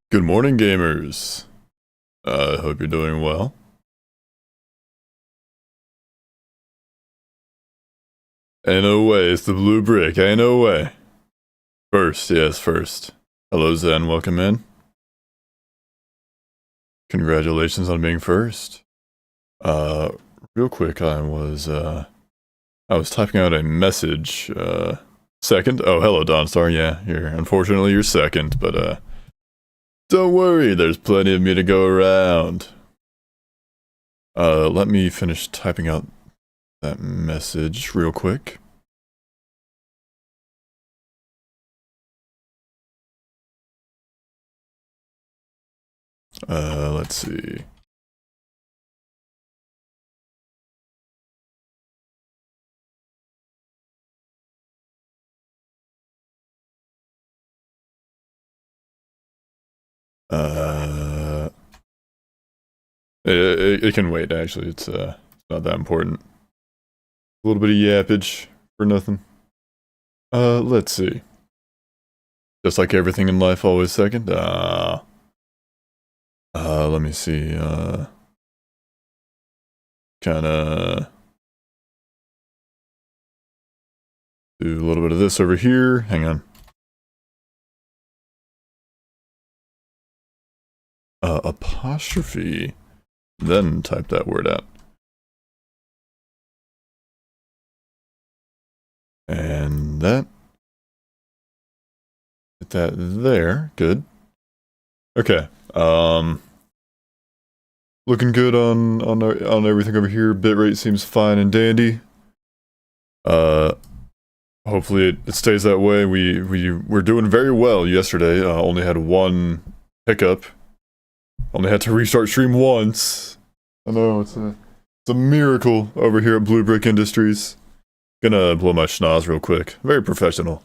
Good morning, gamers. I hope you're doing well. Ain't no way, it's the blue brick, ain't no way. First, yes, first. Hello, Zen, welcome in. Congratulations on being first. Real quick, I was typing out a message, second? Oh, hello, Dawnstar, yeah, unfortunately you're second, but, don't worry, there's plenty of me to go around. Let me finish typing out that message real quick. Let's see. It can wait, actually. It's not that important. A little bit of yappage for nothing. Let's see. Just like everything in life, always second. Let me see. Kinda do a little bit of this over here. Hang on. Apostrophe. Then type that word out. And that. Get that there. Good. Okay. Looking good on everything over here. Bitrate seems fine and dandy. Hopefully it stays that way. We're doing very well yesterday. Only had one hiccup. Only had to restart stream once. I know, it's a miracle over here at Blue Brick Industries. Gonna blow my schnoz real quick. Very professional.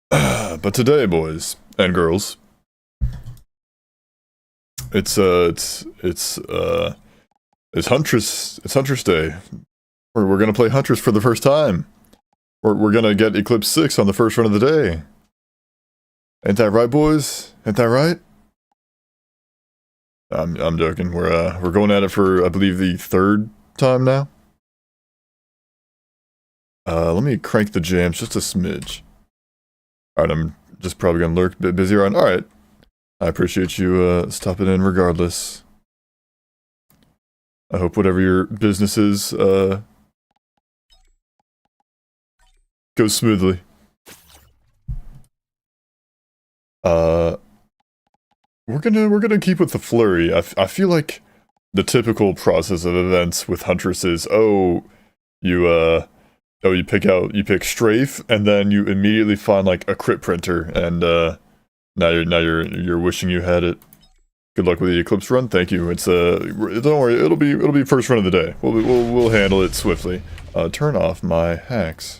But today, boys and girls, it's Huntress. It's Huntress Day. We're gonna play Huntress for the first time. We're gonna get Eclipse 6 on the first run of the day. Ain't that right, boys? Ain't that right? I'm joking. We're going at it for, I believe, the third time now. Let me crank the jams just a smidge. Alright, I'm just probably gonna lurk a bit busier on. Alright. I appreciate you stopping in regardless. I hope whatever your business is goes smoothly. We're gonna keep with the flurry. I feel like the typical process of events with Huntress is, you pick strafe, and then you immediately find like a crit printer, and now you're wishing you had it. Good luck with the Eclipse run. Thank you. It's don't worry, it'll be first run of the day. We'll handle it swiftly. Turn off my hacks.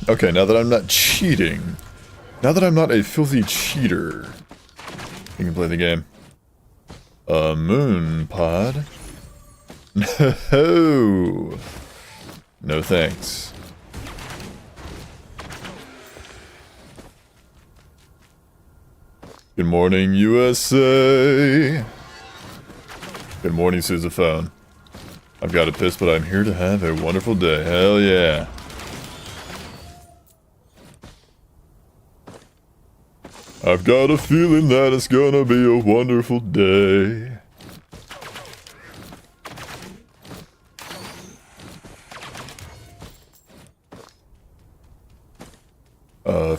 Okay, now that I'm not cheating, now that I'm not a filthy cheater, you can play the game. Moon pod. No. No thanks. Good morning, USA. Good morning, Sousaphone. I've got a piss, but I'm here to have a wonderful day. Hell yeah. I've got a feeling that it's gonna be a wonderful day.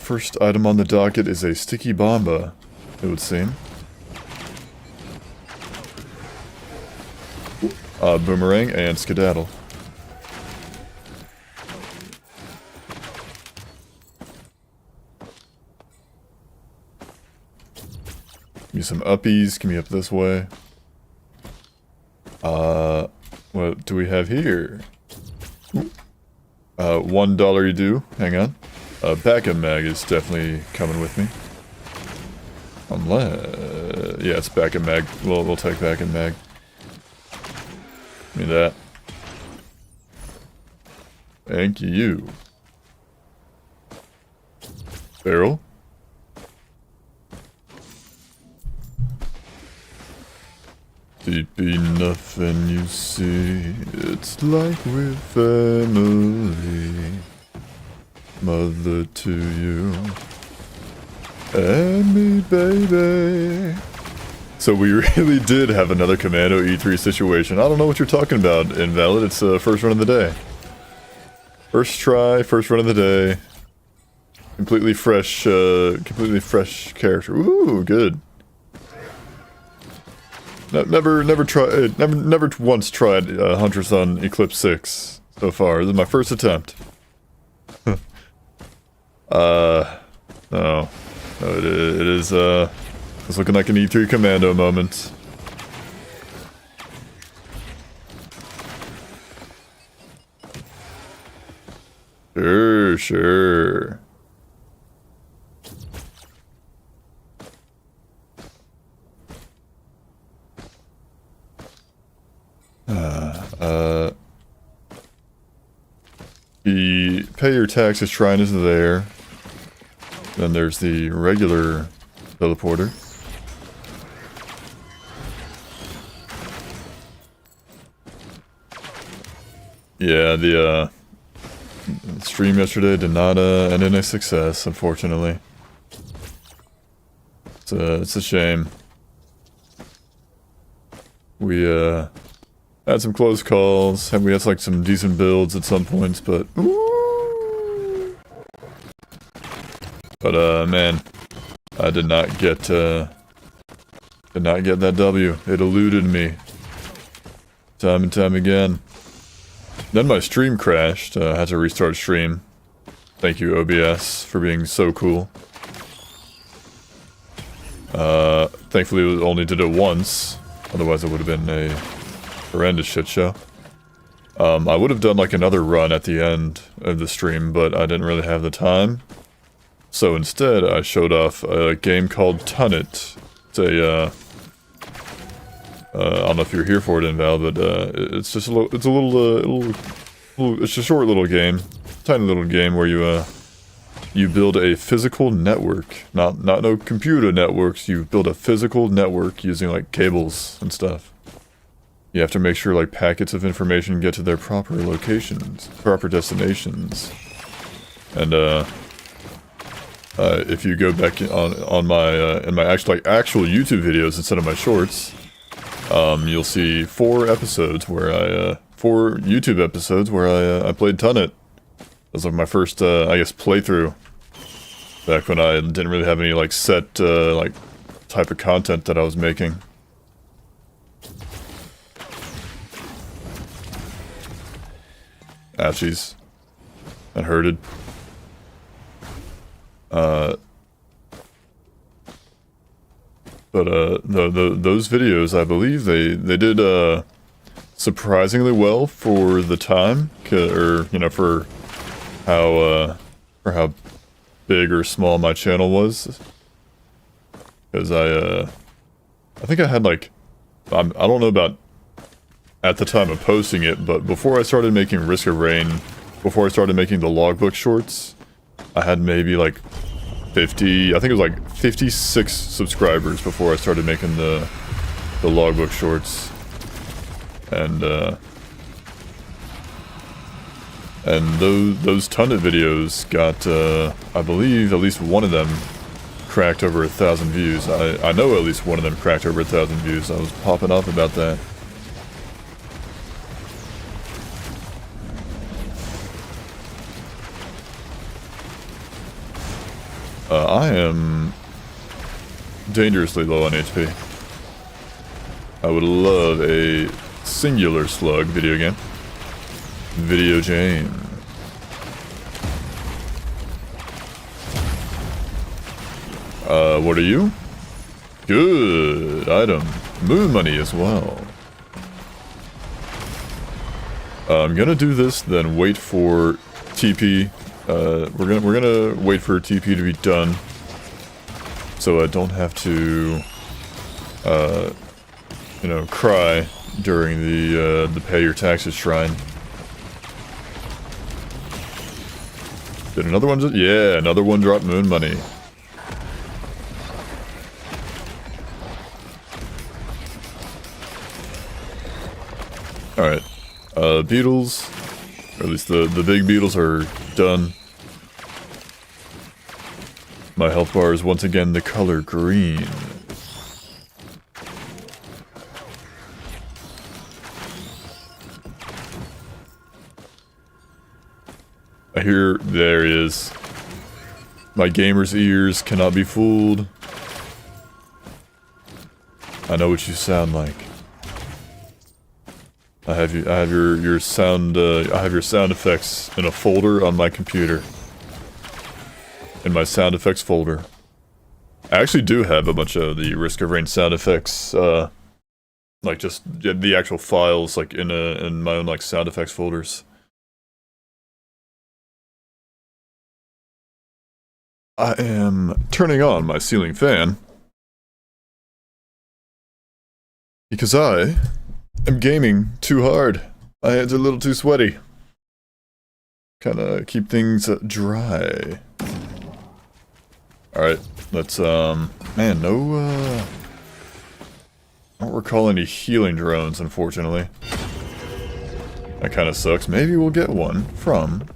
First item on the docket is a sticky bomba, it would seem. Boomerang and skedaddle. Give me some uppies, give me up this way. What do we have here? $1 you do, hang on. Backup mag is definitely coming with me. Unless... yeah, it's backup mag. We'll take backup mag. Give me that. Thank you. Barrel. Deep enough and you see, it's like we're family. Mother to you. And me, baby. So we really did have another Commando E3 situation. I don't know what you're talking about, Invalid. It's first run of the day. First try, first run of the day. Completely fresh character. Ooh, good. Never once tried Huntress on Eclipse 6 so far. This is my first attempt. No, it is it's looking like an E3 Commando moment. Sure. The pay your taxes shrine is there. Then there's the regular teleporter. Yeah, the stream yesterday did not end in a success, unfortunately. It's a shame. We had some close calls, and we had like some decent builds at some points, but man, I did not get that W. It eluded me time and time again. Then my stream crashed. I had to restart stream. Thank you, OBS, for being so cool. Thankfully, it only did it once. Otherwise, it would have been a horrendous shit show. I would have done like another run at the end of the stream, but I didn't really have the time. So instead, I showed off a game called Tunnet. It's a I don't know if you're here for it, Inval, but it's just it's a short little game, tiny little game where you build a physical network, not no computer networks. You build a physical network using like cables and stuff. You have to make sure like packets of information get to their proper locations, proper destinations, and if you go back on my in my actual YouTube videos instead of my shorts, you'll see 4 episodes where I 4 YouTube episodes where I played Tunnet. That was like my first I guess playthrough back when I didn't really have any like set like type of content that I was making. Ouchies. That hurted. Those videos, I believe they did surprisingly well for the time, or you know, for how big or small my channel was. Because I think I had like, I don't know about at the time of posting it, but before I started making Risk of Rain, before I started making the logbook shorts, I had maybe like 50, I think it was like 56 subscribers before I started making the logbook shorts. And those Tunnet videos got, I believe at least one of them cracked over 1,000 views. I know at least one of them cracked over 1,000 views. I was popping off about that. I am dangerously low on HP. I would love a singular slug video game. Video game. What are you? Good item. Moon money as well. I'm gonna do this, then wait for TP. We're gonna wait for TP to be done, so I don't have to you know, cry during the pay your taxes shrine. Did another one just... Yeah, another one drop moon money. Alright. Beetles. Or at least the big beetles are done. My health bar is once again the color green. I hear... There he is. My gamer's ears cannot be fooled. I know what you sound like. I have your sound effects in a folder on my computer. In my sound effects folder. I actually do have a bunch of the Risk of Rain sound effects, like just the actual files, like in my own like sound effects folders. I am turning on my ceiling fan because I am gaming too hard. My hands are a little too sweaty. Kinda keep things dry. Alright, let's, man, no, I don't recall any healing drones, unfortunately. That kinda sucks. Maybe we'll get one from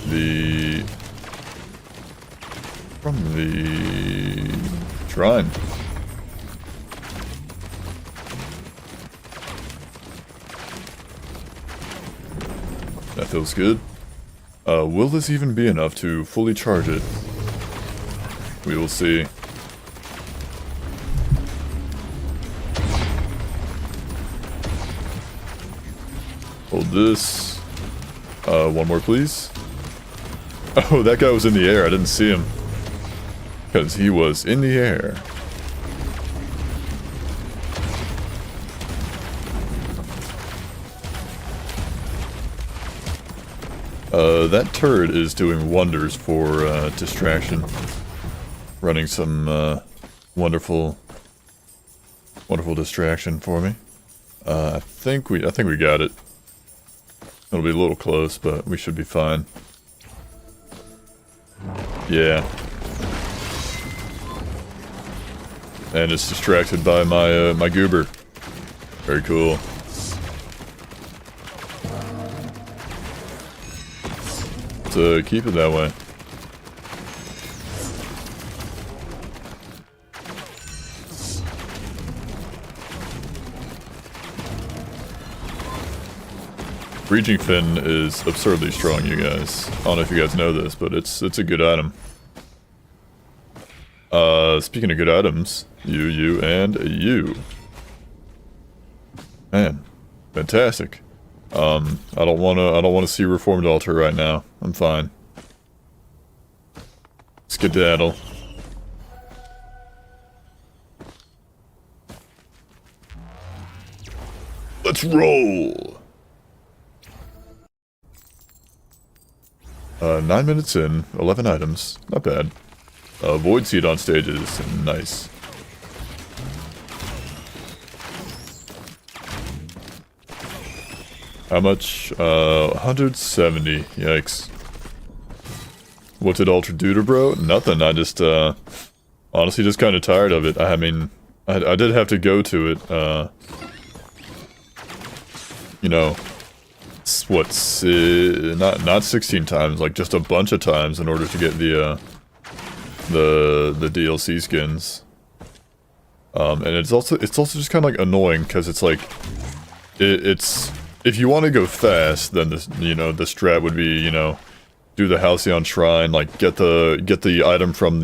the shrine. That feels good. Will this even be enough to fully charge it? We will see. Hold this. One more, please. Oh, that guy was in the air. I didn't see him. Because he was in the air. That turret is doing wonders for distraction. Running some wonderful distraction for me. I think we got it. It'll be a little close, but we should be fine. Yeah. And it's distracted by my my goober. Very cool. Let's keep it that way. Breaching Fin is absurdly strong, you guys. I don't know if you guys know this, but it's a good item. Speaking of good items, you, and you. Man, fantastic. I don't wanna see Reformed Altar right now. I'm fine. Skedaddle. Let's roll! 9 minutes in, 11 items. Not bad. Void Seed on stages. Nice. How much? 170. Yikes. What did Ultra do to bro? Nothing. I just, honestly just kind of tired of it. I mean, I did have to go to it, you know, what, not 16 times, like just a bunch of times in order to get the DLC skins. And it's also just kind of like annoying because it's like, it's if you want to go fast, then this, you know, the strat would be, you know, do the Halcyon Shrine, like get the item from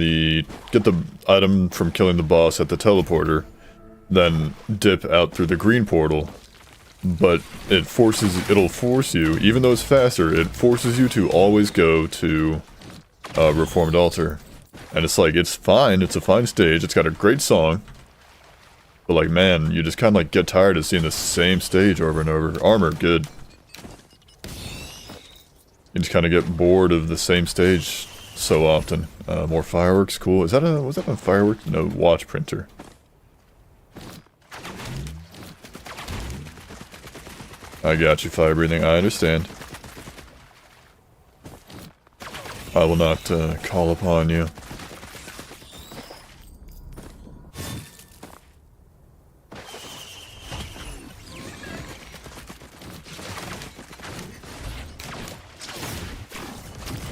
killing the boss at the teleporter, then dip out through the green portal. But it'll force you, even though it's faster, it forces you to always go to Reformed Altar. And it's like, it's fine, it's a fine stage, it's got a great song. But like, man, you just kind of like get tired of seeing the same stage over and over. Armor, good. You just kind of get bored of the same stage so often. More fireworks, cool. Was that a firework? No, watch printer. I got you, fire breathing. I understand. I will not call upon you.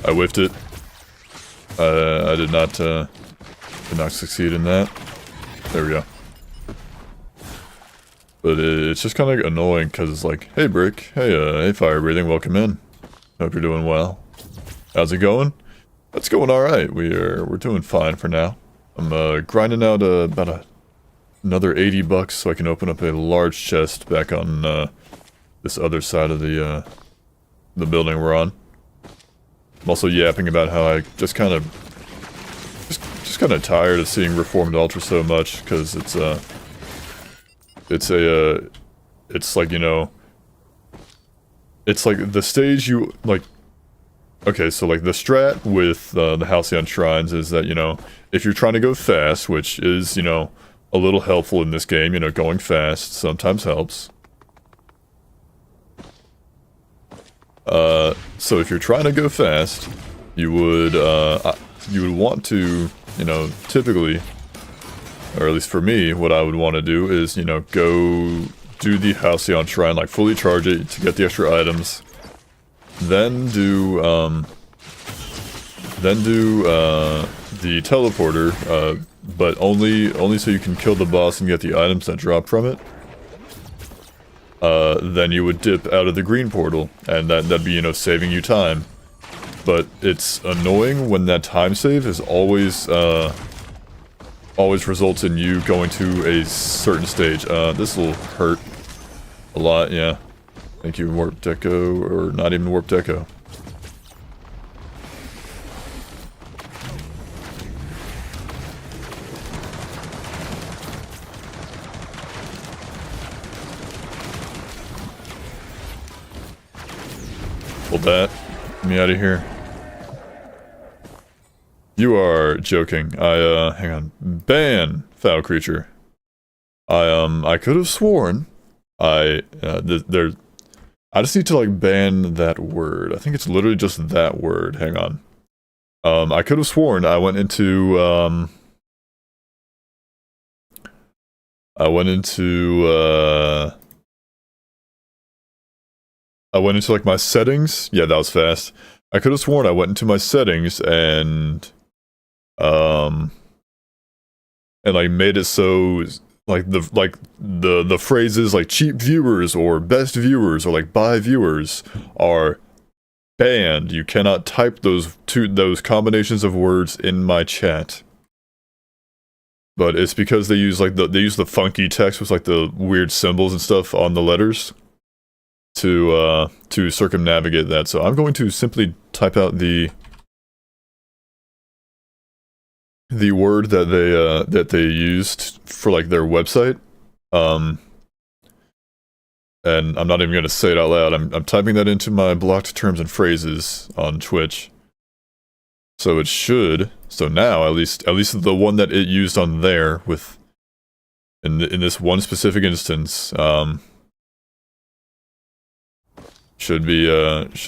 I whiffed it. I did not succeed in that. There we go. But it's just kind of annoying because it's like, hey Brick, hey fire breathing, welcome in. Hope you're doing well. How's it going? It's going all right. We're doing fine for now. I'm grinding out about another $80 so I can open up a large chest back on this other side of the building we're on. I'm also yapping about how I just kind of tired of seeing Reformed Ultra so much because it's like, you know, it's like the stage you like. Okay, so like the strat with the Halcyon Shrines is that, you know, if you're trying to go fast, which is, you know, a little helpful in this game, you know, going fast sometimes helps. So if you're trying to go fast, you would want to, you know, typically, or at least for me, what I would want to do is, you know, go do the Halcyon Shrine, like fully charge it to get the extra items, then do the teleporter, but only so you can kill the boss and get the items that drop from it. Then you would dip out of the green portal, and that'd be, you know, saving you time. But it's annoying when that time save is always results in you going to a certain stage. This will hurt a lot, yeah. Thank you, Warp Deco, or not even Warp Deco. Hold that. Get me out of here. You are joking. Hang on. Ban foul creature. I could have sworn I just need to like ban that word. I think it's literally just that word. Hang on. I could have sworn I went into like my settings. Yeah, that was fast. I could have sworn I went into my settings and like made it so like the phrases like cheap viewers or best viewers or like buy viewers are banned. You cannot type those combinations of words in my chat. But it's because they use like they use the funky text with like the weird symbols and stuff on the letters to circumnavigate that. So I'm going to simply type out the word that they used for like their website, and I'm not even going to say it out loud. I'm typing that into my blocked terms and phrases on Twitch. So it should. So now at least the one that it used on there with in this one specific instance should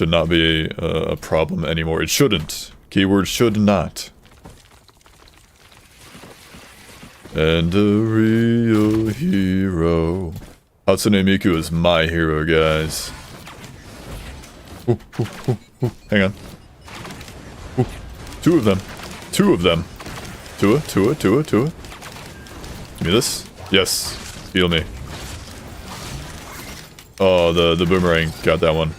not be a problem anymore. It shouldn't. Keyword should not. And a real hero. Hatsune Miku is my hero, guys. Ooh, ooh, ooh, ooh. Hang on. Ooh. Two of them. Tua. Give me this. Yes. Heal me. Oh, the boomerang got that one.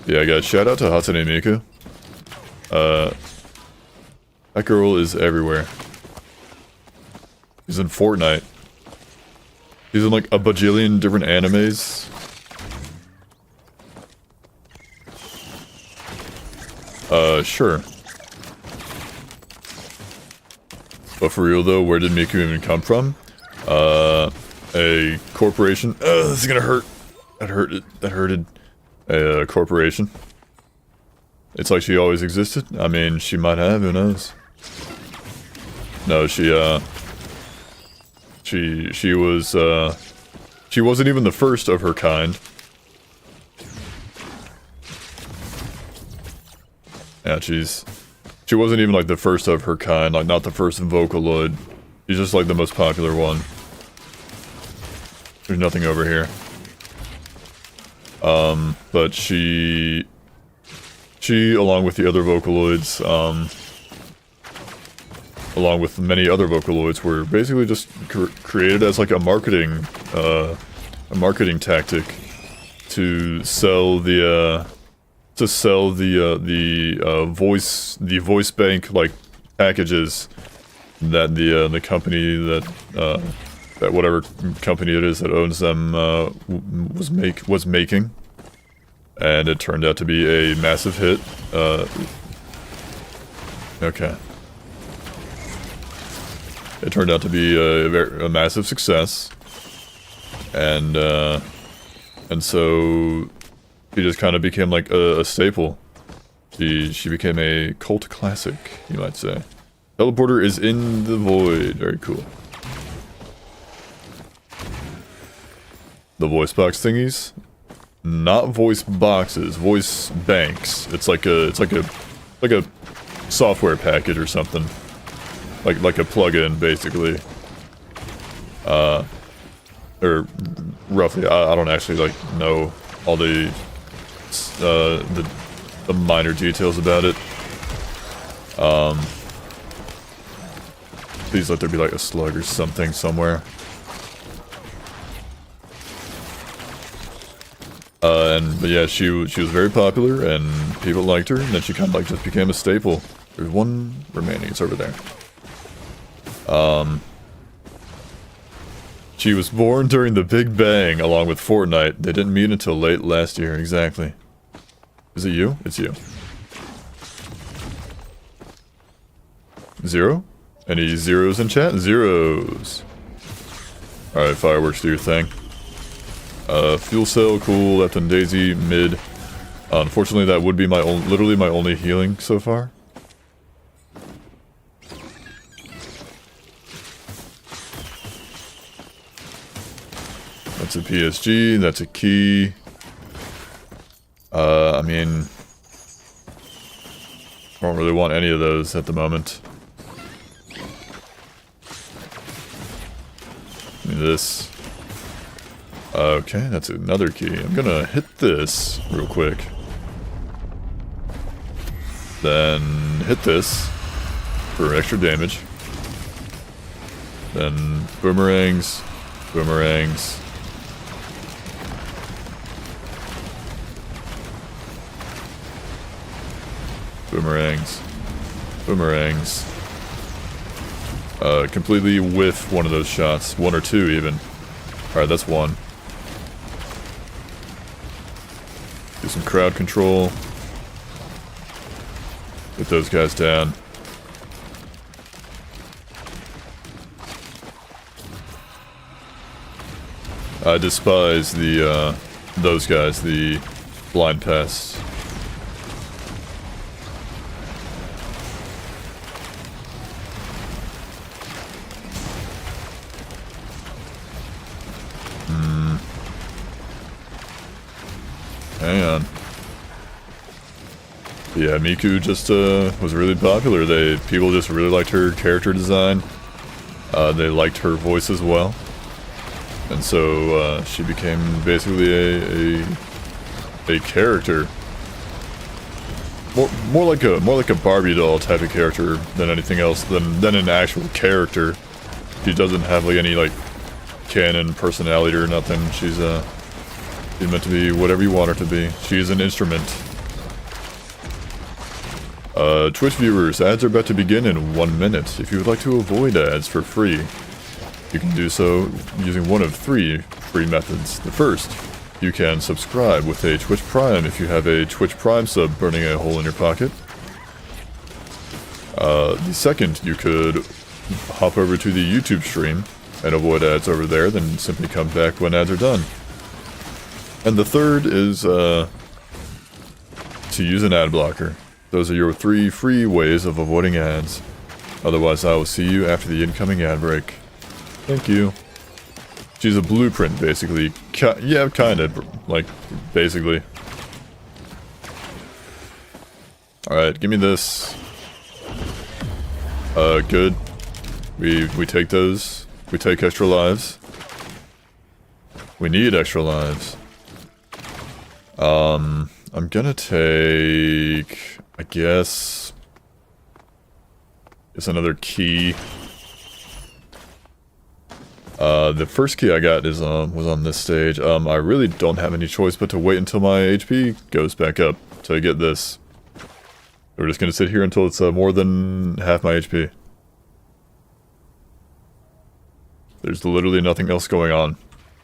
Yeah, guys, shout out to Hatsune Miku. That girl is everywhere. She's in Fortnite. She's in like a bajillion different animes. Sure. But for real though, where did Miku even come from? A corporation. This is gonna hurt. That hurted. A corporation. It's like she always existed. I mean, she might have, who knows? No, she was She wasn't even the first of her kind. Yeah, she wasn't even like the first of her kind, like not the first Vocaloid. She's just like the most popular one. There's nothing over here. But she along with the other Vocaloids, along with many other Vocaloids, were basically just created as like a marketing tactic to sell the voice bank like packages that the company that whatever company it is that owns them was making, and it turned out to be a massive hit. Okay. It turned out to be a massive success, and so she just kind of became like a staple. She became a cult classic, you might say. Teleporter is in the void. Very cool. The voice box thingies, not voice boxes, voice banks. It's like a software package or something. Like a plugin, basically. Or roughly, I don't actually like know all the minor details about it. Please let there be like a slug or something somewhere. But yeah, she was very popular and people liked her, and then she kind of like just became a staple. There's one remaining, it's over there. She was born during the Big Bang along with Fortnite. They didn't meet until late last year, exactly. Is it you? It's you. Zero? Any zeros in chat? Zeros. Alright, fireworks, do your thing. Fuel cell, cool, left and daisy, mid. Unfortunately, that would be literally my only healing so far. That's a PSG, that's a key. I mean, I don't really want any of those at the moment. Give me this. Okay, that's another key. I'm gonna hit this real quick. Then hit this for extra damage. Then boomerangs, boomerangs. Boomerangs. Boomerangs. Completely whiff one of those shots. One or two, even. Alright, that's one. Do some crowd control. Get those guys down. I despise those guys, the blind pests. Hang on. Yeah, Miku just was really popular. People just really liked her character design. They liked her voice as well, and so she became basically a character. More like a Barbie doll type of character than anything else. Than an actual character. She doesn't have like any like canon personality or nothing. She's meant to be whatever you want her to be. She's an instrument. Twitch viewers, ads are about to begin in 1 minute. If you would like to avoid ads for free, you can do so using one of 3 free methods. The first, you can subscribe with a Twitch Prime if you have a Twitch Prime sub burning a hole in your pocket. The second, you could hop over to the YouTube stream and avoid ads over there, then simply come back when ads are done. And the third is to use an ad blocker. Those are your 3 free ways of avoiding ads. Otherwise, I will see you after the incoming ad break. Thank you. She's a blueprint, basically. Yeah, kind of. Like, basically. Alright, give me this. Good. We take those. We take extra lives. We need extra lives. I'm gonna take... I guess... It's another key. The first key I got is was on this stage. I really don't have any choice but to wait until my HP goes back up to get this. We're just gonna sit here until it's more than half my HP. There's literally nothing else going on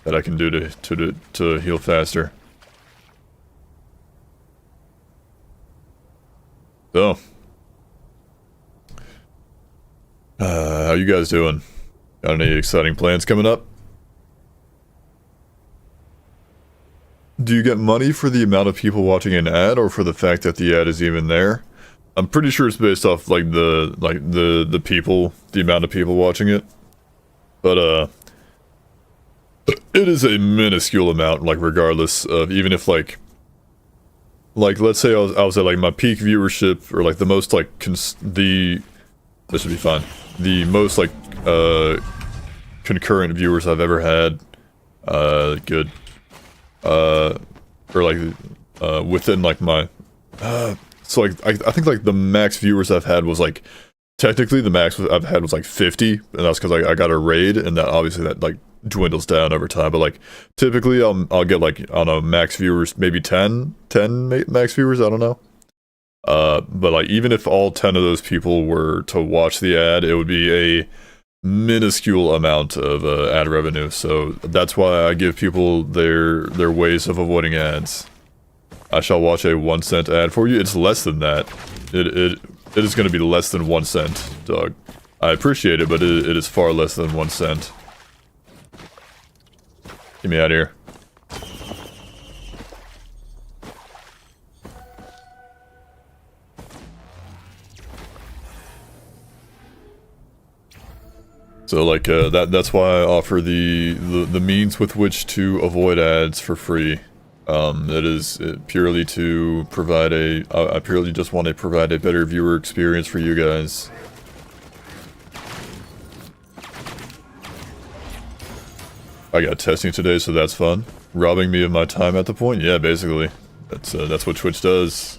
that I can do to heal faster. So, how you guys doing? Got any exciting plans coming up? Do you get money for the amount of people watching an ad, or for the fact that the ad is even there? I'm pretty sure it's based off like the people, the amount of people watching it. But it is a minuscule amount, like regardless of, even if like let's say I was at like my peak viewership, or like the most like this should be fine. The most like concurrent viewers I've ever had. Good. Or like within like my so like I think like the max viewers I've had was like, technically the max I've had was like 50, and that's because I got a raid, and that obviously that like dwindles down over time. But like typically I'll get like, I don't know, max viewers, maybe 10 max viewers, I don't know. But like even if all 10 of those people were to watch the ad, it would be a minuscule amount of ad revenue. So that's why I give people their ways of avoiding ads. I shall watch a 1 cent ad for you. It's less than that. It is going to be less than 1 cent, dog. I appreciate it, but it is far less than 1 cent. Get me out of here. So like that's why I offer the means with which to avoid ads for free. It is purely to provide I purely just want to provide a better viewer experience for you guys. I got testing today, so that's fun. Robbing me of my time at the point? Yeah, basically. That's what Twitch does.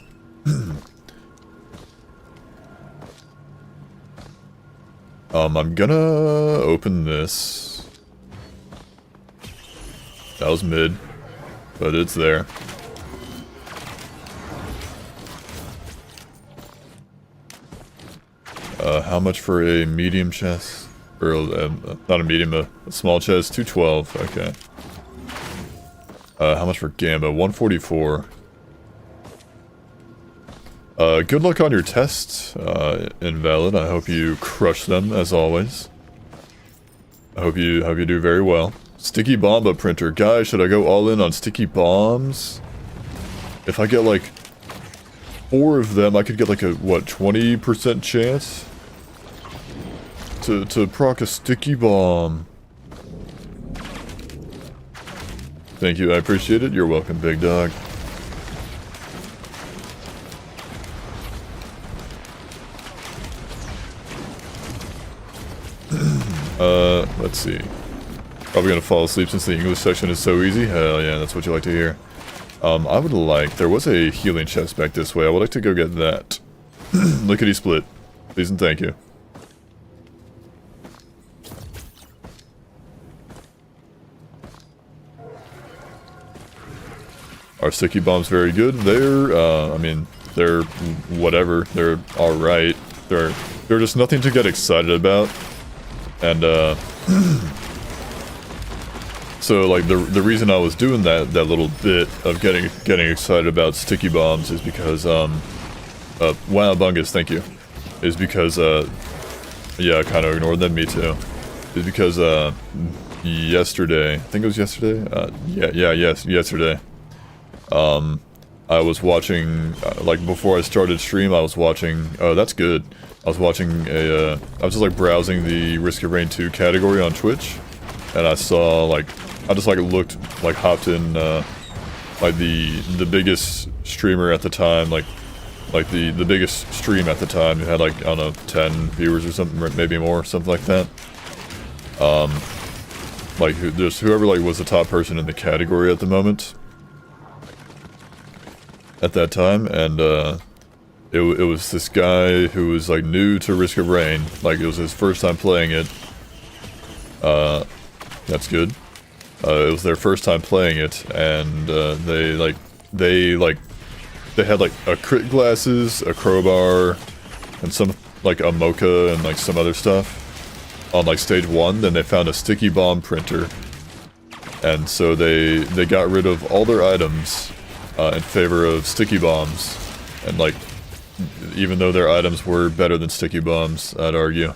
I'm gonna open this. That was mid, but it's there. How much for a medium chest? Or not a medium, a small chest? 212. Okay. How much for Gamba? 144. Good luck on your tests, Invalid. I hope you crush them, as always. I hope you do very well. Sticky Bomba printer. Guys, should I go all in on sticky bombs? If I get like 4 of them, I could get like a, what, 20% chance? To proc a sticky bomb. Thank you, I appreciate it. You're welcome, big dog. Let's see. Probably gonna fall asleep since the English section is so easy. Hell yeah, that's what you like to hear. I would like... There was a healing chest back this way. I would like to go get that. Lickety split. Please and thank you. Are sticky bombs very good? They're, I mean, they're whatever. They're alright. They're just nothing to get excited about. And, so, like, the reason I was doing that little bit of getting excited about sticky bombs is because, wow, Bungus, thank you. Is because, yeah, I kind of ignored them, me too. Is because, yesterday, I think it was yesterday? Yesterday. I was watching, like, before I started stream, I was watching, oh, that's good. I was watching I was just, like, browsing the Risk of Rain 2 category on Twitch. and I saw like I just like looked like hopped in like the biggest streamer at the time, like the biggest stream at the time, who had like, I don't know, 10 viewers or something, maybe more, something like that. Like whoever like was the top person in the category at the moment at that time, and it was this guy who was like new to Risk of Rain, like it was his first time playing it. That's good. It was their first time playing it, and they had like a crit glasses, a crowbar, and some like a mocha and like some other stuff on like stage 1. Then they found a sticky bomb printer, and so they got rid of all their items in favor of sticky bombs, and like even though their items were better than sticky bombs, I'd argue.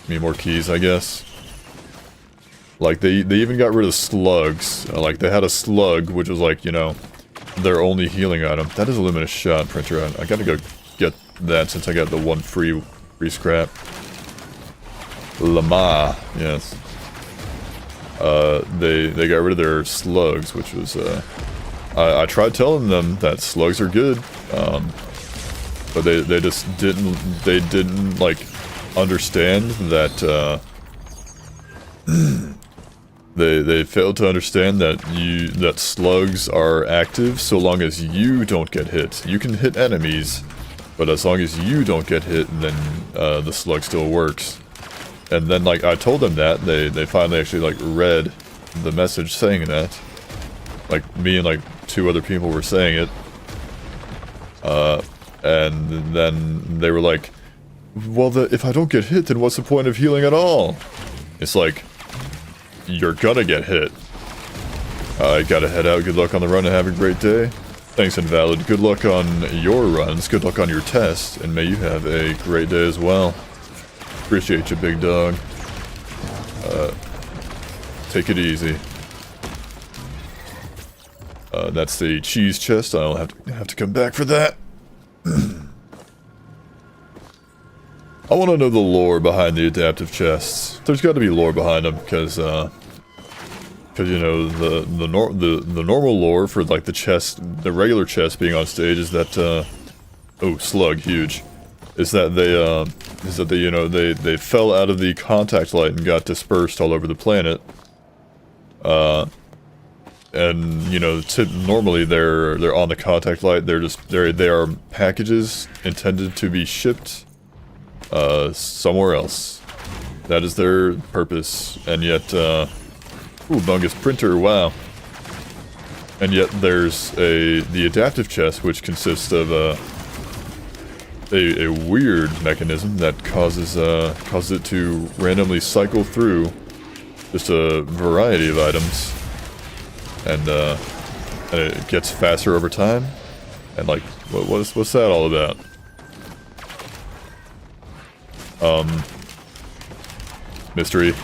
Need more keys, I guess. Like they even got rid of slugs. Like they had a slug, which was like, you know, their only healing item. That is a limited shot printer. I gotta go get that since I got the one free scrap. Lama, yes. They got rid of their slugs, which was I tried telling them that slugs are good, but they just didn't like understand that they failed to understand that slugs are active so long as you don't get hit. You can hit enemies, but as long as you don't get hit, then the slug still works. And then like I told them that, they finally actually like read the message saying that. Like me and like 2 other people were saying it. And then they were like, well, if I don't get hit, then what's the point of healing at all? It's like, you're gonna get hit. I gotta head out. Good luck on the run and have a great day. Thanks, Invalid. Good luck on your runs. Good luck on your test. And may you have a great day as well. Appreciate you, big dog. Take it easy. That's the cheese chest. I'll have to come back for that. I want to know the lore behind the adaptive chests. There's got to be lore behind them, because you know the normal lore for like the regular chest being on stage is that oh, slug, huge, is that they you know they fell out of the contact light and got dispersed all over the planet. And you know, normally they're on the contact light. They are packages intended to be shipped somewhere else. That is their purpose, and yet, ooh, Bungus printer, wow. And yet there's the adaptive chest, which consists of a weird mechanism that causes it to randomly cycle through just a variety of items, and it gets faster over time. And like, what's that all about? Mystery.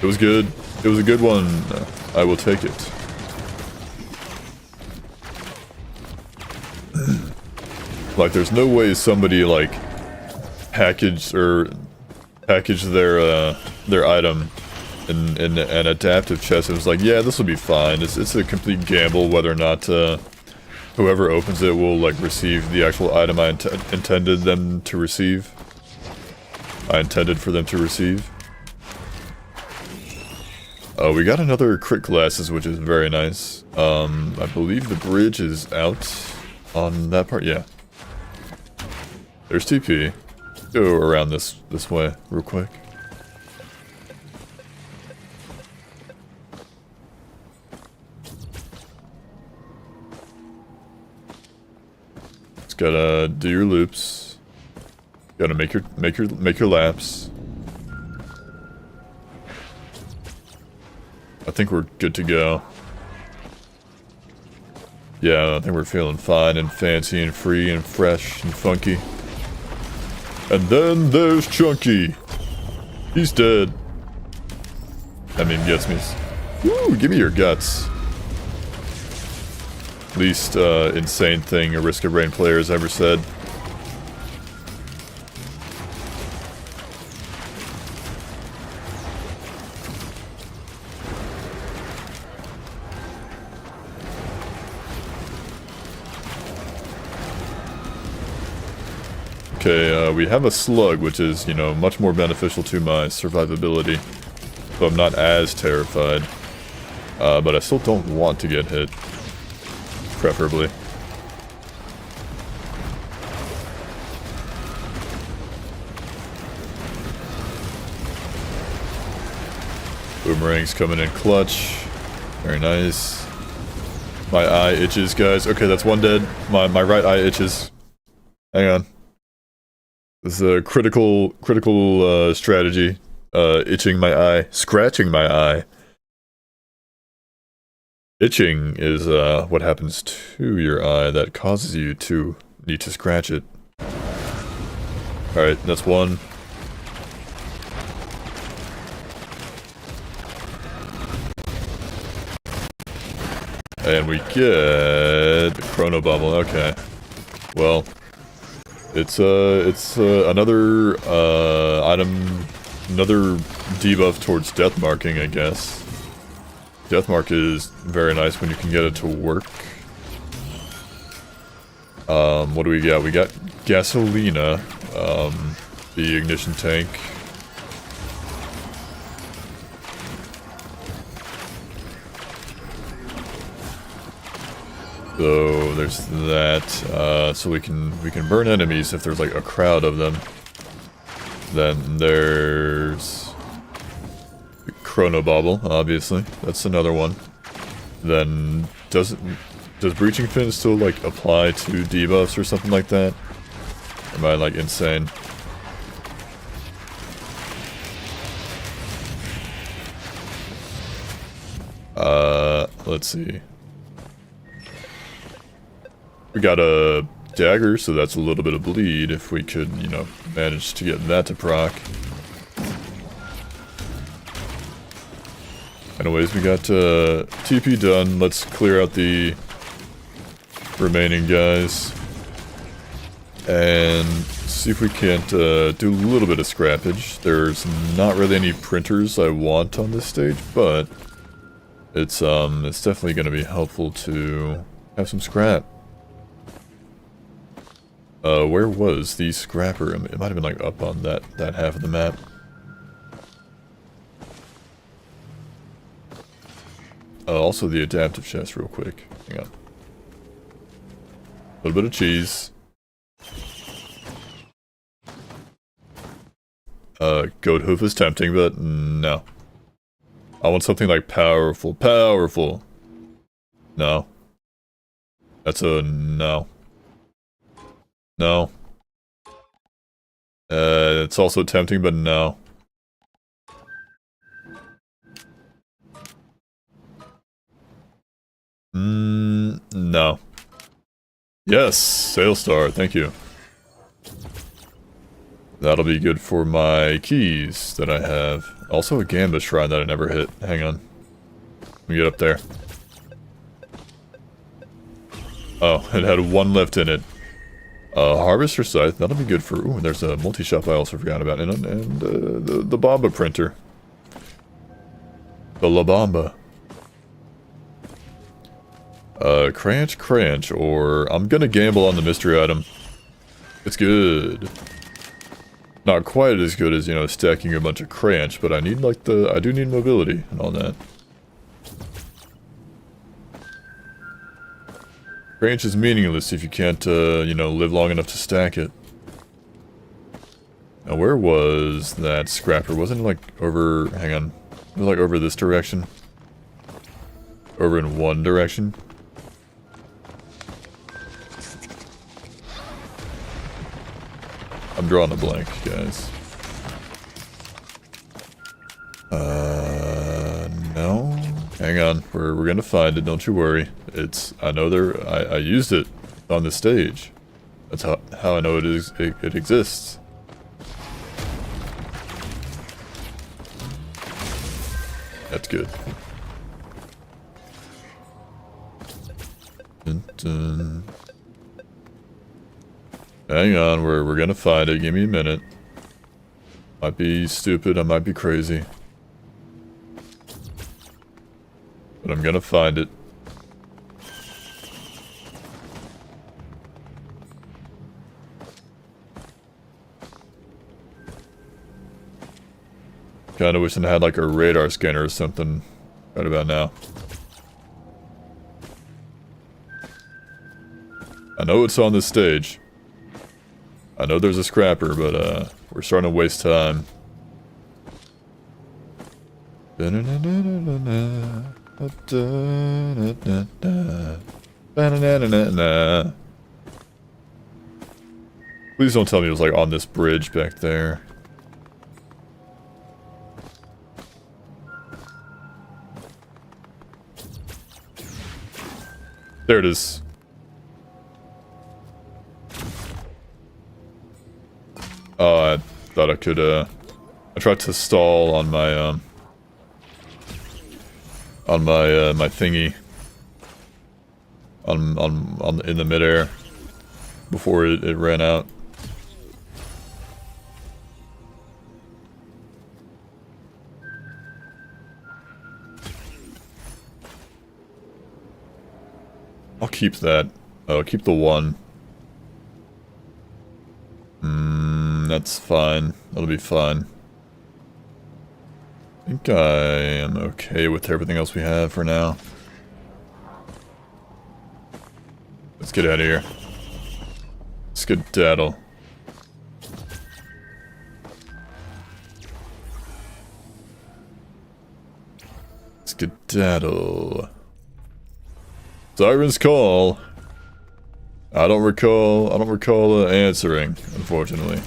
It was good. It was a good one. I will take it. Like, there's no way somebody like packaged their item in an adaptive chest. It was like, yeah, this will be fine. It's a complete gamble whether or not whoever opens it will like receive the actual item I intended them to receive. I intended for them to receive. Oh, we got another crit glasses, which is very nice. I believe the bridge is out on that part. Yeah. There's TP. Go around this way real quick. Just gotta do your loops. Gotta make your laps. I think we're good to go. Yeah, I think we're feeling fine and fancy and free and fresh and funky. And then there's Chunky. He's dead. I mean, gets me. Woo, give me your guts. Least insane thing a Risk of Rain player has ever said. okay, we have a slug, which is, you know, much more beneficial to my survivability. So I'm not as terrified. But I still don't want to get hit. Preferably. Boomerang's coming in clutch. Very nice. My eye itches, guys. Okay, that's one dead. My right eye itches. Hang on. This is a critical strategy. Itching my eye. Scratching my eye. Itching is what happens to your eye that causes you to need to scratch it. Alright, that's one. And we get Chrono Bubble. Okay. Well, it's another item, another debuff towards death marking, I guess. Death mark is very nice when you can get it to work. What do we got? We got Gasolina, the ignition tank. So there's that. So we can burn enemies if there's like a crowd of them. Then there's the Chrono Bauble, obviously. That's another one. Then does Breaching Fin still like apply to debuffs or something like that? Am I like insane? Let's see. We got a dagger, so that's a little bit of bleed if we could, you know, manage to get that to proc. Anyways, we got TP done. Let's clear out the remaining guys. And see if we can't do a little bit of scrappage. There's not really any printers I want on this stage, but it's definitely going to be helpful to have some scrap. Where was the scrapper? It might have been like up on that half of the map. Also the adaptive chest real quick. Hang on. A little bit of cheese. Goat hoof is tempting, but no. I want something like powerful. Powerful. No. That's a no. No. It's also tempting, but no. No. Yes, Sailstar, thank you. That'll be good for my keys that I have. Also a Gamba Shrine that I never hit. Hang on. Let me get up there. Oh, it had one left in it. Harvester Scythe, that'll be good for... Ooh, there's a multi-shop I also forgot about. And the Bamba printer. The La Bamba. Cranch, or... I'm gonna gamble on the mystery item. It's good. Not quite as good as, you know, stacking a bunch of cranch, but I need, like, I do need mobility and all that. Cranch is meaningless if you can't, you know, live long enough to stack it. Now, where was that scrapper? Wasn't it, like, over... Hang on. Was it, like, over this direction? Over in one direction? I'm drawing a blank, guys. No. Hang on, we're gonna find it, don't you worry. I know I used it on this stage. That's how I know it exists. That's good. Dun, dun. Hang on, we're gonna find it. Give me a minute. Might be stupid, I might be crazy. But I'm gonna find it. Kinda wishing I had like a radar scanner or something right about now. I know it's on this stage. I know there's a scrapper, but we're starting to waste time. Please don't tell me it was like on this bridge back there. There it is. Oh, I thought I could, I tried to stall on my, my thingy. In the midair. Before it ran out. I'll keep that. I'll keep the one. That's fine. That'll be fine. I think I am okay with everything else we have for now. Let's get out of here. Skedaddle. Skedaddle. Siren's call. I don't recall answering, unfortunately.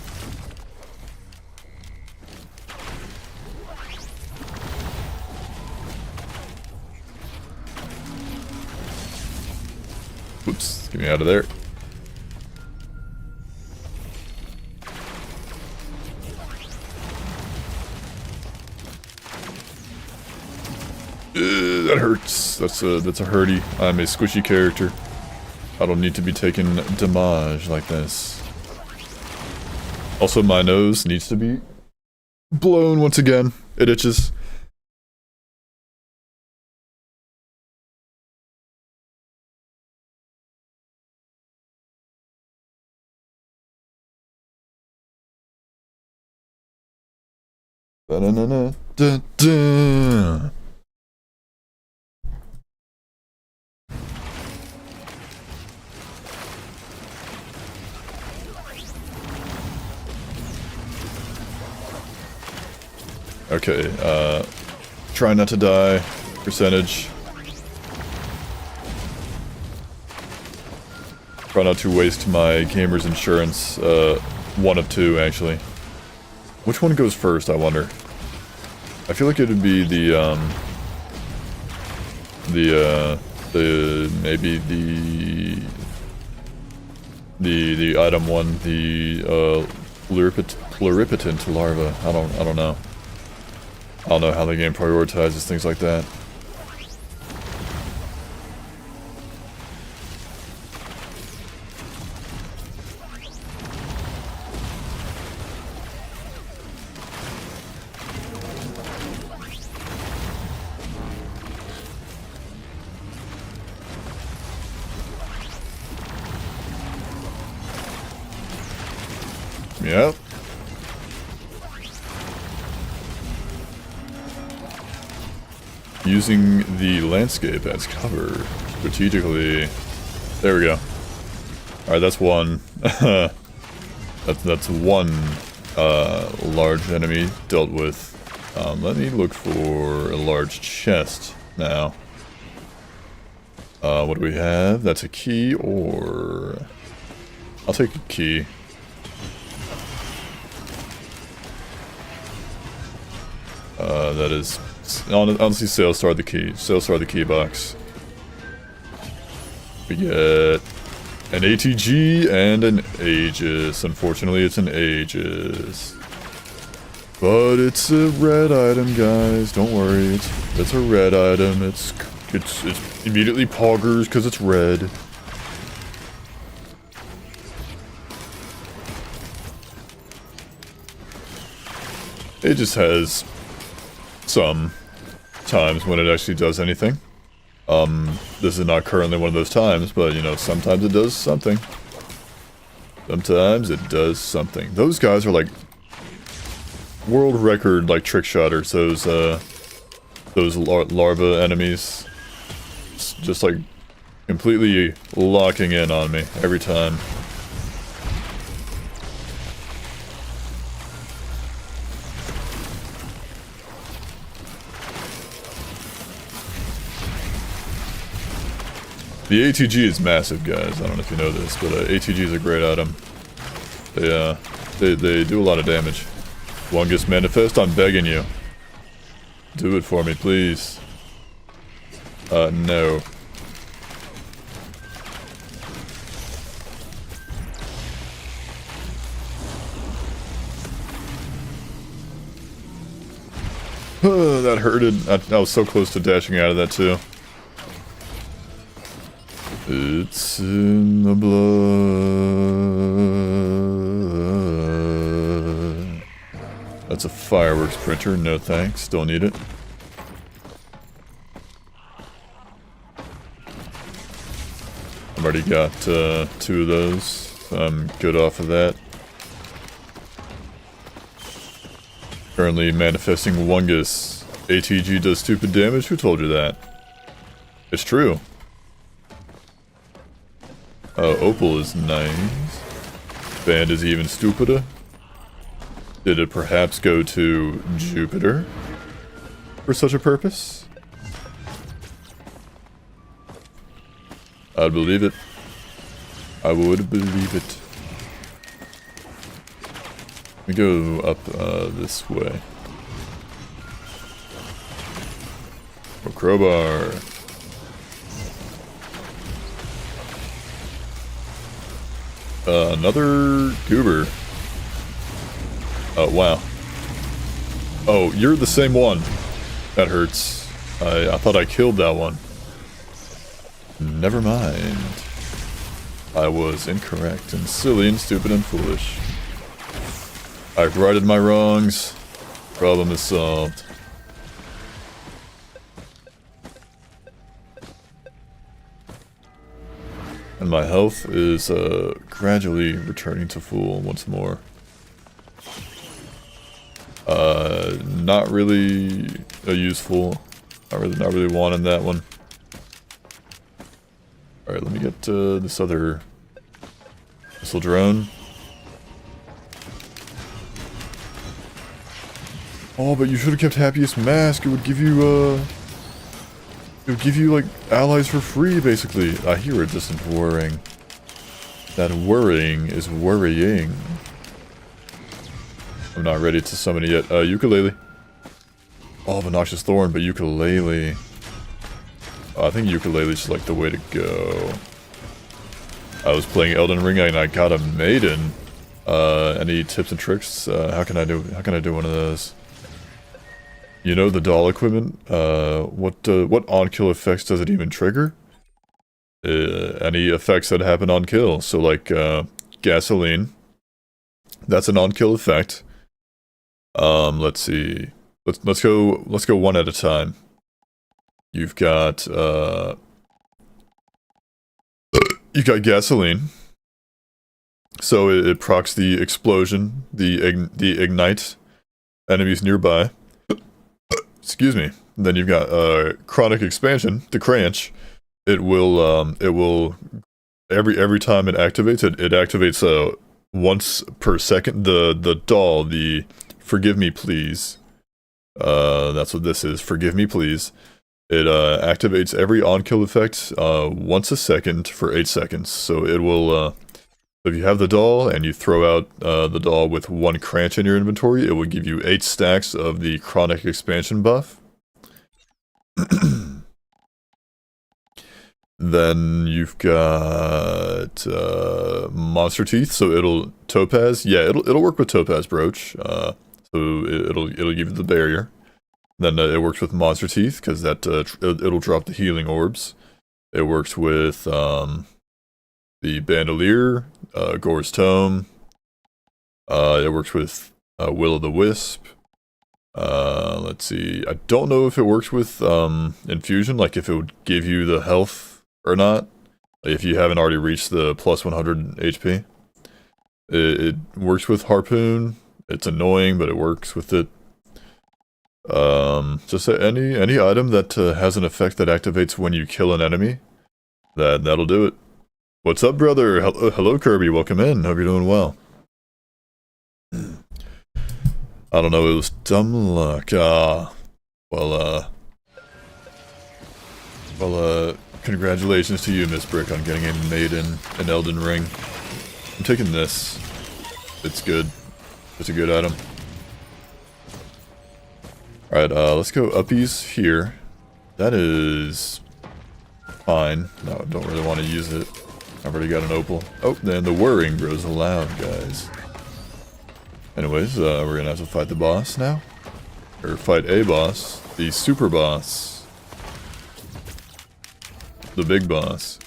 Oops, get me out of there. That hurts. That's a hurty. I'm a squishy character. I don't need to be taking damage like this. Also, my nose needs to be blown once again. It itches. Ba-da-na-na-da-da. Okay, try not to die. Percentage. Try not to waste my gamer's insurance. One of two, actually. Which one goes first, I wonder? I feel like it would be maybe the item one, the pluripotent larva. I don't know. I don't know how the game prioritizes things like that. Yep. Using the landscape as cover strategically. There we go. Alright, that's one. that's one large enemy dealt with. Let me look for a large chest now. What do we have? That's a key, or I'll take a key. That is honestly Sailstar the key. Sailstar the key box. We get an ATG and an Aegis. Unfortunately, it's an Aegis. But it's a red item, guys. Don't worry. It's a red item. It's immediately poggers because it's red. It just has some times when it actually does anything. This is not currently one of those times, but you know, sometimes it does something. Sometimes it does something. Those guys are like world record, like, trick shotters, those larva enemies. Just, like, completely locking in on me every time. The ATG is massive, guys. I don't know if you know this, but ATG is a great item. They do a lot of damage. Wungus Manifest, I'm begging you. Do it for me, please. No. That hurted. I was so close to dashing out of that, too. It's in the blood. That's a fireworks printer. No thanks. Don't need it. I've already got 2 of those. I'm good off of that. Currently manifesting Wungus. ATG does stupid damage? Who told you that? It's true. Opal is nice. Band is even stupider. Did it perhaps go to Jupiter for such a purpose? I'd believe it. I would believe it. We go up this way. Oh, crowbar. Another goober. Oh, wow. Oh, you're the same one. That hurts. I thought I killed that one. Never mind. I was incorrect and silly and stupid and foolish. I've righted my wrongs. Problem is solved. And my health is gradually returning to full once more. Not really useful. Not really wanting that one. Alright, let me get this other missile drone. Oh, but you should have kept Happiest Mask. It would give you like allies for free, basically. I hear a distant whirring. That whirring is worrying. I'm not ready to summon it yet. Ukulele. Oh, Obnoxious Thorn, but ukulele. I think ukulele's just like the way to go. I was playing Elden Ring and I got a maiden. Any tips and tricks? How can I do one of those? You know the doll equipment? What on-kill effects does it even trigger? Any effects that happen on kill. So like gasoline. That's an on-kill effect. Let's see. Let's go one at a time. You've got gasoline. So it procs the explosion, the ignite enemies nearby. Excuse me. Then you've got chronic expansion, the cranch. It will every time it activates, it activates once per second. The doll, the forgive me please. That's what this is. Forgive me please. It activates every on-kill effect once a second for 8 seconds. So it will if you have the doll and you throw out the doll with 1 cranch in your inventory, it will give you 8 stacks of the chronic expansion buff. Then you've got Monster Teeth, so it'll Topaz. Yeah, it'll work with Topaz Brooch. So it'll give you the barrier. Then it works with Monster Teeth because that it'll drop the healing orbs. It works with the Bandolier, Gore's Tome. It works with Will-o'-the-Wisp. Let's see. I don't know if it works with Infusion, like if it would give you the health or not. If you haven't already reached the plus 100 HP. It works with Harpoon. It's annoying, but it works with it. Just any item that has an effect that activates when you kill an enemy, that'll do it. What's up, brother? Hello, Kirby. Welcome in. Hope you're doing well. I don't know. It was dumb luck. Congratulations to you, Miss Brick, on getting a maiden in Elden Ring. I'm taking this. It's good. It's a good item. Alright, let's go uppies here. That is fine. No, I don't really want to use it. I've already got an opal. Oh, then the whirring grows loud, guys. Anyways, we're gonna have to fight the boss now. Or fight a boss. The super boss. The big boss.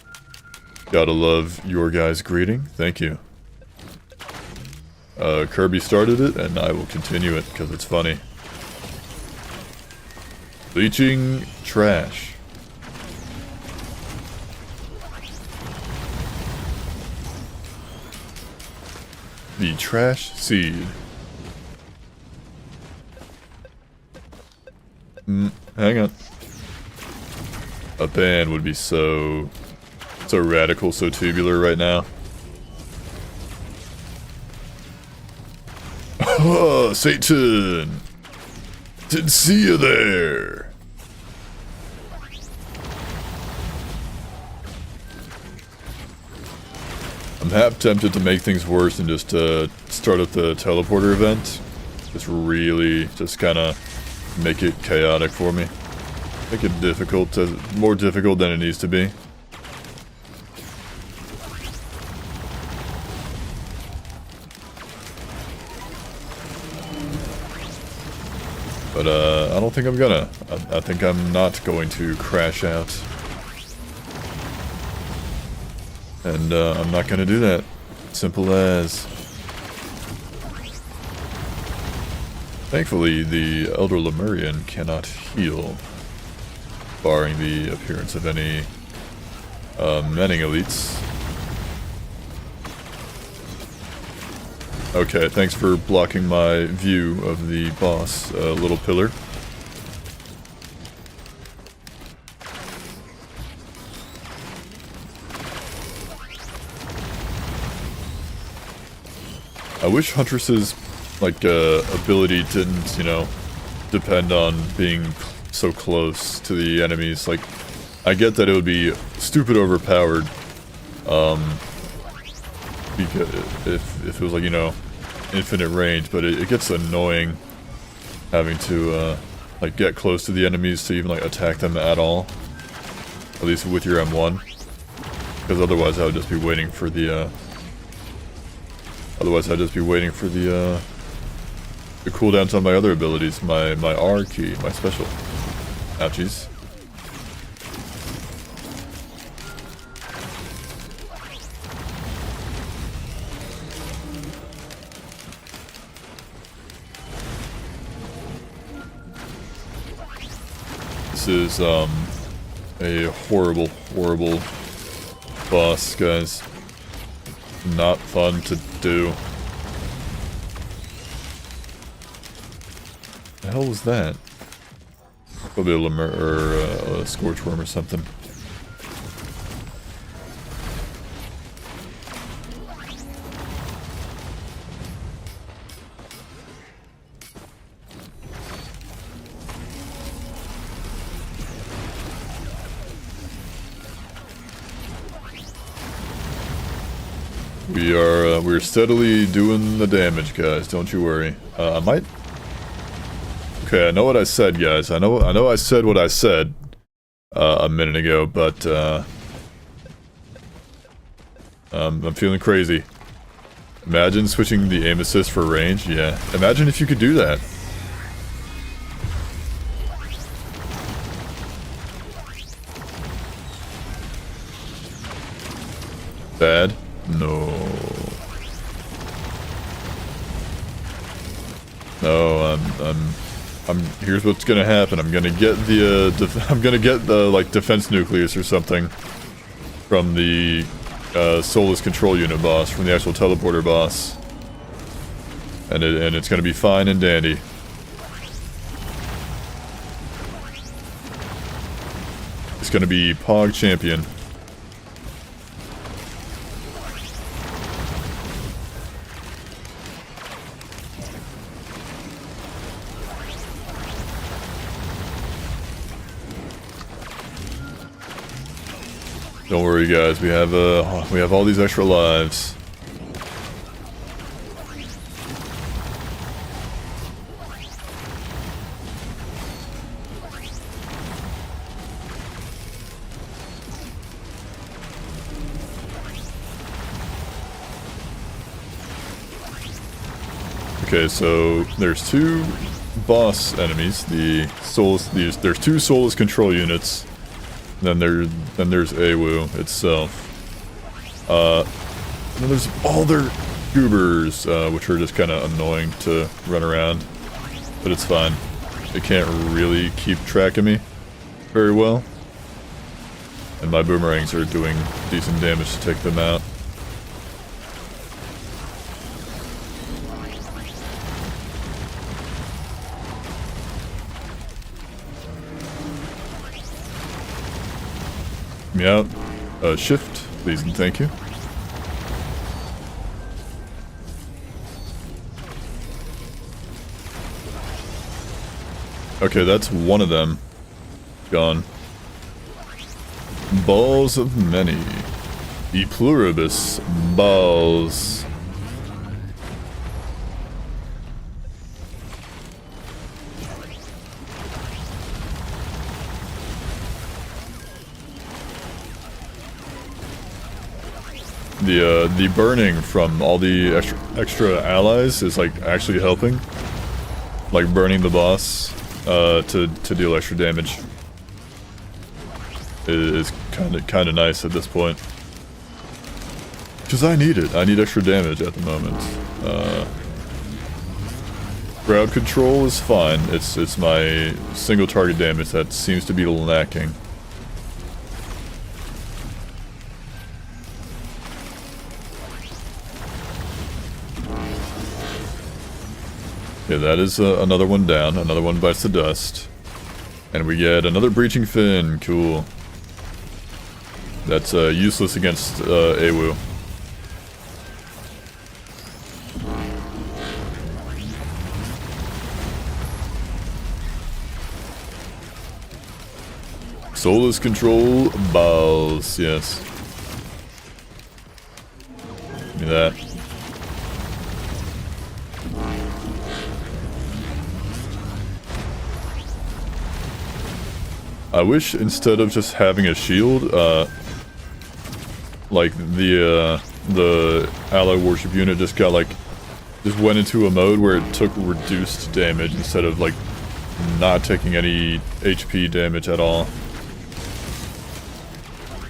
Gotta love your guys' greeting. Thank you. Kirby started it, and I will continue it, because it's funny. Bleaching trash. The trash seed. Hang on. A band would be so radical, so tubular right now. Oh, Satan! Didn't see you there! I'm half tempted to make things worse and just start up the teleporter event. Just kinda make it chaotic for me. Make it difficult, more difficult than it needs to be. But I don't think I'm gonna. I think I'm not going to crash out. And I'm not gonna do that. Simple as. Thankfully, the Elder Lemurian cannot heal, barring the appearance of any Menning elites. Okay, thanks for blocking my view of the boss, little pillar. I wish Huntress's, like, ability didn't, you know, depend on being so close to the enemies. Like, I get that it would be stupid overpowered, because if it was, like, you know, infinite range, but it gets annoying having to, like, get close to the enemies to even, like, attack them at all. At least with your M1. Because otherwise I would just be waiting for the, the cooldowns on my other abilities, my R key, my special. Ouchies. This is, a horrible, horrible boss, guys. Not fun to do. The hell was that? Probably a lemur or a scorchworm or something. We're steadily doing the damage, guys. Don't you worry. I might. Okay, I know what I said, guys. I know I said what I said a minute ago, but I'm feeling crazy. Imagine switching the aim assist for range. Yeah, imagine if you could do that. Bad? No. No, here's what's gonna happen. I'm gonna get the, like, defense nucleus or something from the soulless control unit boss, from the actual teleporter boss. And it's gonna be fine and dandy. It's gonna be Pog Champion. Don't worry, guys. We have all these extra lives. Okay, so there's two boss enemies. There's two soulless control units. Then there's Awu itself. And then there's all their goobers, which are just kind of annoying to run around. But it's fine. They can't really keep track of me very well. And my boomerangs are doing decent damage to take them out. Me out. Shift, please and thank you. Okay, that's one of them. Gone. Balls of many. E pluribus balls. The burning from all the extra allies is like actually helping. Like burning the boss to deal extra damage. It is kind of nice at this point. Because I need it. I need extra damage at the moment. Crowd control is fine. It's my single target damage that seems to be lacking. Okay, that is another one down. Another one bites the dust. And we get another breaching fin. Cool. That's useless against Awu. Soulless control balls, yes. Give me that. I wish instead of just having a shield, like the ally worship unit just went into a mode where it took reduced damage instead of like not taking any HP damage at all.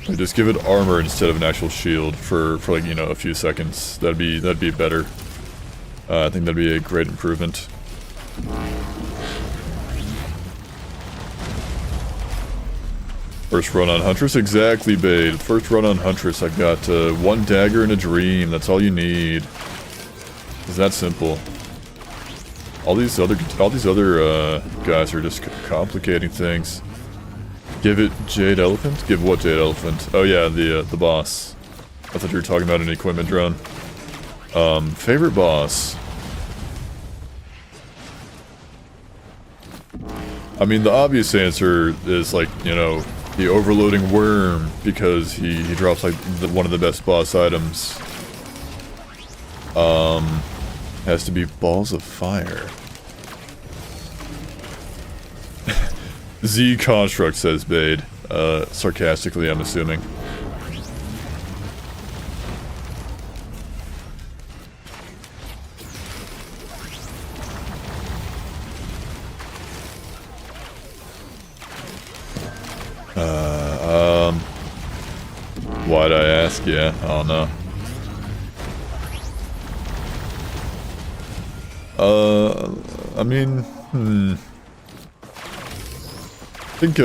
Like just give it armor instead of an actual shield for like, you know, a few seconds. That'd be better. I think that'd be a great improvement. First run on Huntress, exactly, Bade. First run on Huntress, I got one dagger and a dream. That's all you need. It's that simple. All these other guys are just complicating things. Give it Jade Elephant? Give what Jade Elephant? Oh yeah, the boss. I thought you were talking about an equipment drone. Favorite boss? I mean, the obvious answer is like, you know, the overloading worm, because he drops like one of the best boss items. Has to be balls of fire. Z Construct, says Bade. Sarcastically, I'm assuming. Why'd I ask? Yeah, I don't know. I mean, I think,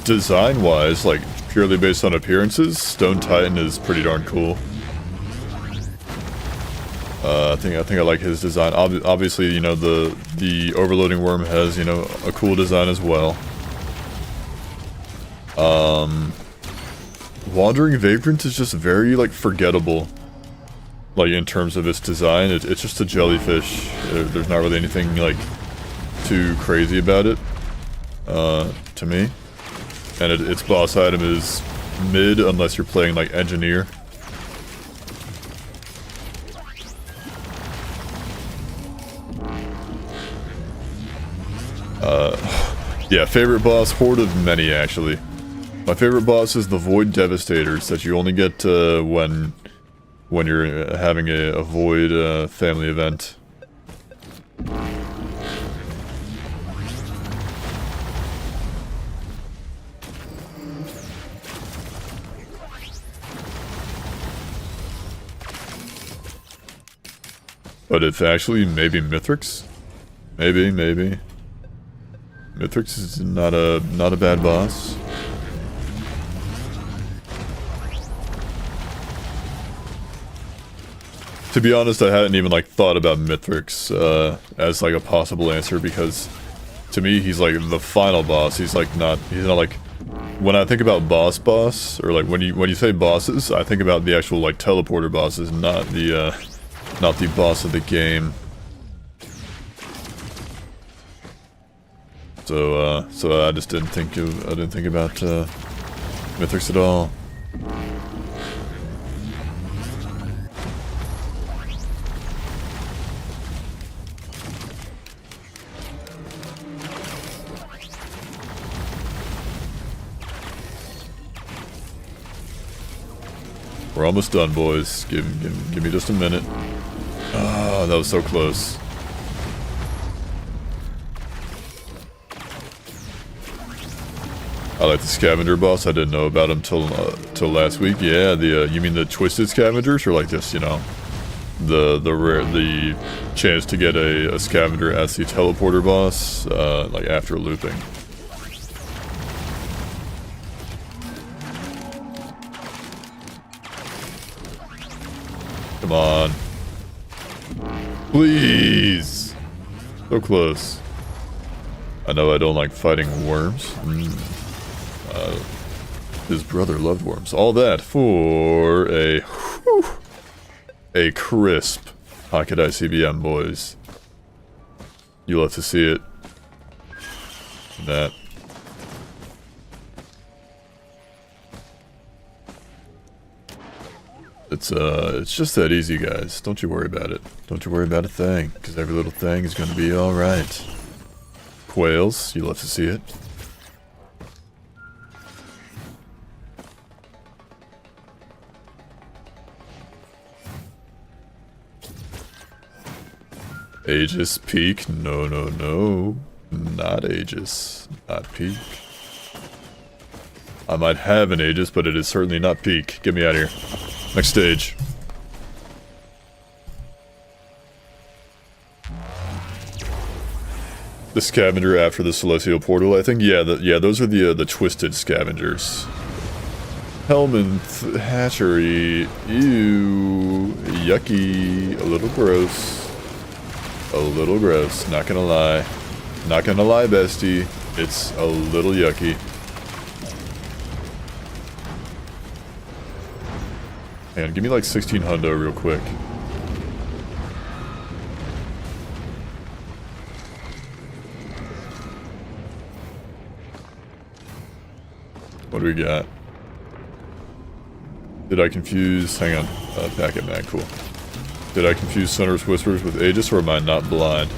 design-wise, like, purely based on appearances, Stone Titan is pretty darn cool. I think I like his design. Obviously, you know, the overloading worm has, you know, a cool design as well. Wandering Vagrant is just very, like, forgettable. Like, in terms of its design, it's just a jellyfish. There's not really anything, like, too crazy about it, to me. And its boss item is mid, unless you're playing, like, Engineer. Yeah, favorite boss, horde of many, actually. My favorite boss is the Void Devastators that you only get when you're having a Void family event. But it's actually maybe Mithrix? Maybe. Mithrix is not a bad boss. To be honest, I hadn't even like thought about Mithrix as like a possible answer, because to me he's like the final boss. He's not like, when I think about boss or like when you say bosses, I think about the actual like teleporter bosses, not the boss of the game. So I just didn't think about Mithrix at all. We're almost done, boys. Give me just a minute. Ah, that was so close. I like the scavenger boss. I didn't know about him till last week. Yeah, you mean the twisted scavengers, or like just, you know, the chance to get a scavenger as the teleporter boss, like after looping. Come on. Please! So close. I know I don't like fighting worms. His brother loved worms. All that for a crisp Pocket ICBM, boys. You love to see it. That. It's just that easy, guys. Don't you worry about it. Don't you worry about a thing, because every little thing is going to be alright. Quails, you love to see it. Aegis peak? No. Not Aegis. Not peak. I might have an Aegis, but it is certainly not peak. Get me out of here. Next stage. The scavenger after the Celestial Portal, I think. Yeah, those are the twisted scavengers. Helminth Hatchery. Ew. Yucky. A little gross. A little gross. Not gonna lie. Not gonna lie, bestie. It's a little yucky. Hang on, give me like 16 hundo real quick. What do we got? Did I confuse... Hang on. Packet mag, cool. Did I confuse Sunner's Whispers with Aegis, or am I not blind?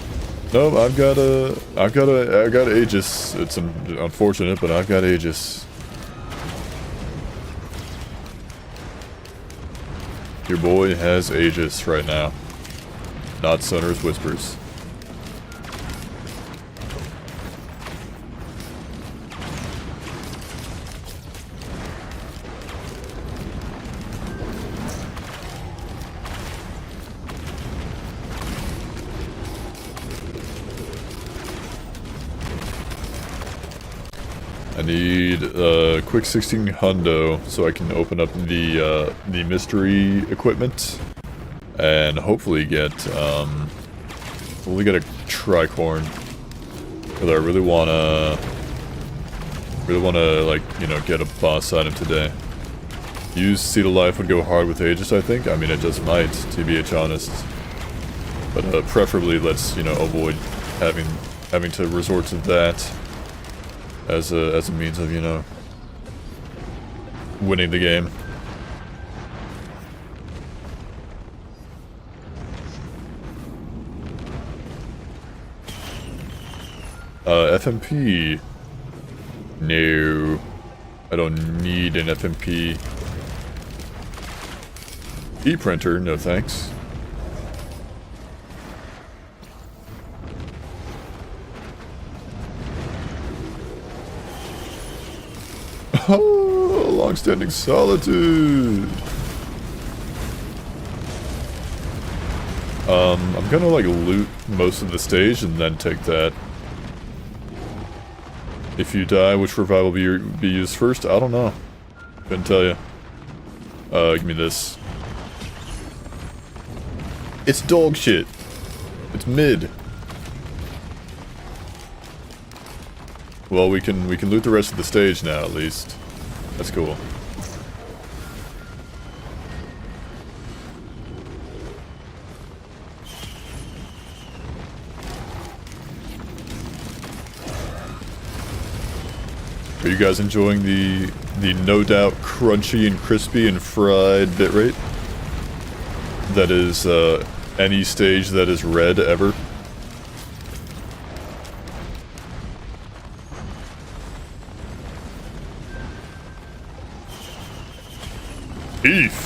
Nope, I've got Aegis. It's unfortunate, but I've got Aegis. Your boy has Aegis right now. Not Sunner's Whispers. I need a quick 16 hundo so I can open up the mystery equipment, And hopefully get, a tricorn. Because I really wanna, like, you know, get a boss item today. Use Seed of Life would go hard with Aegis, I think. I mean, it just might, to be honest. But preferably, let's, you know, avoid having to resort to that as a means of, you know, winning the game. FMP. No. I don't need an FMP. E-printer, no thanks. Oh, long-standing solitude. I'm gonna like loot most of the stage and then take that. If you die, which revival be used first? I don't know. Couldn't tell you. Give me this. It's dog shit. It's mid. Well, we can loot the rest of the stage now, at least. That's cool. Are you guys enjoying the no doubt crunchy and crispy and fried bitrate? That is any stage that is red ever. Beef.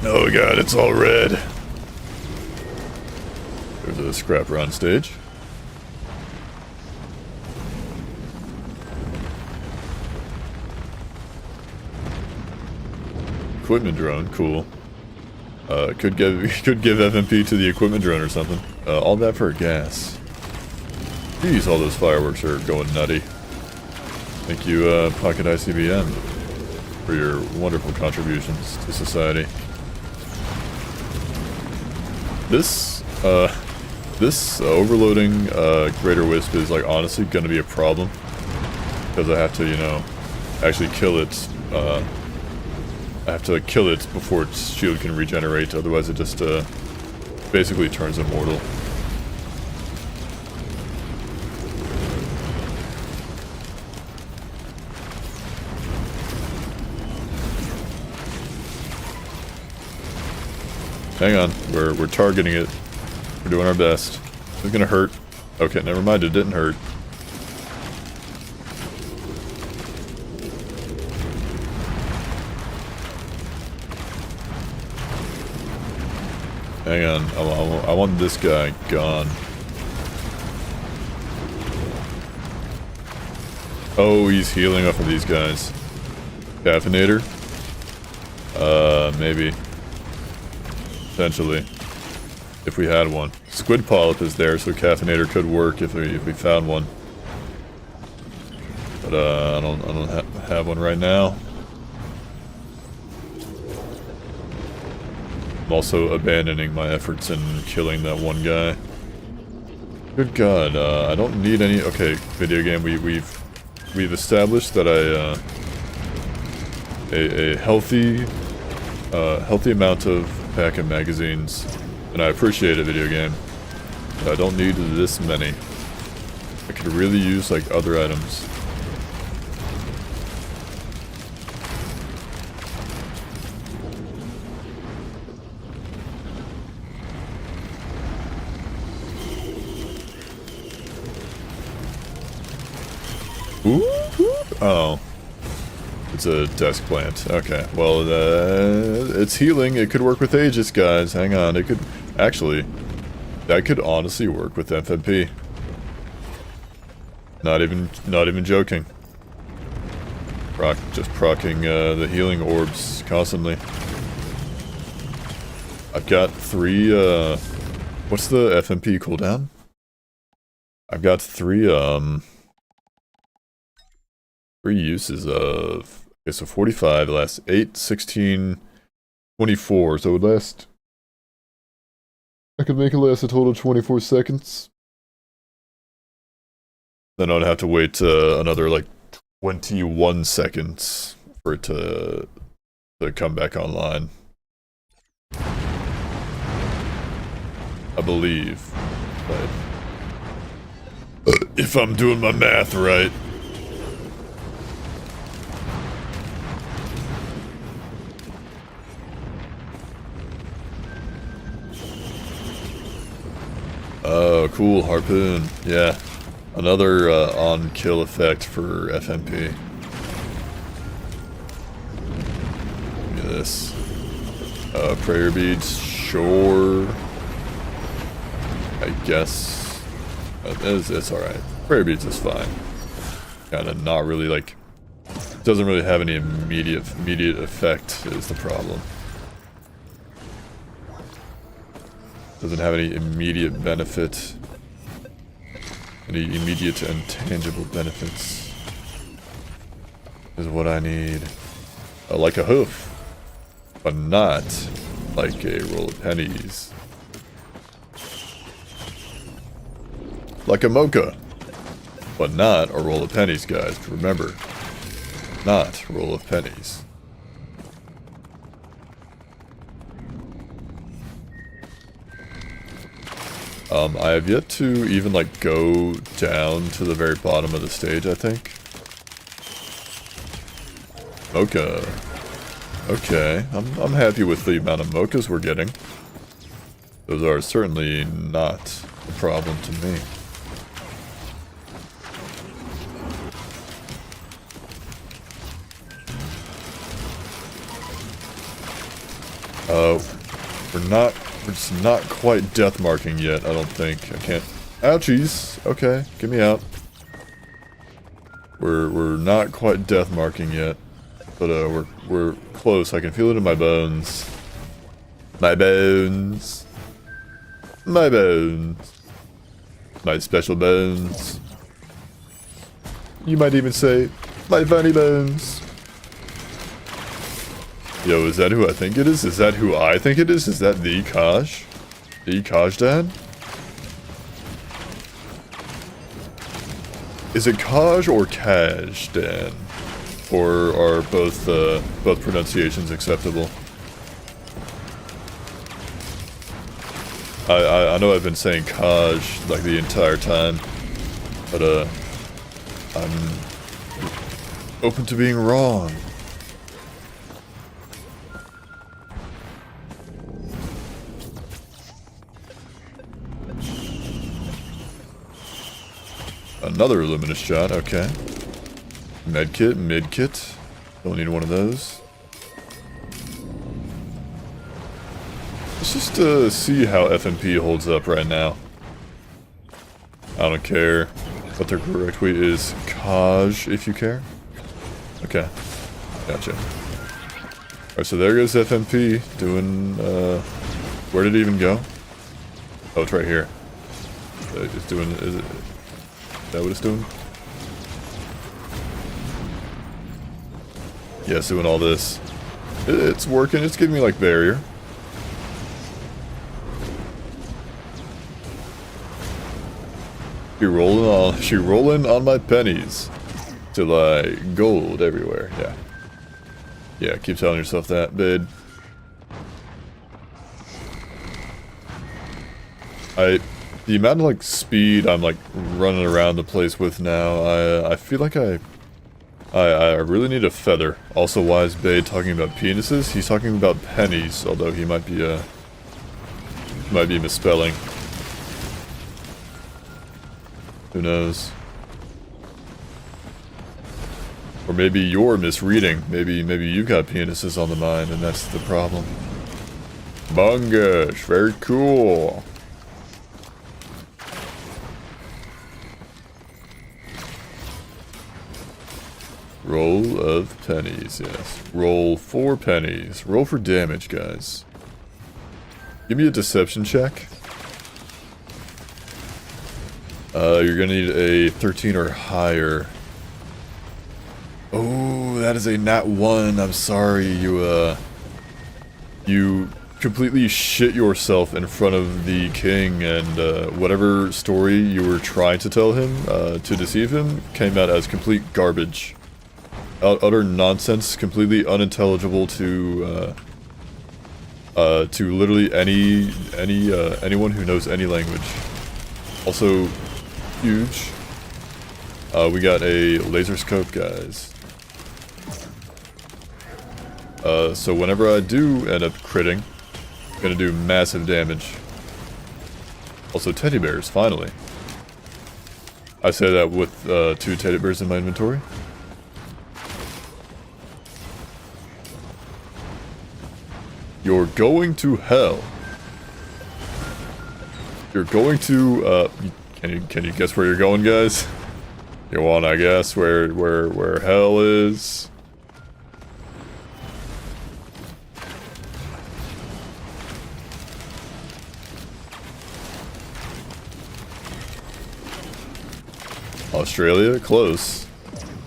Oh god, it's all red. There's a scrapper on stage. Equipment drone, cool. Could give FMP to the equipment drone or something. All that for gas. Jeez, all those fireworks are going nutty. Thank you, Pocket ICBM, for your wonderful contributions to society. This overloading Greater Wisp is like honestly gonna be a problem because I have to, you know, actually kill it. I have to kill it before its shield can regenerate. Otherwise, it just basically turns immortal. Hang on, we're targeting it. We're doing our best. It's gonna hurt. Okay, never mind, it didn't hurt. Hang on, I want this guy gone. Oh, he's healing off of these guys. Caffeinator? Maybe. Potentially. If we had one. Squid Polyp is there, so Caffeinator could work if we found one. But I don't have one right now. I'm also abandoning my efforts in killing that one guy. Good God, I don't need any. Okay, video game. We've established that a healthy amount of pack of magazines, and I appreciate it, video game. But I don't need this many. I could really use like other items. Ooh. Oh. It's a desk plant. Okay. Well, it's healing. It could work with Aegis, guys. Hang on. It could... Actually, that could honestly work with FMP. Not even joking. Just procking the healing orbs constantly. I've got 3, what's the FMP cooldown? I've got 3 uses of, okay, so 45, it lasts 8, 16, 24, so it would last, I could make it last a total of 24 seconds. Then I'd have to wait another, like, 21 seconds for it to come back online. I believe. But if I'm doing my math right. Oh, cool, harpoon. Yeah. Another on-kill effect for FMP. Give me this. Prayer beads, sure. I guess. It's alright. Prayer beads is fine. Kinda not really like... Doesn't really have any immediate effect is the problem. Doesn't have any immediate benefit. Any immediate and tangible benefits is what I need. Like a hoof, but not like a roll of pennies. Like a mocha, but not a roll of pennies, guys. Remember, not a roll of pennies. I have yet to even, like, go down to the very bottom of the stage, I think. Mocha. Okay, I'm happy with the amount of mochas we're getting. Those are certainly not a problem to me. We're just not quite death marking yet, I don't think. I can't. Ouchies! Okay, get me out. We're not quite death marking yet. But we're close. I can feel it in my bones. My bones. My bones. My special bones. You might even say, my funny bones. Yo, is that who I think it is? Is that who I think it is? Is that the Kaj? The Kaj Dad? Is it Kaj or Kaj Dan? Or are both pronunciations acceptable? I know I've been saying Kaj like the entire time, but I'm open to being wrong. Another luminous shot, okay. Medkit, midkit. Don't need one of those. Let's just see how FMP holds up right now. I don't care what their correct way is. Kaj, if you care. Okay, gotcha. Alright, so there goes FMP doing, where did it even go? Oh, it's right here. It's doing, is that what it's doing? Yeah, it's doing all this. It's working, it's giving me like barrier. She rolling on my pennies. To like gold everywhere, yeah. Yeah, keep telling yourself that, babe. The amount of like speed I'm like running around the place with now, I feel like I really need a feather. Also, why is Bae talking about penises? He's talking about pennies, although he might be misspelling. Who knows? Or maybe you're misreading. Maybe you've got penises on the mind, and that's the problem. Bungish, very cool. Roll of pennies, yes. Roll 4 pennies. Roll for damage, guys. Give me a deception check. You're gonna need a 13 or higher. Oh, that is a nat 1. I'm sorry, you completely shit yourself in front of the king, and whatever story you were trying to tell him to deceive him came out as complete garbage. Utter nonsense, completely unintelligible to literally anyone who knows any language. Also, huge. We got a laser scope, guys. So whenever I do end up critting, I'm gonna do massive damage. Also, teddy bears, finally. I say that with 2 teddy bears in my inventory. You're going to hell. You're going to, can you guess where you're going, guys? You wanna guess where hell is? Australia? Close.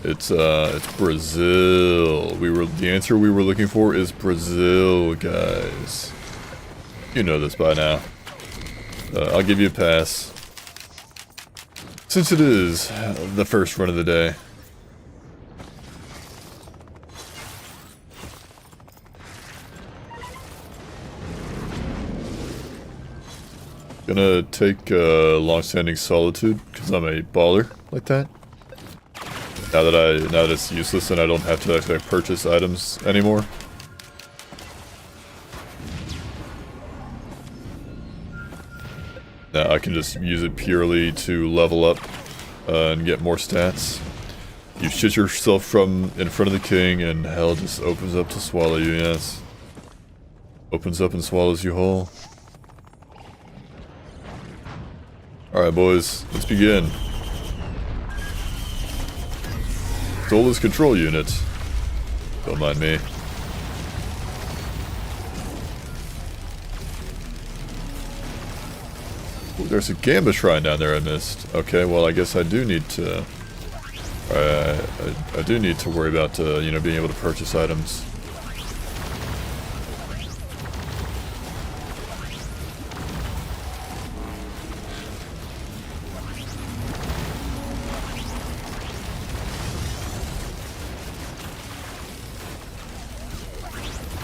It's Brazil. The answer we were looking for is Brazil, guys. You know this by now. I'll give you a pass. Since it is the first run of the day. Gonna take long-standing solitude because I'm a baller like that. Now that it's useless and I don't have to actually purchase items anymore. Now I can just use it purely to level up and get more stats. You shit yourself in front of the king and hell just opens up to swallow you, yes. Opens up and swallows you whole. Alright boys, let's begin. Soulless control unit. Don't mind me. Ooh, there's a Gamba shrine down there I missed. Okay, well I guess I do need to... I do need to worry about, you know, being able to purchase items.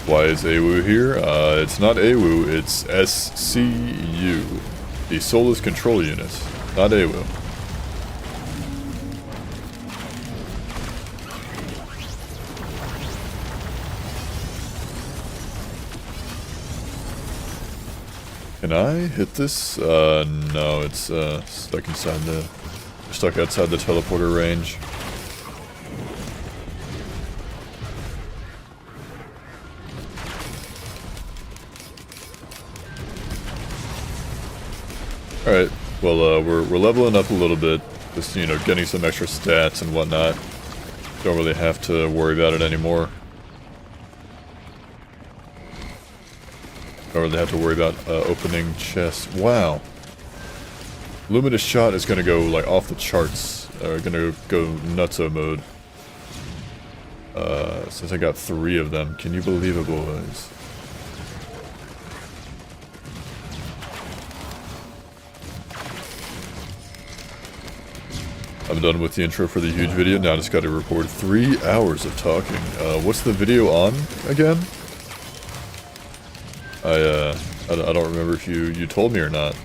Why is AWU here? It's not AWU, it's SCU. The Soulless Control Unit, not AWU. Can I hit this? No, it's stuck stuck outside the teleporter range. Alright, well, we're leveling up a little bit, just, you know, getting some extra stats and whatnot. Don't really have to worry about it anymore. Don't really have to worry about opening chests. Wow. Luminous Shot is gonna go, like, off the charts. Gonna go nutso mode. Since I got 3 of them. Can you believe it, boys? I'm done with the intro for the huge video, now I just gotta record 3 hours of talking. What's the video on, again? I don't remember if you told me or not.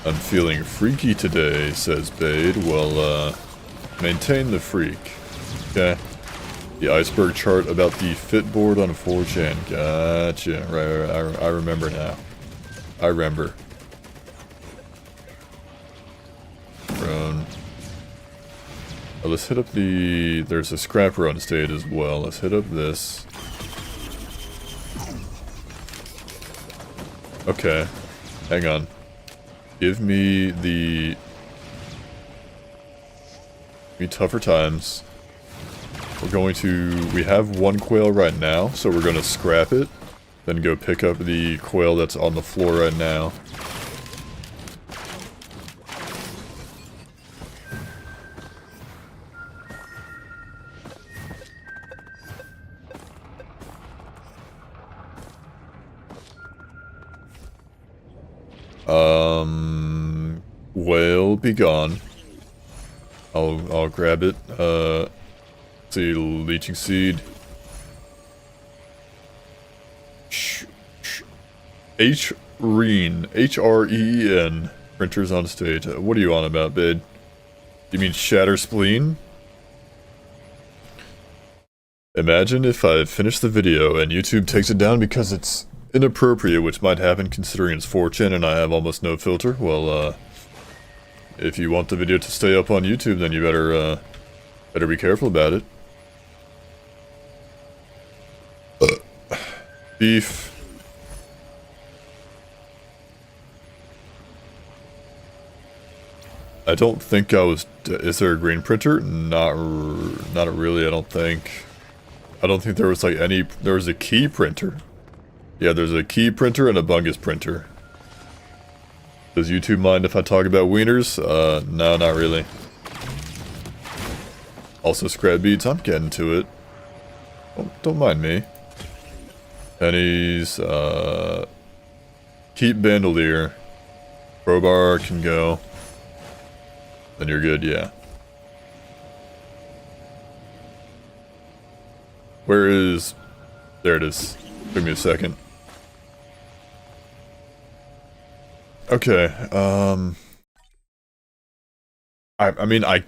I'm feeling freaky today, says Bade. Well, maintain the freak. Okay. The iceberg chart about the fit board on 4chan. Gotcha. Right, I remember now. I remember. Run. Oh, let's hit up the... There's a scrap run state as well. Let's hit up this. Okay. Hang on. Give me the... Give me tougher times. We're going to... We have one quail right now, so we're going to scrap it. Then go pick up the quail that's on the floor right now. Whale be gone. I'll grab it. Let's see, leeching seed. H-Reen. H-R-E-E-N. Printers on stage. What are you on about, babe? You mean shatter spleen? Imagine if I finish the video and YouTube takes it down because it's inappropriate, which might happen considering it's 4chan and I have almost no filter. Well, if you want the video to stay up on YouTube, then you better be careful about it. Beef. I don't think I was... Is there a green printer? Not really, I don't think. I don't think there was like any... There was a key printer. Yeah, there's a key printer and a bungus printer. Does YouTube mind if I talk about wieners? No, not really. Also scrap beads, I'm getting to it. Don't mind me. Pennies, keep bandolier. Crowbar can go. Then you're good, yeah. Where is... There it is. Took me a second. Okay, I mean, I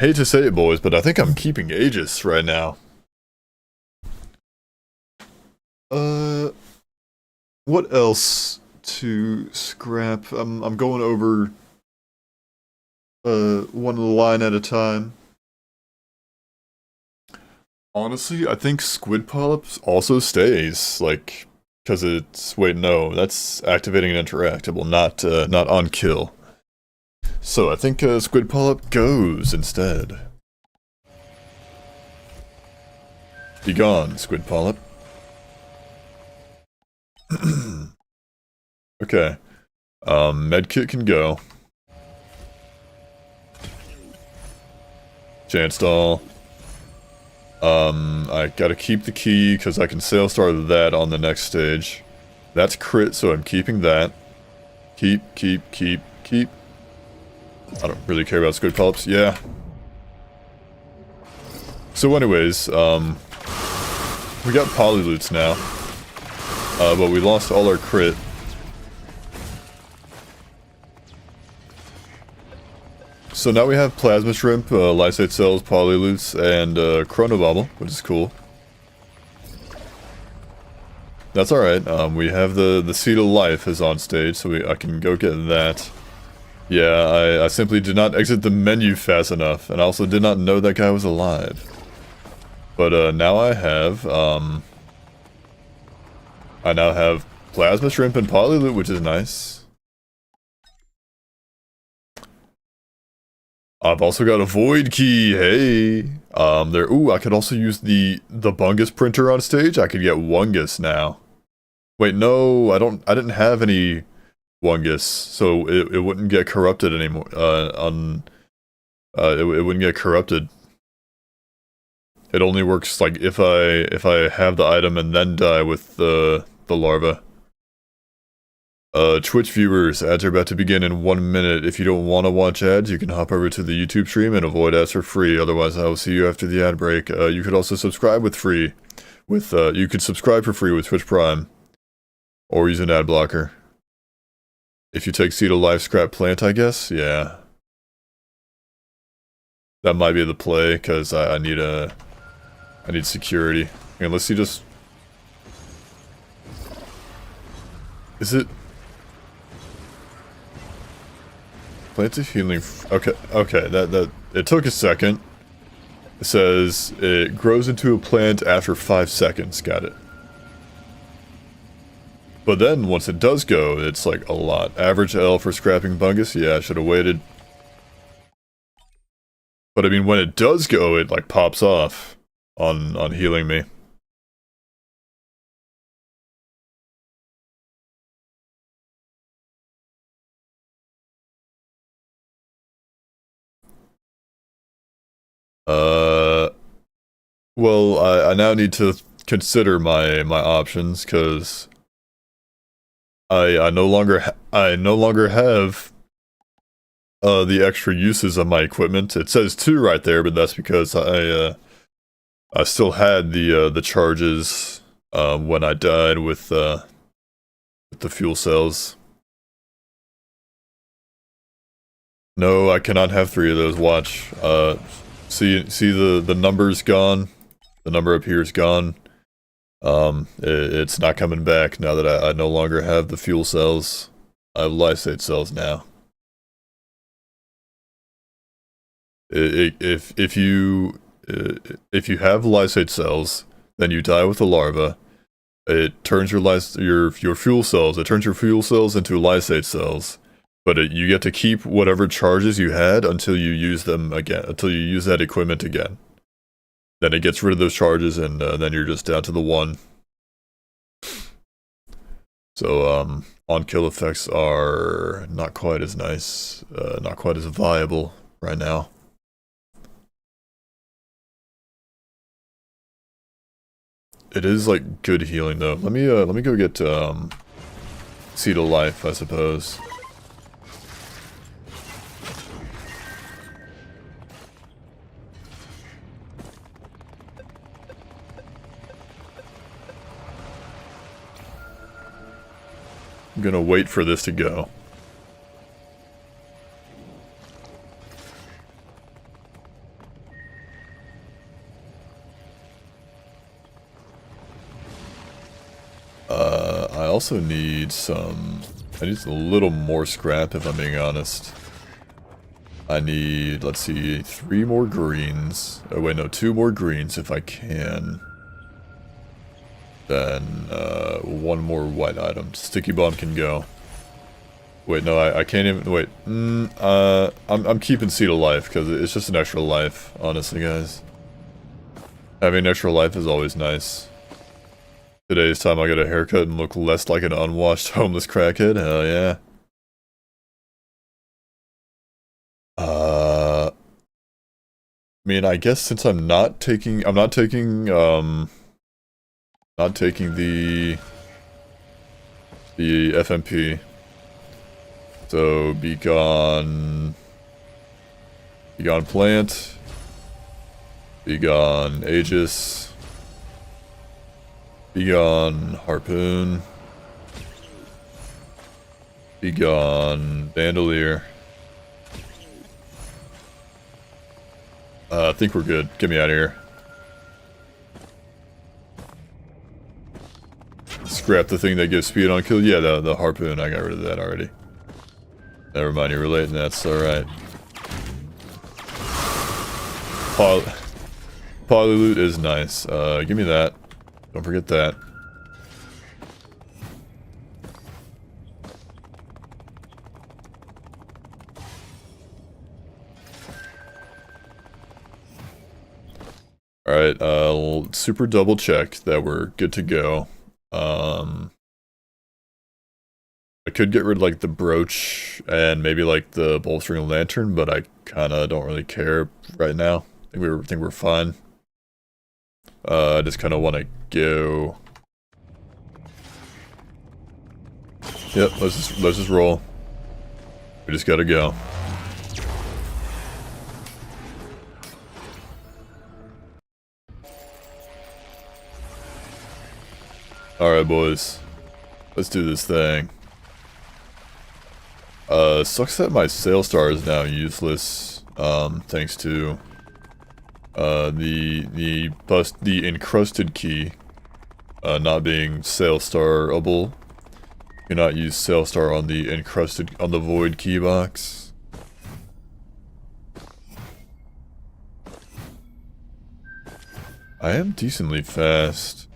hate to say it, boys, but I think I'm keeping Aegis right now. What else to scrap? I'm going over, one line at a time. Honestly, I think squid polyps also stays, like, because it's... Wait, no, that's activating an interactable, not on kill. So I think squid polyp goes instead. Be gone, squid polyp. Okay. Medkit can go. Chance doll. I gotta keep the key because I can sail star that on the next stage. That's crit, so I'm keeping that. Keep. I don't really care about squid polyps. Yeah. So anyways, we got polyloots now. But we lost all our crit. So now we have Plasma Shrimp, Lysate Cells, Polyloots, and Chronobobble, which is cool. That's alright. We have the Seed of Life is on stage, so I can go get that. Yeah, I simply did not exit the menu fast enough, and I also did not know that guy was alive. But now I now have Plasma Shrimp and Polyloot, which is nice. I've also got a Void Key, hey! Ooh, I could also use the Bungus printer on stage. I could get Wungus now. Wait, no, I didn't have any Wungus, so it wouldn't get corrupted anymore, it wouldn't get corrupted. It only works, like, if I have the item and then die with the larva. Twitch viewers, ads are about to begin in 1 minute. If you don't want to watch ads, you can hop over to the YouTube stream and avoid ads for free. Otherwise, I will see you after the ad break. You could also subscribe you could subscribe for free with Twitch Prime. Or use an ad blocker. If you take Seed of Life, scrap plant, I guess? Yeah. That might be the play, because I need security. Okay, let's see just... Is it... Plant of healing... Okay, that it took a second. It says it grows into a plant after 5 seconds. Got it. But then once it does go, it's like a lot. Average L for scrapping Bungus? Yeah, I should have waited. But I mean, when it does go, it like pops off on healing me. Well, I now need to consider my options because I no longer have the extra uses of my equipment. It says 2 right there, but that's because I still had the charges when I died with the fuel cells. No, I cannot have 3 of those. Watch. See the numbers gone. The number up here is gone. It's not coming back now that I no longer have the fuel cells. I have lysate cells now. If you have lysate cells, then you die with the larva. It turns your fuel cells. It turns your fuel cells into lysate cells, but you get to keep whatever charges you had until you use them again. Until you use that equipment again. Then it gets rid of those charges, and then you're just down to the 1. So on-kill effects are not quite as nice, not quite as viable right now. It is like good healing though. Let me go get Seed of Life, I suppose. I'm gonna wait for this to go. I also need I need a little more scrap if I'm being honest. I need, let's see, 3 more greens. Oh wait, no, 2 more greens if I can. Then 1 more white item. Sticky bomb can go. Wait, no, I can't even, wait. I'm keeping Seed of Life because it's just an extra life, honestly guys. Having an extra life is always nice. Today's time I get a haircut and look less like an unwashed homeless crackhead. Hell yeah. I mean, I guess since I'm not taking the FMP. So be gone plant. Be gone Aegis. Be gone Harpoon. Be gone Bandolier. I think we're good. Get me out of here. Scrap the thing that gives speed on kill. Yeah, the Harpoon. I got rid of that already. Never mind, you're relating. That's alright. Poly loot is nice. Give me that. Don't forget that. Alright, I'll super double check that we're good to go. I could get rid of like the brooch and maybe like the bolstering lantern, but I kinda don't really care right now. I think we're fine. I just kinda wanna go. Yep, let's just roll. We just gotta go. Alright boys. Let's do this thing. Sucks that my Sail Star is now useless, thanks to the encrusted key not being Sail Starable. You cannot use Sail Star on the void key box. I am decently fast.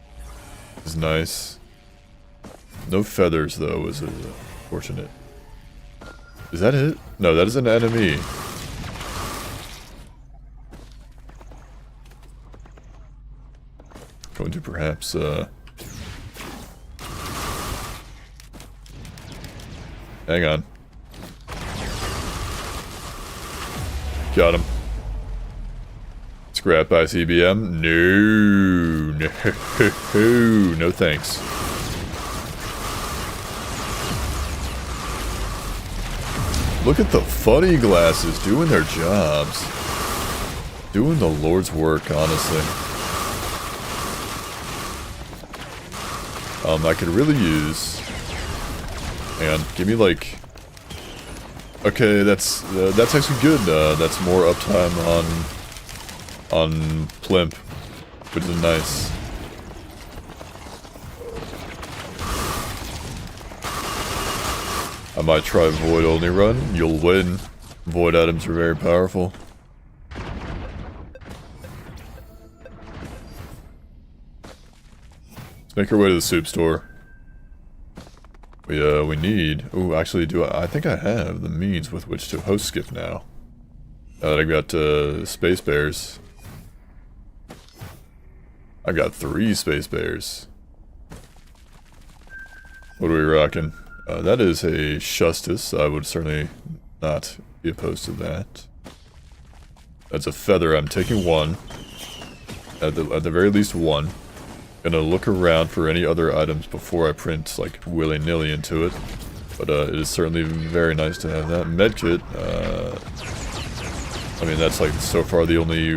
Is nice. No feathers, though, is unfortunate. Is that it? No, that is an enemy. Going to perhaps, hang on. Got him. Scrap ICBM? No. No. No thanks. Look at the funny glasses doing their jobs. Doing the Lord's work, honestly. I could really use... Hang on, give me like... Okay, that's actually good. That's more uptime on Plimp, which is nice. I might try Void only run. You'll win. Void items are very powerful. Let's make our way to the soup store. We need... Ooh, actually, I think I have the means with which to host skip now. Now that I got Space Bears. I got 3 Space Bears. What are we rocking? That is a Justice. I would certainly not be opposed to that. That's a feather. I'm taking 1. At the very least 1. Gonna look around for any other items before I print, like, willy-nilly into it. But it is certainly very nice to have that. Medkit, I mean, that's, like, so far the only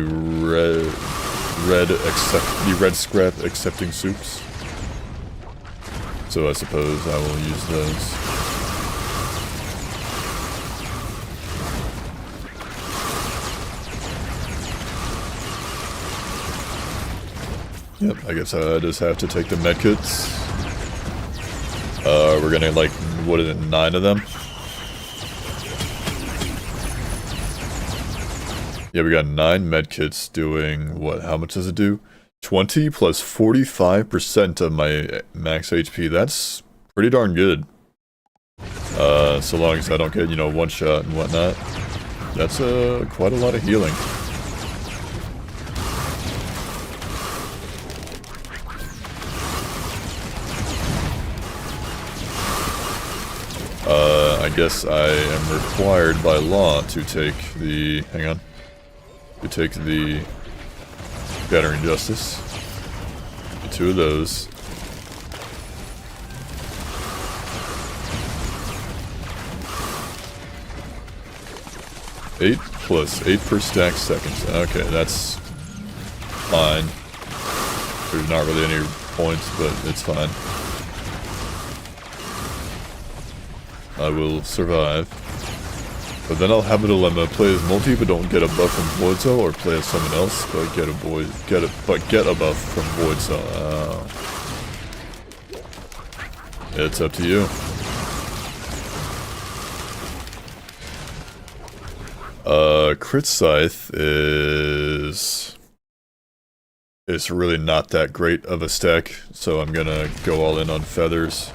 red scrap accepting soups. So I suppose I will use those. Yep, I guess I just have to take the medkits. We're gonna, like, what is it, 9 of them? Yeah, we got 9 medkits doing, what, how much does it do? 20 plus 45% of my max HP, that's pretty darn good. So long as I don't get, you know, one shot and whatnot. That's quite a lot of healing. I guess I am required by law to take the... hang on. To take the Gathering Justice. 2 of those. Eight plus 8 per stack seconds. Okay, that's fine. There's not really any points, but it's fine. I will survive. But then I'll have a dilemma: play as multi but don't get a buff from Void Cell, or play as someone else but get a buff from Void Cell. It's up to you. Crit Scythe is really not that great of a stack, so I'm gonna go all in on feathers.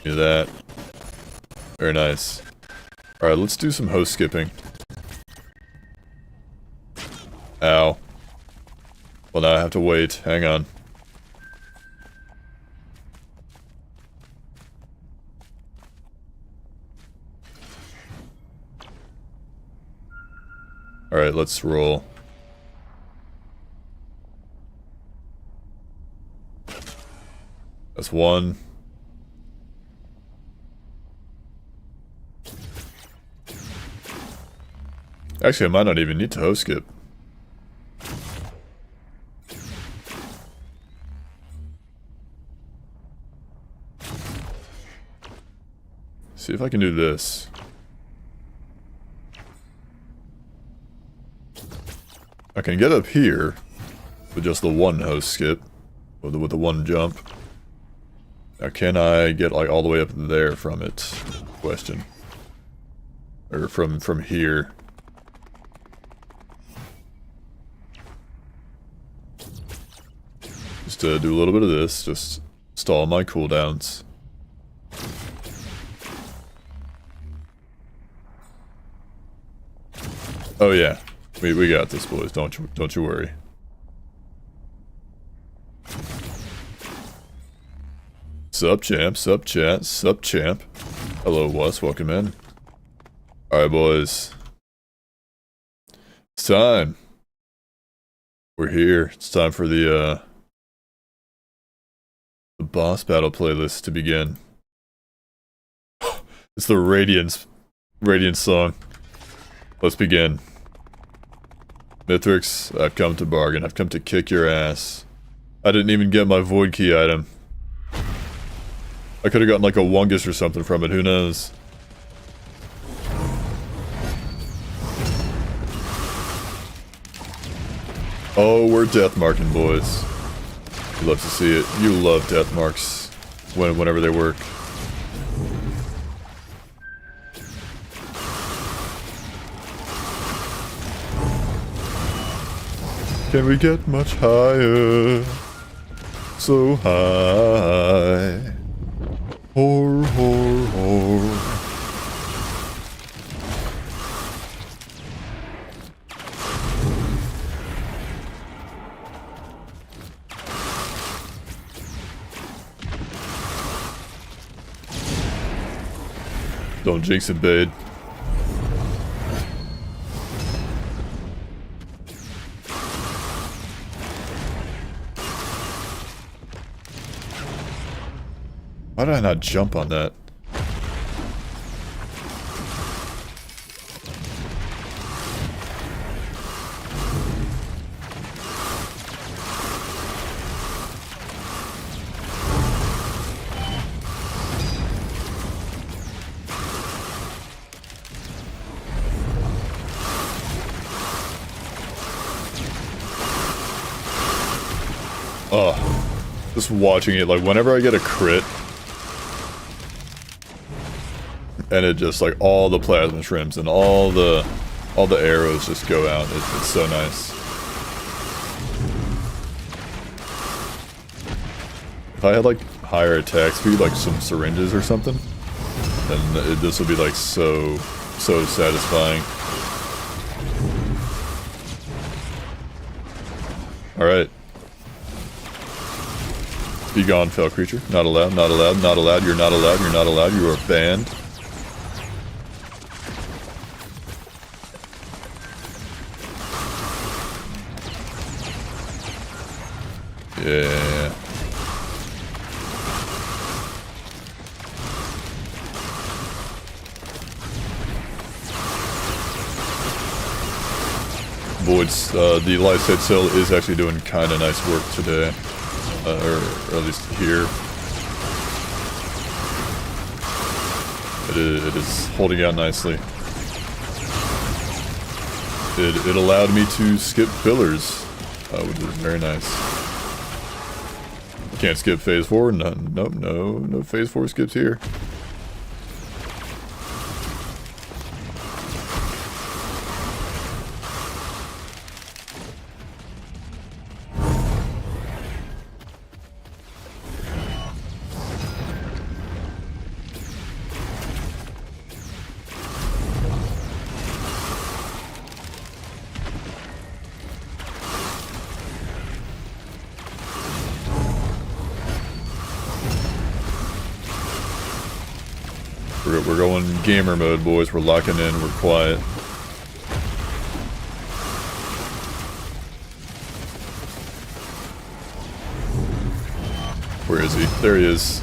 Do that. Very nice. Alright, let's do some host skipping. Ow. Well, now I have to wait. Hang on. Alright, let's roll. That's 1. Actually, I might not even need to host skip. See if I can do this. I can get up here with just the 1 host skip, with the 1 jump. Now, can I get, like, all the way up there from it? Question. Or from here. do a little bit of this, just stall my cooldowns. Oh yeah, we got this, boys. Don't you worry. Sup champ, sup chat, sup champ. Hello Wuss, welcome in. Alright boys. It's time. We're here. It's time for the boss battle playlist to begin. It's the Radiance song. Let's begin. Mithrix, I've come to bargain. I've come to kick your ass. I didn't even get my void key item. I could have gotten like a Wungus or something from it, who knows? Oh, we're death marking, boys. You love to see it. You love death marks whenever they work. Can we get much higher? So high. Hor, hor, hor. Don't jinx it, babe. Why did I not jump on that? Just watching it, like whenever I get a crit and it just like all the plasma shrimps and all the arrows just go out. It's so nice. If I had like higher attack speed, like some syringes or something, then this would be like so satisfying. Alright. Be gone, fell creature. Not allowed, not allowed, not allowed, you're not allowed, you're not allowed, you are banned. Yeah. Voids, the Lifestead cell is actually doing kinda nice work today. Or at least here. It is holding out nicely. It allowed me to skip fillers, which is very nice. Can't skip phase 4, nope, no phase 4 skips here. We're going gamer mode, boys. We're locking in. We're quiet. Where is he? There he is.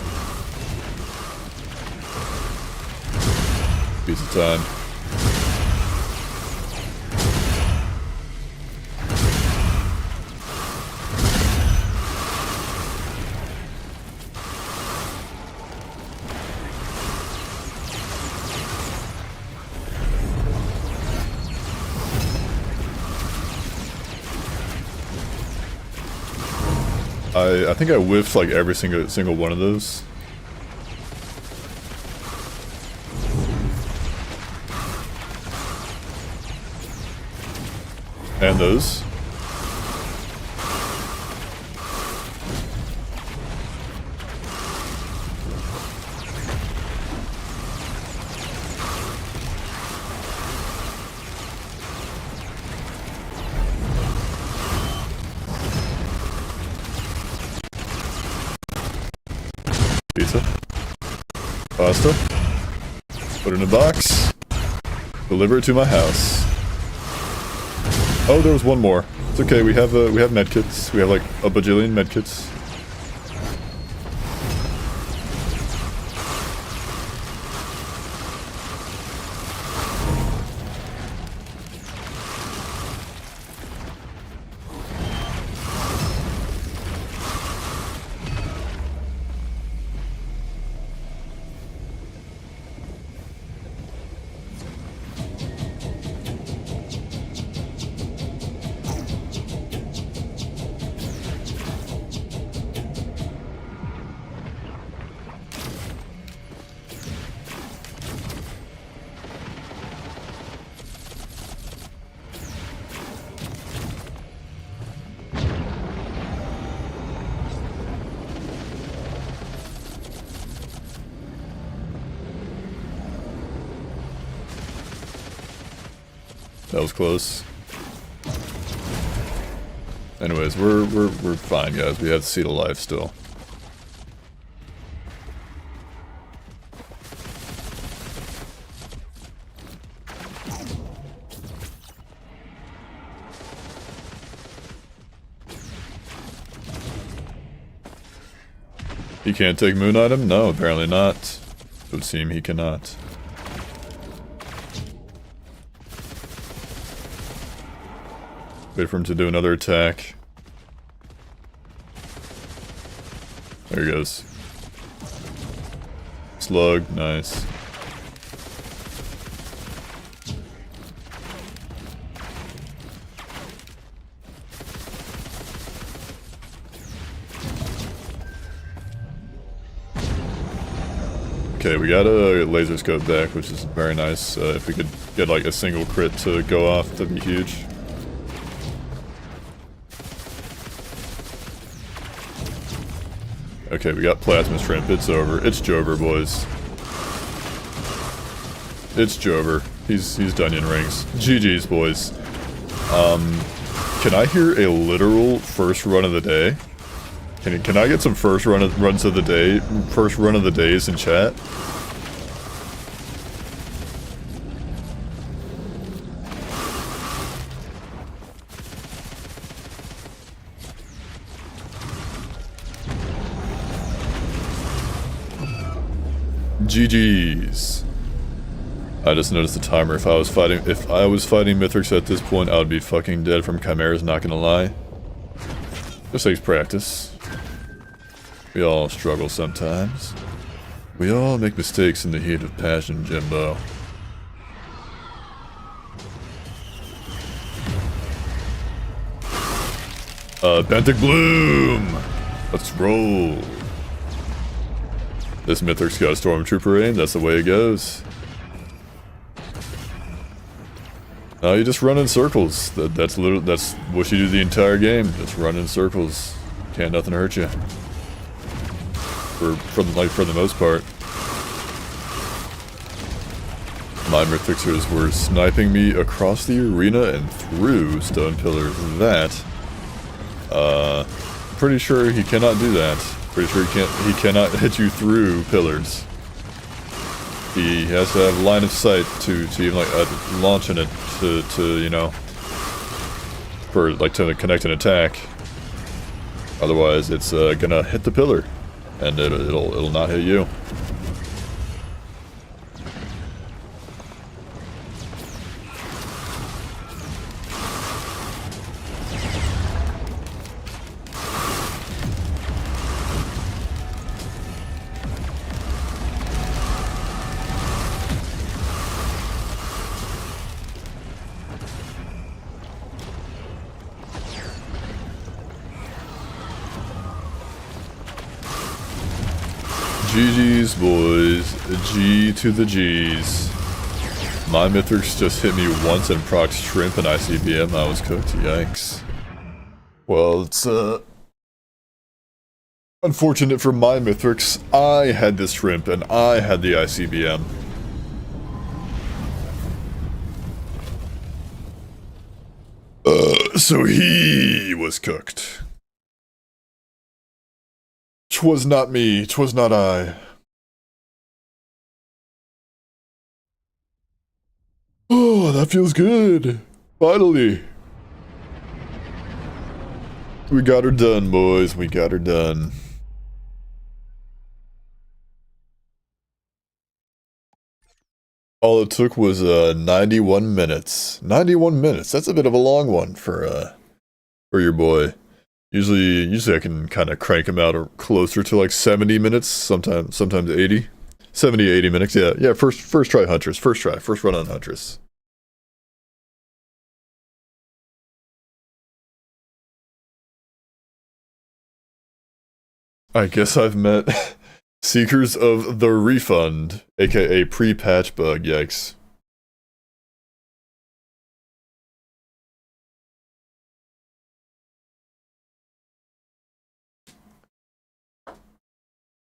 Piece of time. I think I whiffed like every single one of those. And those. pizza. Pasta. Put it in a box. Deliver it to my house. Oh, there was one more. It's okay, we have medkits. We have like a bajillion medkits. That was close. Anyways, we're fine, guys. We have the seed of life still. He can't take moon item? No, apparently not. It would seem he cannot. Wait for him to do another attack. There he goes. Slug, nice. Okay, we got a laser scope back, which is very nice. If we could get like a single crit to go off, that'd be huge. Okay, we got plasma shrimp. It's over. It's Jover, boys. It's Jover. He's done in rings. GG's, boys. Can I hear a literal first run of the day? Can I get some first runs of the day? First run of the days in chat? GG's. I just noticed the timer. If I was fighting Mithrix at this point, I would be fucking dead from chimeras, not gonna lie. Just takes practice. We all struggle sometimes. We all make mistakes in the heat of passion, Jimbo. Benthic Bloom! Let's roll. This Mithrix got a Stormtrooper aim, that's the way it goes. No, you just run in circles. That's what you do the entire game. Just run in circles. Can't nothing hurt you. For the most part. My Mithrixers were sniping me across the arena and through stone pillars. Pretty sure he cannot do that. Pretty sure he cannot hit you through pillars. He has to have line of sight to even like launching it to you know, for like to connect an attack. Otherwise, it's gonna hit the pillar, and it'll not hit you. GG's, boys. G to the G's. My Mithrix just hit me once and proc shrimp and ICBM. I was cooked. Yikes. Well, it's unfortunate for my Mithrix. I had the shrimp and I had the ICBM. So he was cooked. 'Twas not me, 'twas not I. Oh, that feels good. Finally. We got her done, boys. We got her done. All it took was 91 minutes. 91 minutes. That's a bit of a long one for your boy. Usually I can kind of crank him out closer to like 70 minutes, sometimes 80. 70, 80 minutes. Yeah, first try Huntress. First run on Huntress. I guess I've met Seekers of the Refund, aka pre-patch bug, yikes.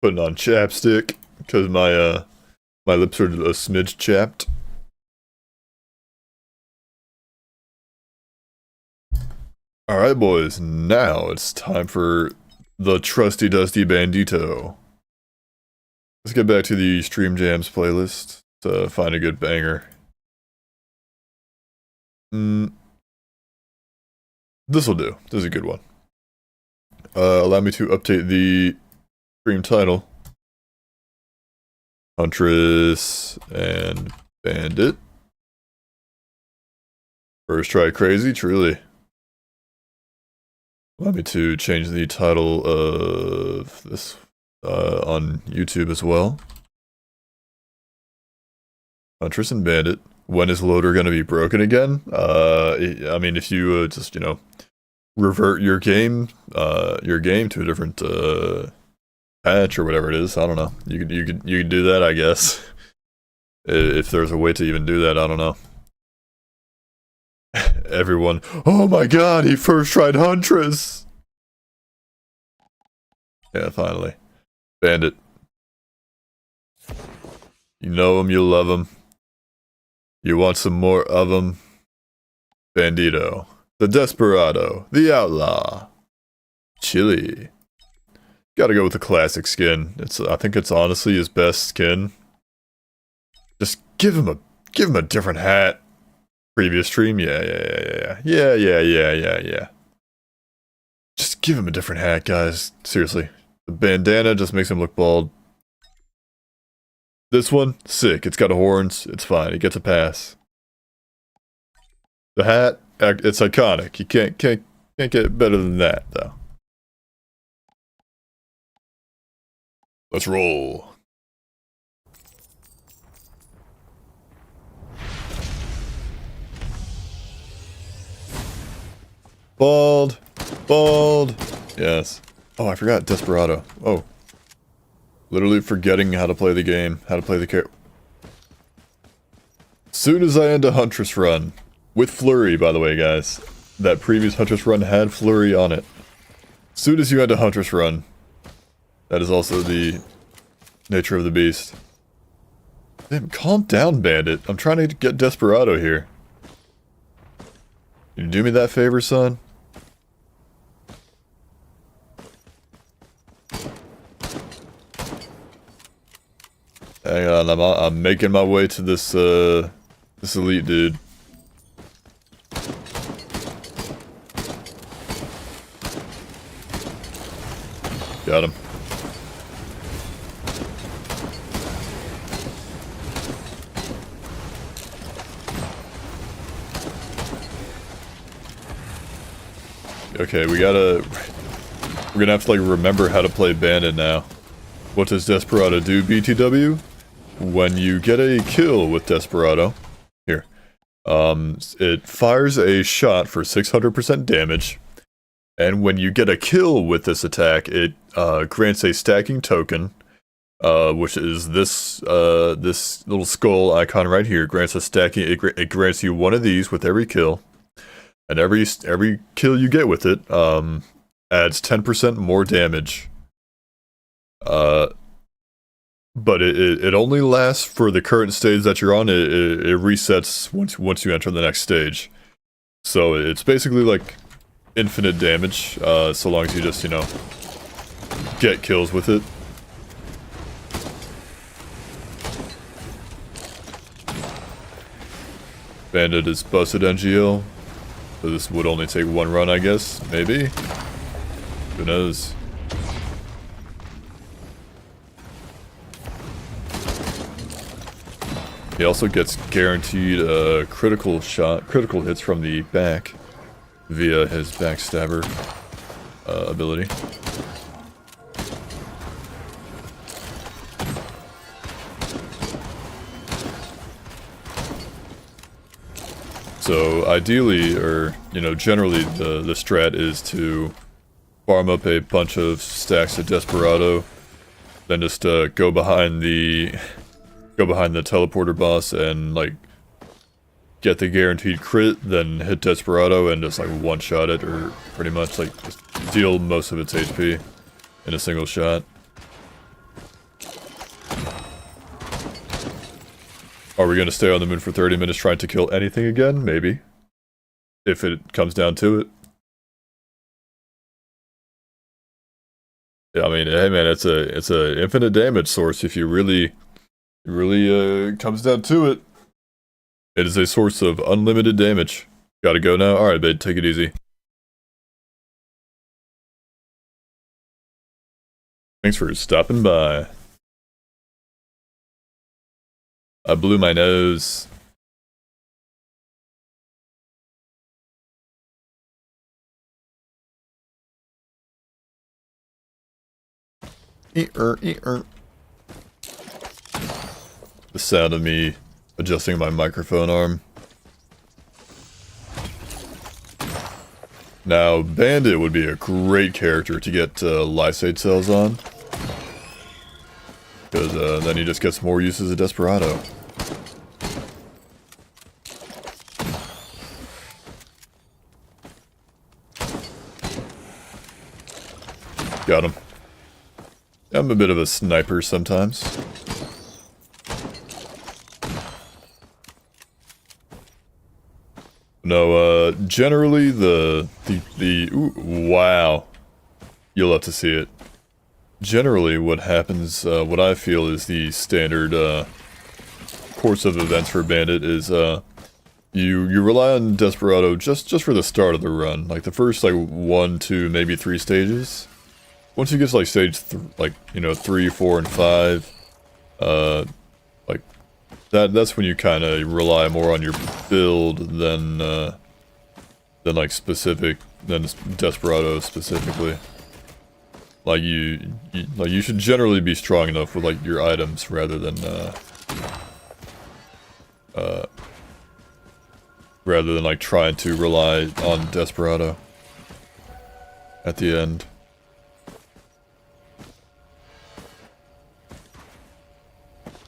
Putting on chapstick, because my lips are a smidge chapped. Alright boys, now it's time for the trusty dusty bandito. Let's get back to the Stream Jams playlist to find a good banger. This'll do. This is a good one. Allow me to update the stream title. Huntress and Bandit. First try crazy, truly. Allow me to change the title of this on YouTube as well. Huntress and Bandit. When is loader gonna be broken again? I mean, if you just, you know, revert your game to a different patch or whatever it is, I don't know. You could do that, I guess. If there's a way to even do that, I don't know. Everyone, oh my god, he first tried Huntress! Yeah, finally. Bandit. You know him, you love him. You want some more of him? Bandito. The Desperado. The Outlaw. Chili. Gotta go with the classic skin. I think it's honestly his best skin. Just give him a different hat. Previous stream? Yeah. Just give him a different hat, guys. Seriously. The bandana just makes him look bald. This one, sick. It's got horns. It's fine. It gets a pass. The hat, it's iconic. You can't get better than that, though. Let's roll. Bald. Yes. Oh, I forgot Desperado. Oh. Literally forgetting how to play the game, how to play the character. Soon as I end a Huntress run, with Flurry, by the way, guys. That previous Huntress run had Flurry on it. Soon as you end a Huntress run, that is also the nature of the beast. Damn, calm down, Bandit. I'm trying to get Desperado here. Can you do me that favor, son? Hang on, I'm making my way to this this elite dude. Got him. Okay, we're gonna have to like remember how to play Bandit now. What does Desperado do, BTW? When you get a kill with Desperado, here, it fires a shot for 600% damage, and when you get a kill with this attack, it grants a stacking token, which is this little skull icon right here. Grants a stacking. It grants you one of these with every kill, and every kill you get with it adds 10% more damage. But it only lasts for the current stage that you're on. It resets once you enter the next stage. So it's basically like infinite damage, so long as you just, you know, get kills with it. Bandit is busted NGL, so this would only take one run, I guess. Maybe? Who knows? He also gets guaranteed critical hits from the back via his backstabber ability. So ideally, or you know, generally the strat is to farm up a bunch of stacks of Desperado, then just go behind the teleporter boss and like get the guaranteed crit, then hit Desperado and just like one-shot it, or pretty much like just deal most of its HP in a single shot. Are we gonna stay on the moon for 30 minutes trying to kill anything again? Maybe. If it comes down to it. Yeah, I mean, hey man, it's a infinite damage source if you really comes down to it. It is a source of unlimited damage. Gotta go now? Alright, babe, take it easy. Thanks for stopping by. I blew my nose. The sound of me adjusting my microphone arm. Now, Bandit would be a great character to get Lysate cells on. Because then he just gets more uses of Desperado. Got him. I'm a bit of a sniper sometimes. No, generally ooh, wow. You'll have to see it. Generally what happens, what I feel is the standard, course of events for Bandit is, you rely on Desperado just for the start of the run. Like the first, like, 1, 2, maybe 3 stages. Once you get to, like, stage, 3, 4, and 5, like, that's when you kind of rely more on your build than like than Desperado specifically. Like you should generally be strong enough with like your items rather than like trying to rely on Desperado at the end.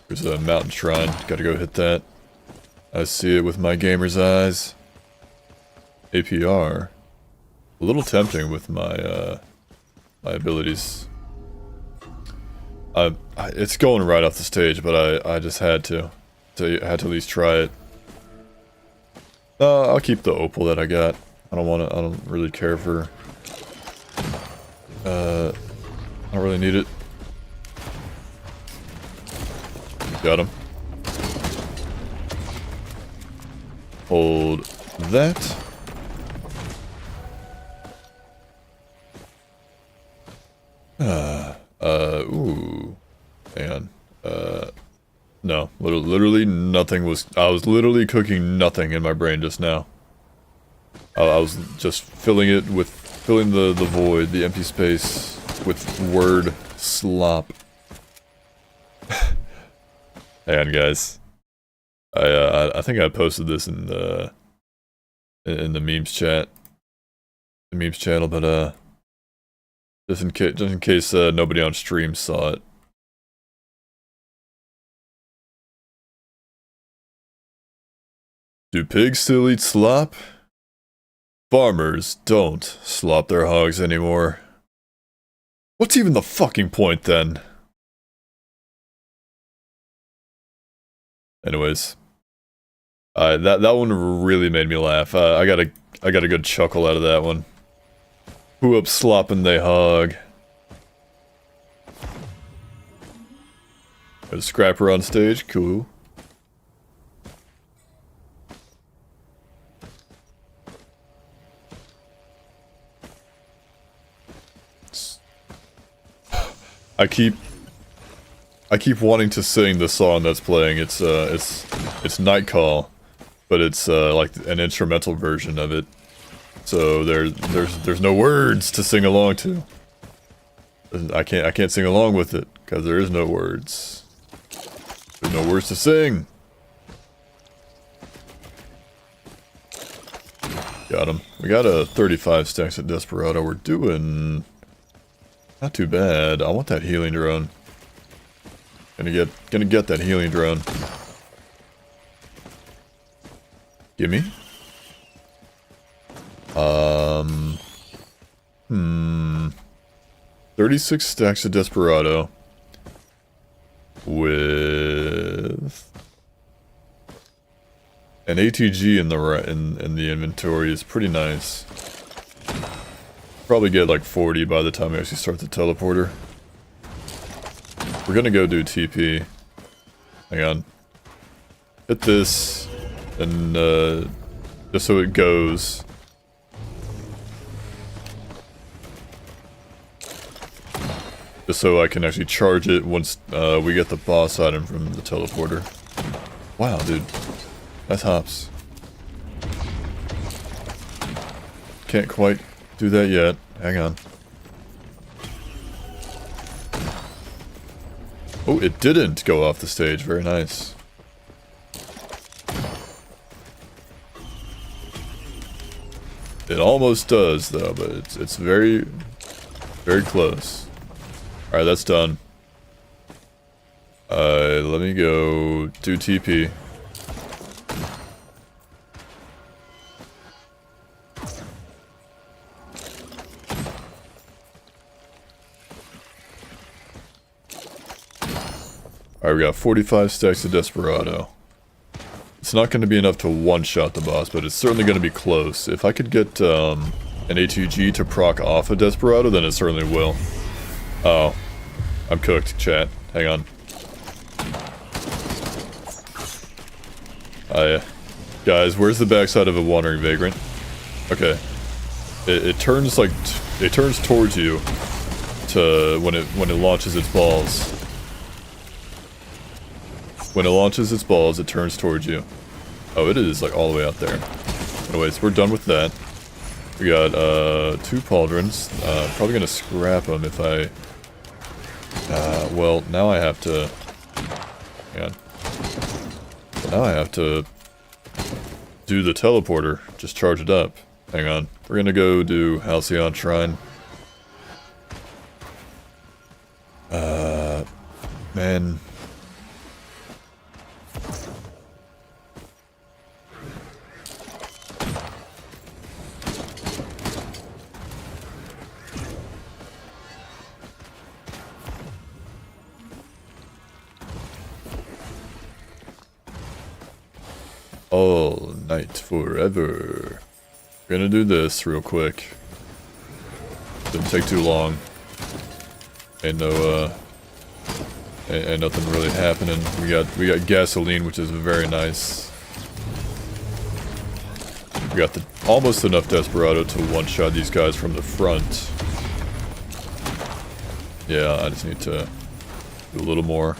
There's a mountain shrine. Gotta go hit that. I see it with my gamer's eyes. APR. A little tempting with my my abilities. It's going right off the stage, but I just had to. So I had to at least try it. I'll keep the opal that I got. I don't really care for. I don't really need it. Got him. Hold that. Ooh. Hang on. No. Literally nothing was... I was literally cooking nothing in my brain just now. I was just filling the void, the empty space, with word slop. Hang on, guys. I think I posted this in the memes chat, the memes channel, but just in case nobody on stream saw it. Do pigs still eat slop? Farmers don't slop their hogs anymore. What's even the fucking point then? Anyways, that one really made me laugh. I got a good chuckle out of that one. Who up slopping they hog? A scrapper on stage, cool. I keep wanting to sing the song that's playing. It's Night Call, but it's like an instrumental version of it. So there's no words to sing along to. I can't sing along with it because there is no words. There's no words to sing. Got him. We got a 35 stacks at Desperado. We're doing not too bad. I want that healing drone. Gonna get that healing drone. Gimme. 36 stacks of Desperado with an ATG in the inventory is pretty nice. Probably get like 40 by the time we actually start the teleporter. We're gonna go do TP. Hang on. Hit this, and just so it goes. Just so I can actually charge it once we get the boss item from the teleporter. Wow, dude. That's hops. Can't quite do that yet. Hang on. Oh, it didn't go off the stage. Very nice. It almost does, though, but it's very, very close. Alright, that's done. Let me go do TP. Alright, we got 45 stacks of Desperado. It's not going to be enough to one-shot the boss, but it's certainly going to be close. If I could get an ATG to proc off a Desperado, then it certainly will. Oh. I'm cooked, chat. Hang on. Guys, where's the backside of a Wandering Vagrant? Okay. It turns like... it turns towards you when it launches its balls. When it launches its balls, it turns towards you. Oh, it is like all the way out there. Anyways, we're done with that. We got 2 pauldrons. Probably gonna scrap them if I... well, now I have to... hang on. Now I have to do the teleporter. Just charge it up. Hang on. We're gonna go do Halcyon Shrine. Man... all night forever. We're gonna do this real quick. Didn't take too long. Ain't no ain't nothing really happening. We got gasoline, which is very nice. We got almost enough Desperado to one-shot these guys from the front. Yeah, I just need to do a little more.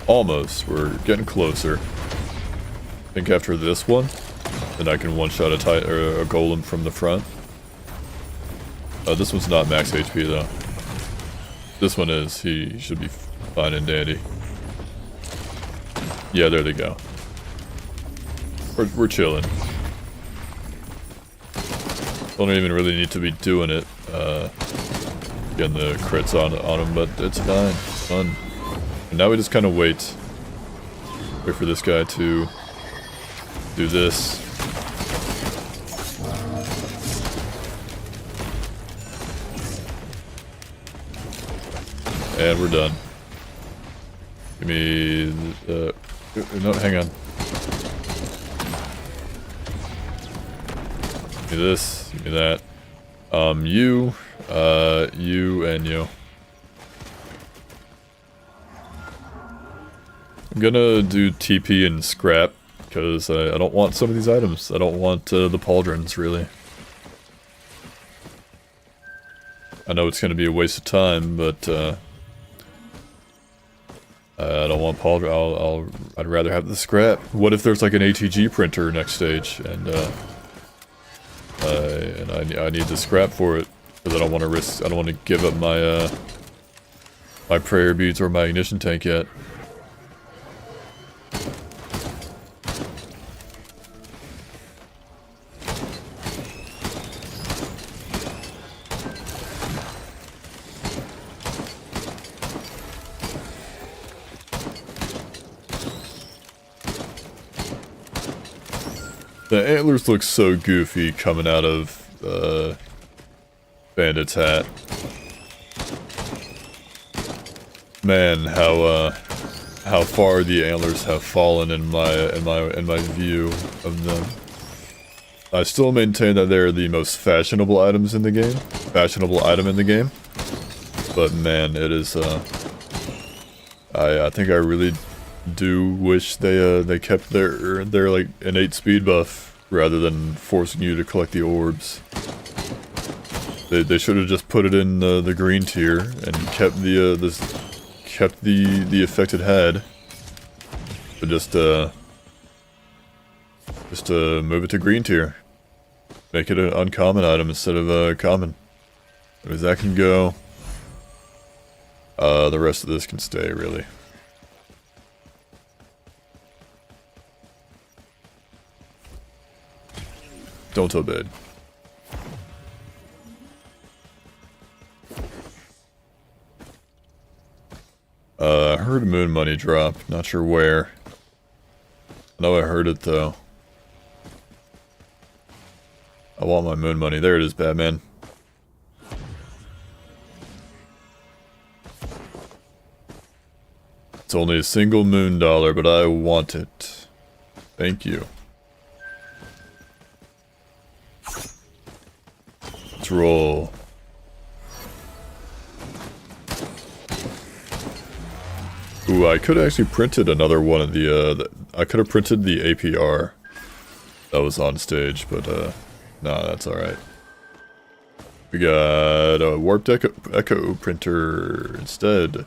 Almost. We're getting closer. I think after this one, then I can one-shot a golem from the front. This one's not max HP though. This one is. He should be fine and dandy. Yeah, there they go. We're chilling. Don't even really need to be doing it. Getting the crits on him, but it's fine. It's fun. And now we just kind of wait for this guy to do this. And we're done. Give me no, hang on. me this, give me that. You, and you. I'm gonna do TP and scrap, because I don't want some of these items. I don't want the pauldrons, really. I know it's gonna be a waste of time, but I don't want pauldron. I'd rather have the scrap. What if there's like an ATG printer next stage, and I need the scrap for it, because I don't want to risk. I don't want to give up my my prayer beads or my ignition tank yet. The antlers look so goofy coming out of Bandit's hat. Man, how far the antlers have fallen in my view of them. I still maintain that they're the most fashionable items in the game. Fashionable item in the game. But man, it is I think I really do wish they kept their like innate speed buff rather than forcing you to collect the orbs. They should have just put it in the green tier and kept the affected head, but just move it to green tier. Make it an uncommon item instead of a common. As that can go, the rest of this can stay, really. Don't obey. I heard moon money drop. Not sure where. I know I heard it though. I want my moon money. There it is, Batman. It's only a single moon dollar, but I want it. Thank you. Let's roll. Ooh, I could have actually printed another one of the, I could have printed the APR that was on stage, but, nah, that's alright. We got a warped echo printer instead.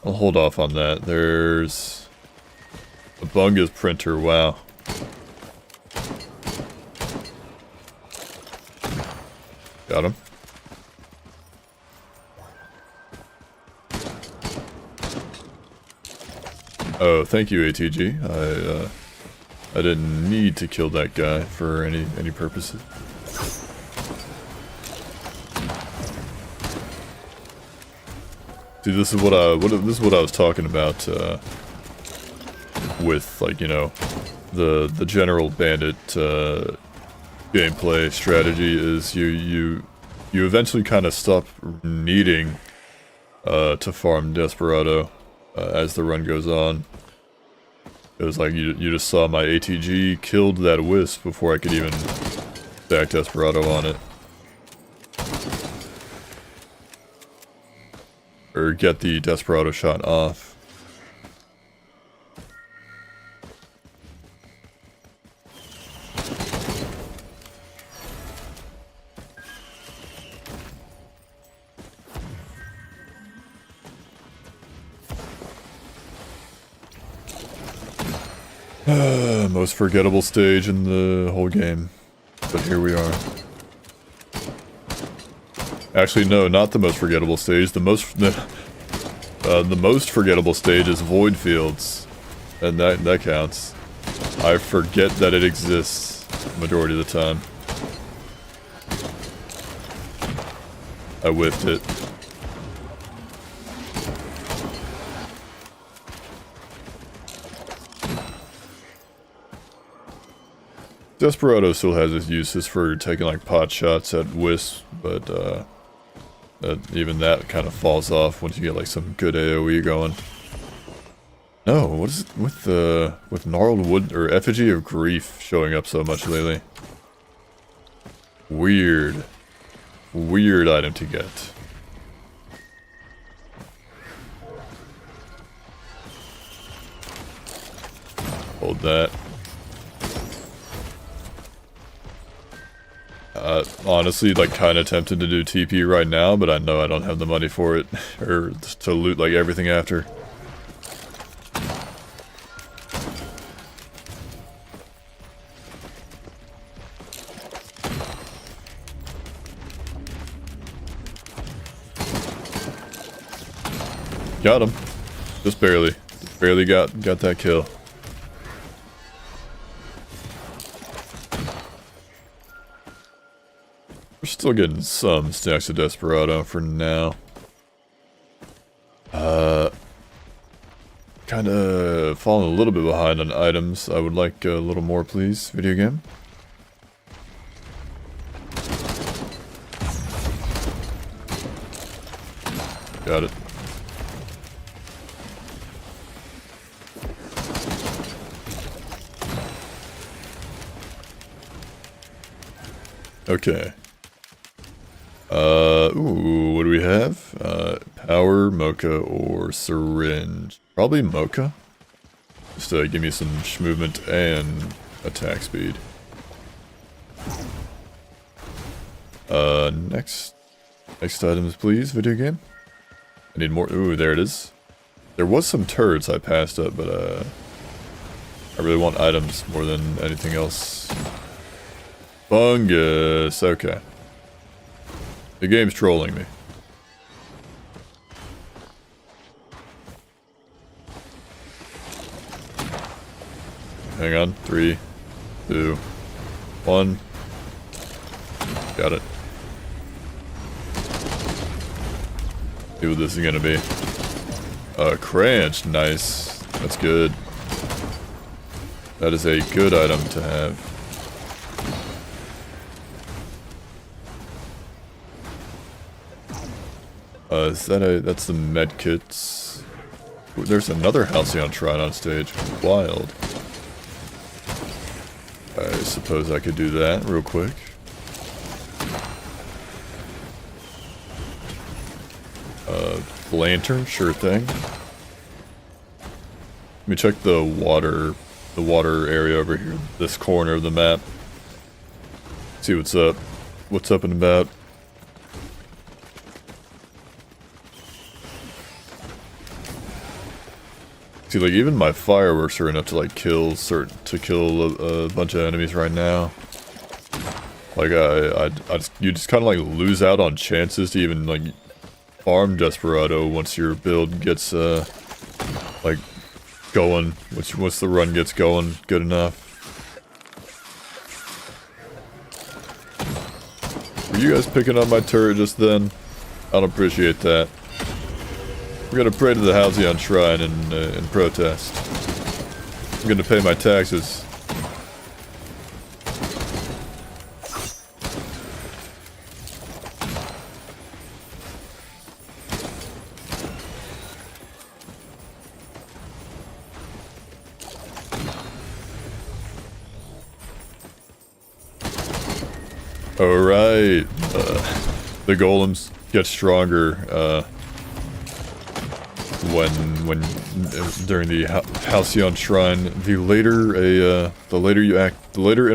I'll hold off on that. There's a Bunga's printer, wow. Got him. Oh, thank you, ATG. I didn't need to kill that guy for any purposes. See, this is what I was talking about with, like, you know, the general Bandit gameplay strategy is you eventually kind of stop needing to farm Desperado as the run goes on. It was like you just saw my ATG killed that wisp before I could even stack Desperado on it. Or get the Desperado shot off. Most forgettable stage in the whole game. But here we are. Actually, no, not the most forgettable stage. The most forgettable stage is Void Fields. And that counts. I forget that it exists majority of the time. I whiffed it. Desperado still has its uses for taking like pot shots at wisps, but even that kind of falls off once you get like some good AoE going. No, what is it with gnarled wood or effigy of grief showing up so much lately? Weird. Weird item to get. Hold that. Honestly, like, kind of tempted to do TP right now, but I know I don't have the money for it, or to loot, like, everything after. Got him. Just barely. Barely got that kill. We're still getting some stacks of Desperado for now. Kinda falling a little bit behind on items. I would like a little more, please, video game. Got it. Okay. Ooh, what do we have? Power, Mocha, or Syringe? Probably Mocha. Just to give me some movement and attack speed. Next items, please, video game. I need more. Ooh, there it is. There was some turrets I passed up, but, I really want items more than anything else. Fungus, okay. The game's trolling me. Hang on, 3, 2, 1. Got it. See what this is gonna be. Cranch, nice. That's good. That is a good item to have. That's the medkits. Ooh, there's another Halcyon Shrine on stage. Wild. I suppose I could do that real quick. Lantern, sure thing. Let me check the water area over here, this corner of the map. See what's up. What's up and about. See, like, even my fireworks are enough to, like, kill a bunch of enemies right now. Like, you just kind of, like, lose out on chances to even, like, farm Desperado once your build gets, like, going. Once the run gets going good enough. Were you guys picking up my turret just then? I don't appreciate that. We're gonna pray to the Halcyon Shrine in protest. I'm gonna pay my taxes. Alright. The golems get stronger, when during the Halcyon Shrine, the later in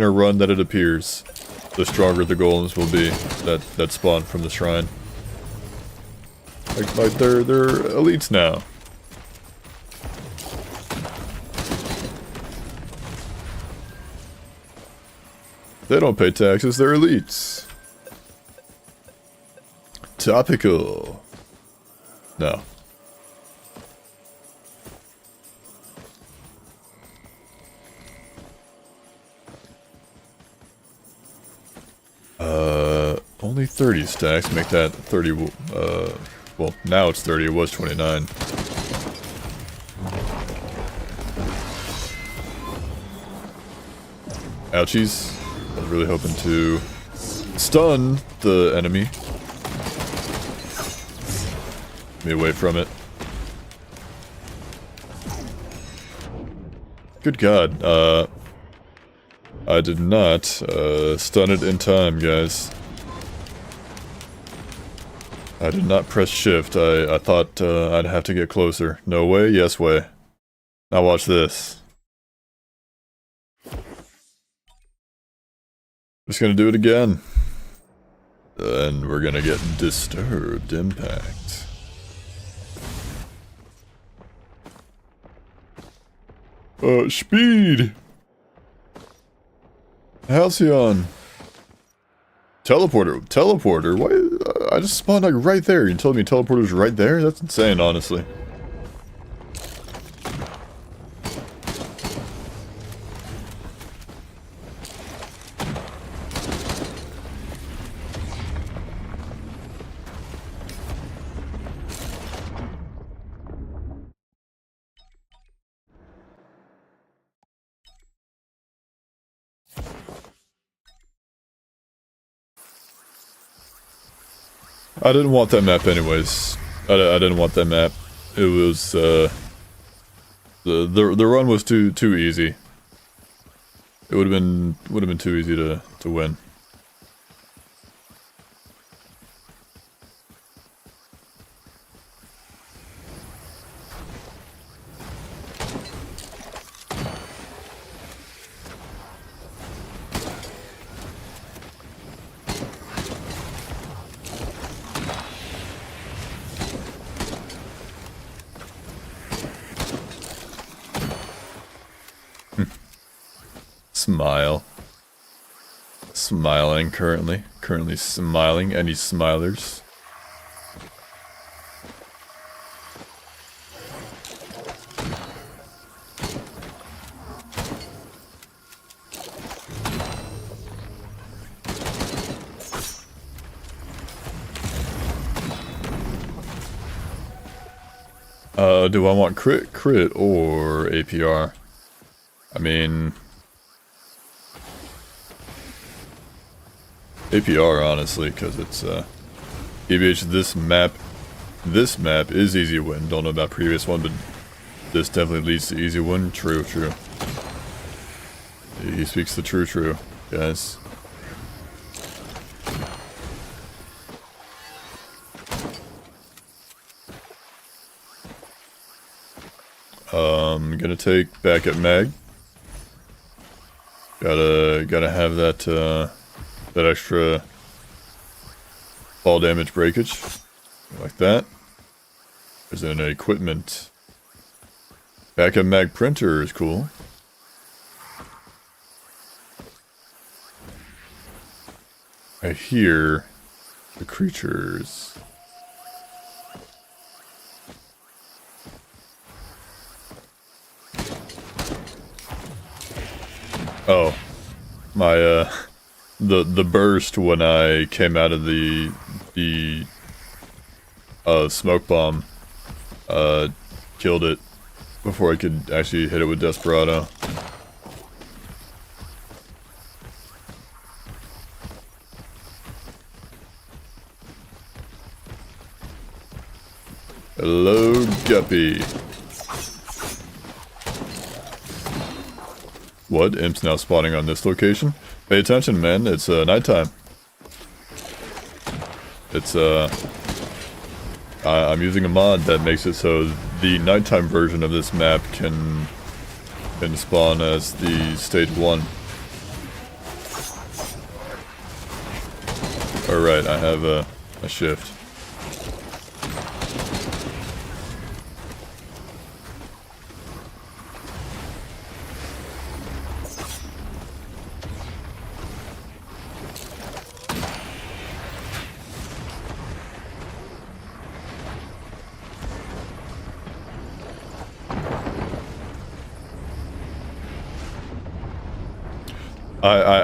a run that it appears, the stronger the golems will be that spawn from the shrine. Like they're elites now. They don't pay taxes, they're elites. Topical. No. Only 30 stacks make that 30, well, now it's 30, it was 29. Ouchies. I was really hoping to stun the enemy. Get me away from it. Good God, I did not stun it in time, guys. I did not press shift. I thought I'd have to get closer. No way, yes way. Now watch this. Just gonna do it again. Then we're gonna get disturbed impact. Speed! Halcyon! Teleporter? Why? I just spawned like right there. You told me teleporter's right there? That's insane, honestly. I didn't want that map anyways. I didn't want that map. It was, the run was too easy. It would have been too easy to win. Smile. Smiling currently. Currently smiling. Any smilers? Do I want crit or APR? I mean... APR, honestly, because it's, EBH, this map is easy win. Don't know about previous one, but this definitely leads to easy win. True. He speaks the true, guys. Gonna take back at mag. Gotta have that, that extra fall damage breakage. Like that. There's an equipment. Back at mag printer is cool. I hear the creatures. Oh, my the burst when I came out of the smoke bomb killed it before I could actually hit it with Desperado. Hello, Guppy. What? Imp's now spawning on this location? Pay attention, man. It's nighttime. It's I'm using a mod that makes it so the nighttime version of this map can spawn as the stage 1. Alright, I have a shift.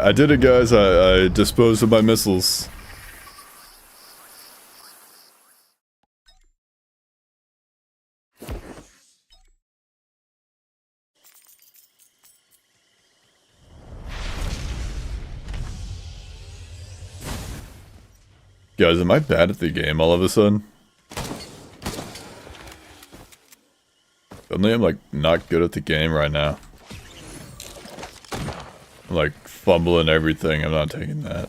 I did it, guys. I disposed of my missiles. Guys, am I bad at the game all of a sudden? Suddenly I'm like not good at the game right now. I'm like fumbling everything. I'm not taking that.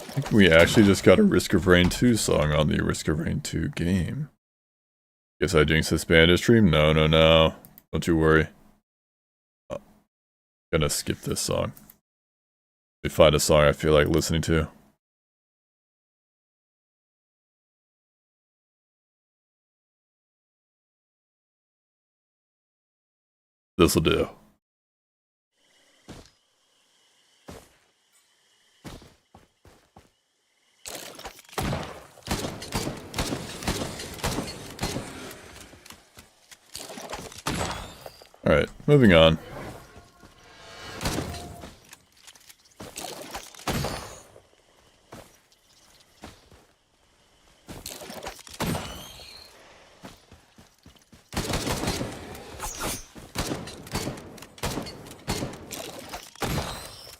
I think we actually just got a Risk of Rain 2 song on the Risk of Rain 2 game. Guess I jinxed this Bandit stream? No, no, no. Don't you worry. Gonna skip this song. Let me find a song I feel like listening to. This'll do. Alright, moving on.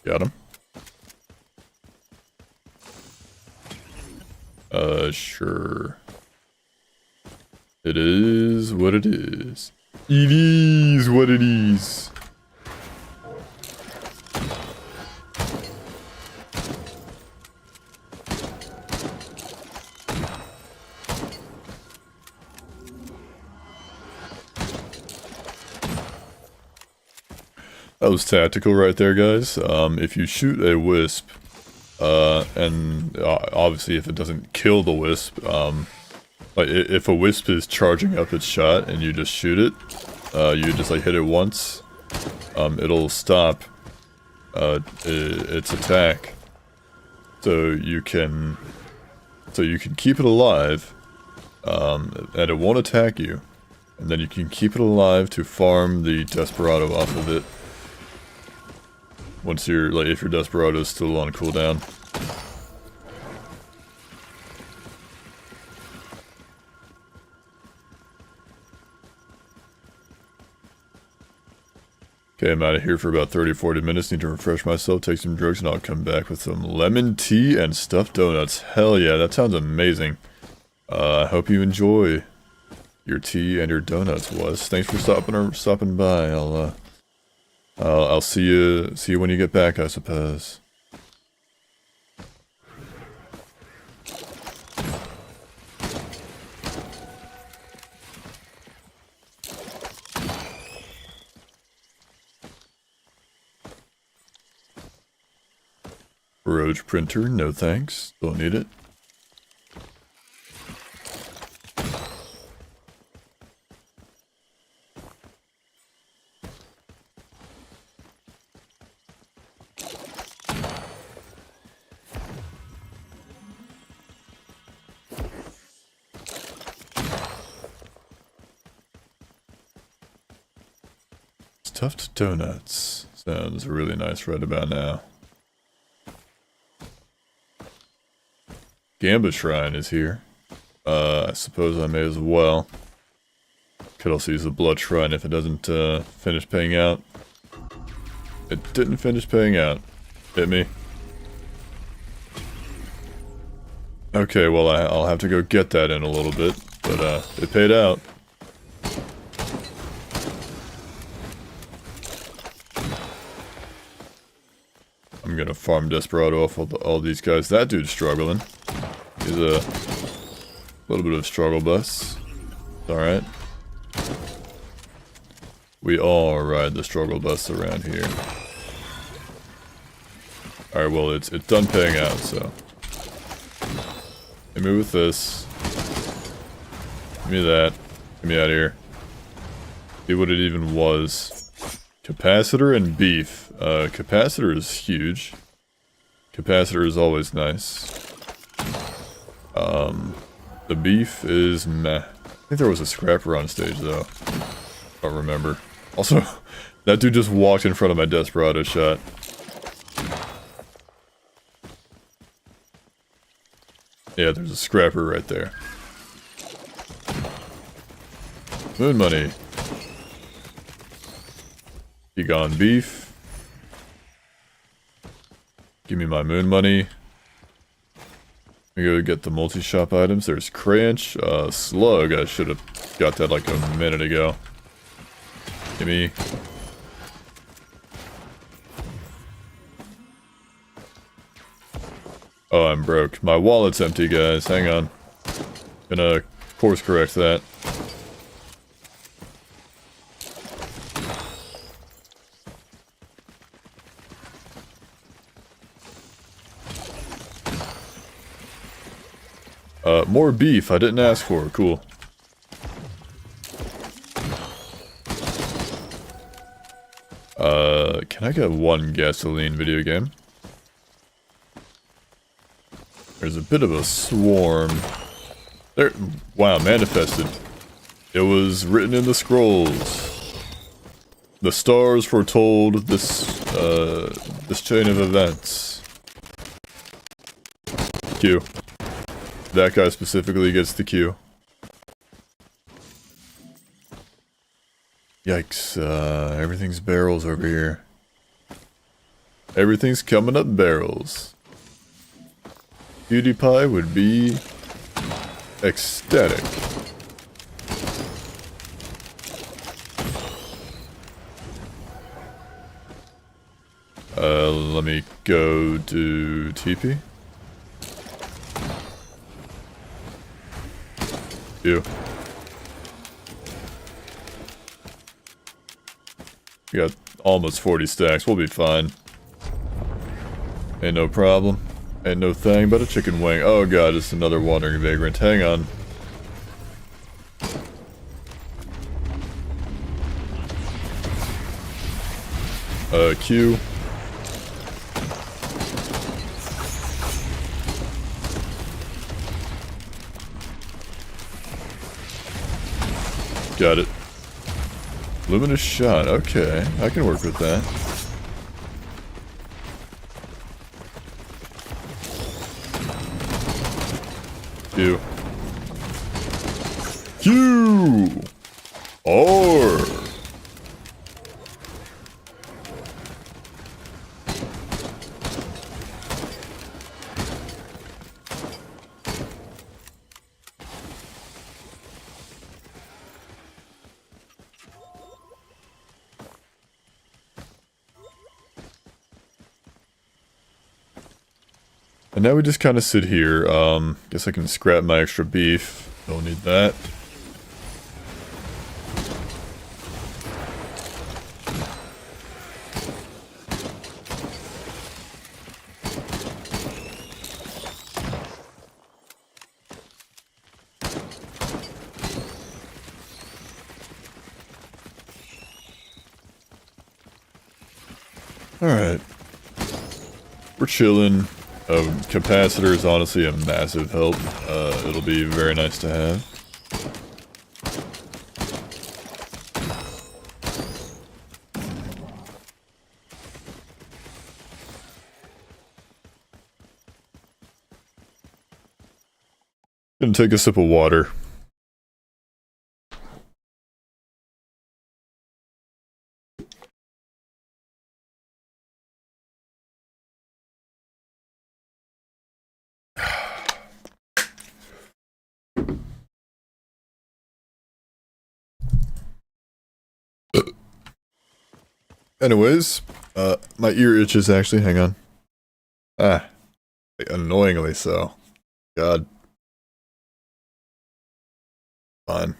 Got him. Sure. It is what it is. It is what it is. That was tactical right there, guys. If you shoot a wisp, and obviously if it doesn't kill the wisp, like if a wisp is charging up its shot and you just shoot it, you just like hit it once, it'll stop its attack. So you can keep it alive, and it won't attack you, and then you can keep it alive to farm the Desperado off of it. Once you're, like, if your Desperado is still on cooldown. Okay, I'm out of here for about 30-40 minutes. Need to refresh myself, take some drugs, and I'll come back with some lemon tea and stuffed donuts. Hell yeah, that sounds amazing. I hope you enjoy your tea and your donuts, Wes. Thanks for stopping by. I'll see you when you get back, I suppose. Roach printer, no thanks. Don't need it. Stuffed donuts. Sounds really nice right about now. Gamba Shrine is here. I suppose I may as well. Could also use the Blood Shrine if it doesn't finish paying out. It didn't finish paying out. Hit me. Okay, well I'll have to go get that in a little bit, but it paid out. I'm gonna farm Desperado off all these guys. That dude's struggling. He's a little bit of struggle bus. Alright. We all ride the struggle bus around here. Alright, well it's done paying out, so. Hit me with this. Give me that. Get me out of here. See what it even was. Capacitor and beef. Capacitor is huge. Capacitor is always nice. The beef is meh. I think there was a scrapper on stage though. Don't remember. Also, that dude just walked in front of my Desperado shot. Yeah, there's a scrapper right there. Moon money. Be gone beef. Give me my moon money. We go get the multi-shop items. There's Cranch, Slug. I should have got that like a minute ago. Give me. Oh, I'm broke. My wallet's empty, guys. Hang on. Gonna course correct that. More beef. I didn't ask for. Cool. Can I get one gasoline video game? There's a bit of a swarm. There. Wow, manifested. It was written in the scrolls. The stars foretold this chain of events. Q. That guy specifically gets the Q. Yikes, everything's barrels over here. Everything's coming up barrels. PewDiePie would be ecstatic. Let me go to TP. You. We got almost 40 stacks. We'll be fine. Ain't no problem. Ain't no thing but a chicken wing. Oh god, it's another wandering vagrant. Hang on. Q. Got it. Luminous shot. Okay, I can work with that. Q. Q. R. And now we just kind of sit here. Guess I can scrap my extra beef. Don't need that. Alright. We're chilling. Capacitor is honestly a massive help. It'll be very nice to have. Gonna take a sip of water. Anyways, my ear itches actually, hang on. Annoyingly so. God. Fine.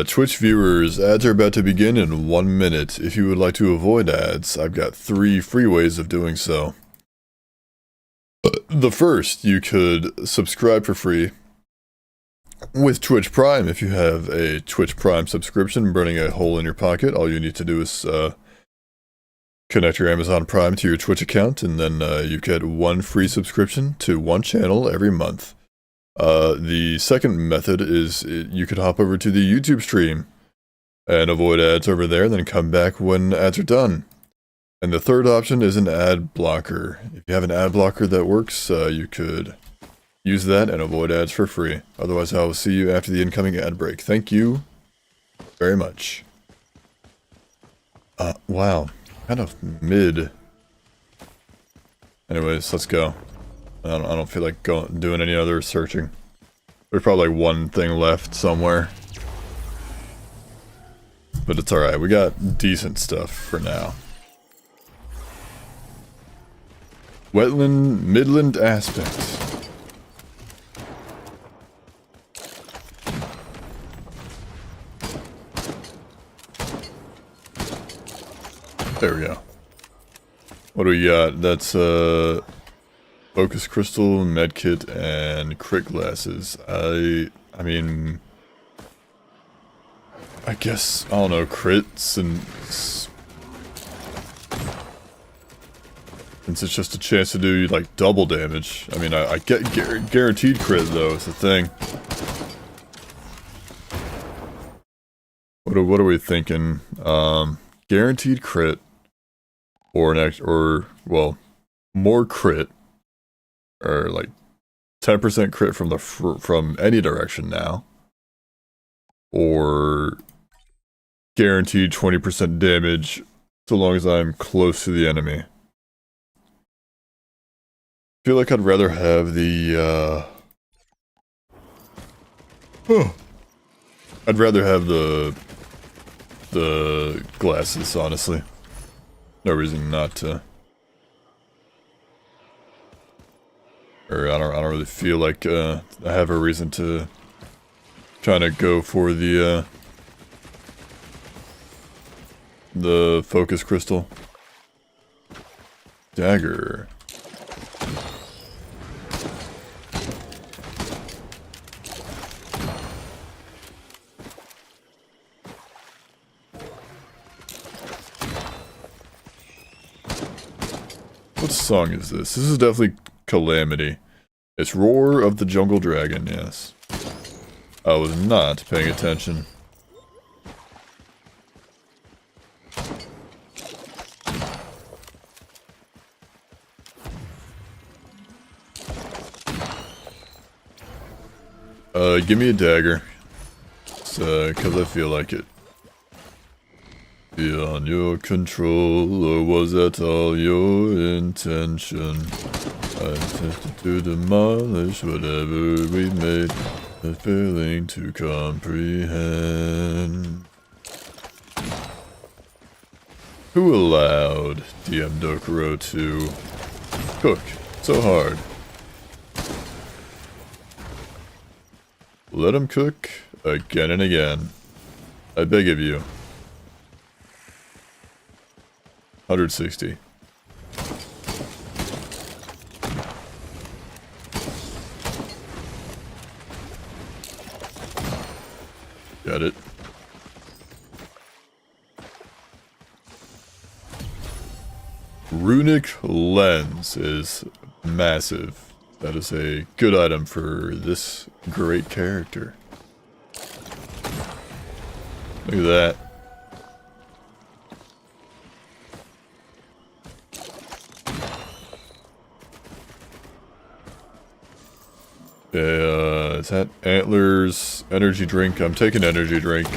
Twitch viewers, ads are about to begin in 1 minute. If you would like to avoid ads, I've got 3 free ways of doing so. The first, you could subscribe for free with Twitch Prime. If you have a Twitch Prime subscription burning a hole in your pocket, all you need to do is connect your Amazon Prime to your Twitch account, and then you get 1 free subscription to 1 channel every month. The second method is you could hop over to the YouTube stream and avoid ads over there, and then come back when ads are done. And the third option is an ad blocker. If you have an ad blocker that works, you could use that and avoid ads for free. Otherwise, I will see you after the incoming ad break. Thank you very much. Wow. Kind of mid Anyways, let's go. I don't feel like doing any other searching. There's probably like one thing left somewhere. But it's alright, we got decent stuff for now. Wetland Midland Aspect. There we go. What do we got? That's focus crystal, medkit, and crit glasses. I mean, I guess, I don't know, crits and since it's just a chance to do like double damage. I mean, I get guaranteed crit though. It's the thing. What are we thinking? Guaranteed crit. Or well, more crit, or like 10% crit from any direction now, or guaranteed 20% damage so long as I'm close to the enemy. I feel like I'd rather have the I'd rather have the glasses, honestly. No reason not to. Or I don't really feel like I have a reason to try to go for the focus crystal. Dagger. What song is this? This is definitely Calamity. It's Roar of the Jungle Dragon, yes. I was not paying attention. Give me a dagger. Cause I feel like it. Beyond your control, or was that all your intention? I attempted to demolish whatever we made, but failing to comprehend. Who allowed DM Dokuro to cook so hard? Let him cook again and again. I beg of you. 160. Got it. Runic Lens is massive. That is a good item for this great character. Look at that. Is that Antlers energy drink? I'm taking energy drink.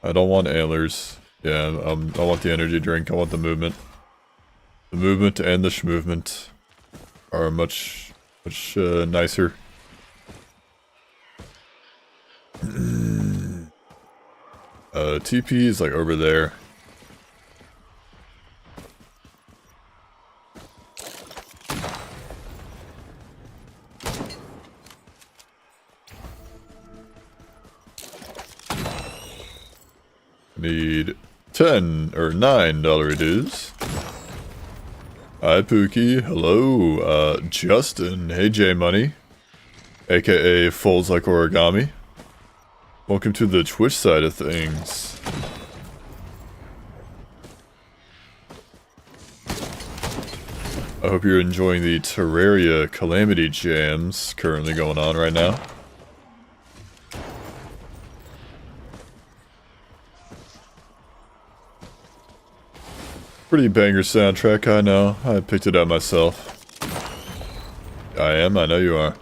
I don't want antlers. Yeah, I want the energy drink. I want the movement. The movement and the schmovement are much nicer. TP is like over there. Need $10 or $9 it is. Hi Pookie, hello, Justin, hey J Money, aka Folds Like Origami. Welcome to the Twitch side of things. I hope you're enjoying the Terraria Calamity Jams currently going on right now. Pretty banger soundtrack, I know. I picked it out myself. I am, I know you are.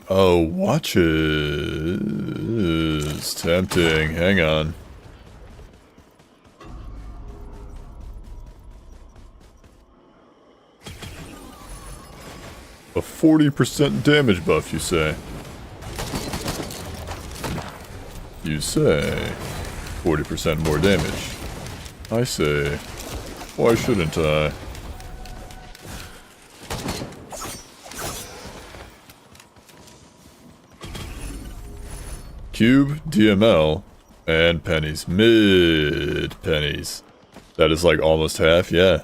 Oh, watches. Tempting. Hang on. A 40% damage buff, you say? You say 40% more damage. I say, why shouldn't I? Cube, DML, and pennies. Mid pennies. That is like almost half, yeah.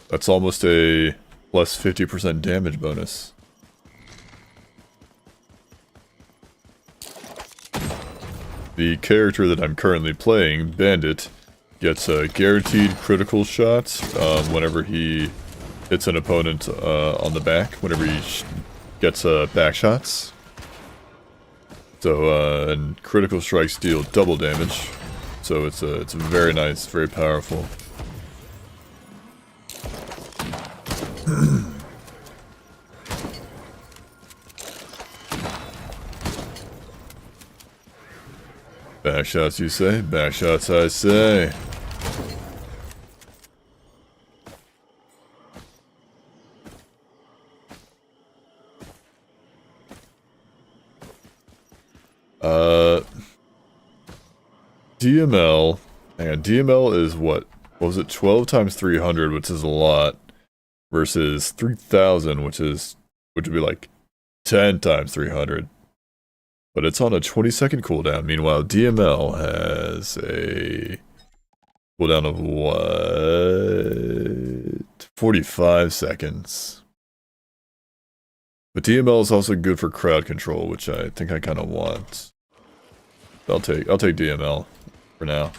That's almost a plus 50% damage bonus. The character that I'm currently playing, Bandit, gets guaranteed critical shots whenever he hits an opponent on the back, whenever he gets back shots. So, and critical strikes deal double damage. So it's very nice, very powerful. Back shots, you say? Back shots, I say. DML. Hang on, DML is what was it? 12 times 300, which is a lot, versus 3,000, which would be like 10 times 300. But it's on a 20-second cooldown. Meanwhile, DML has a cooldown of what? 45 seconds. But DML is also good for crowd control, which I think I kind of want. I'll take DML for now.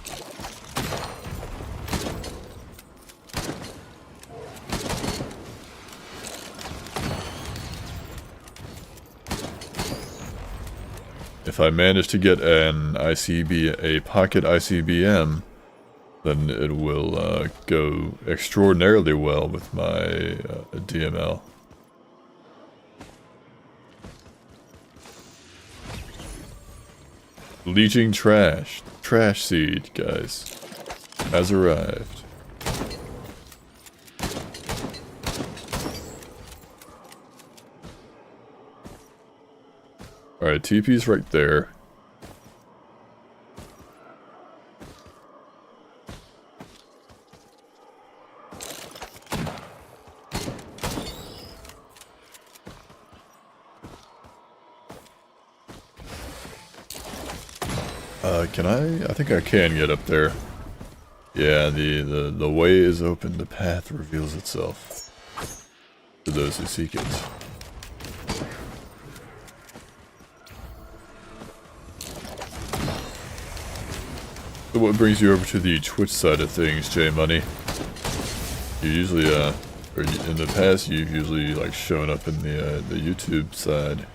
If I manage to get an a pocket ICBM, then it will go extraordinarily well with my DML. Leeching trash. Trash seed, guys, has arrived. Alright, TP's right there. Can I think I can get up there. Yeah, the way is open, the path reveals itself to those who seek it. So what brings you over to the Twitch side of things, J Money? You usually or in the past you've usually like shown up in the YouTube side.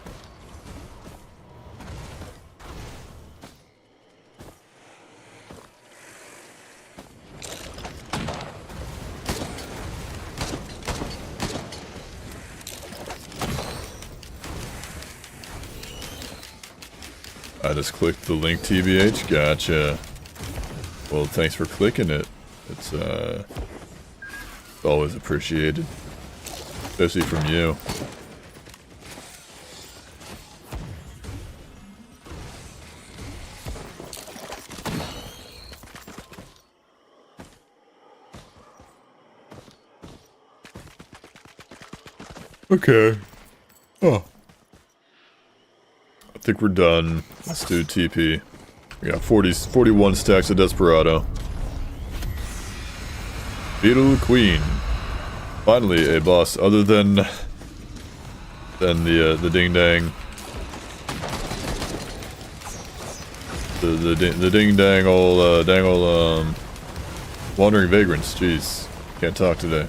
I just clicked the link, TBH. Gotcha. Well, thanks for clicking it. It's always appreciated, especially from you. Okay. Oh. I think we're done. Let's do TP. We got 41 stacks of Desperado. Beetle Queen. Finally, a boss other than the ding dang. The ding dang old wandering vagrants. Jeez, can't talk today.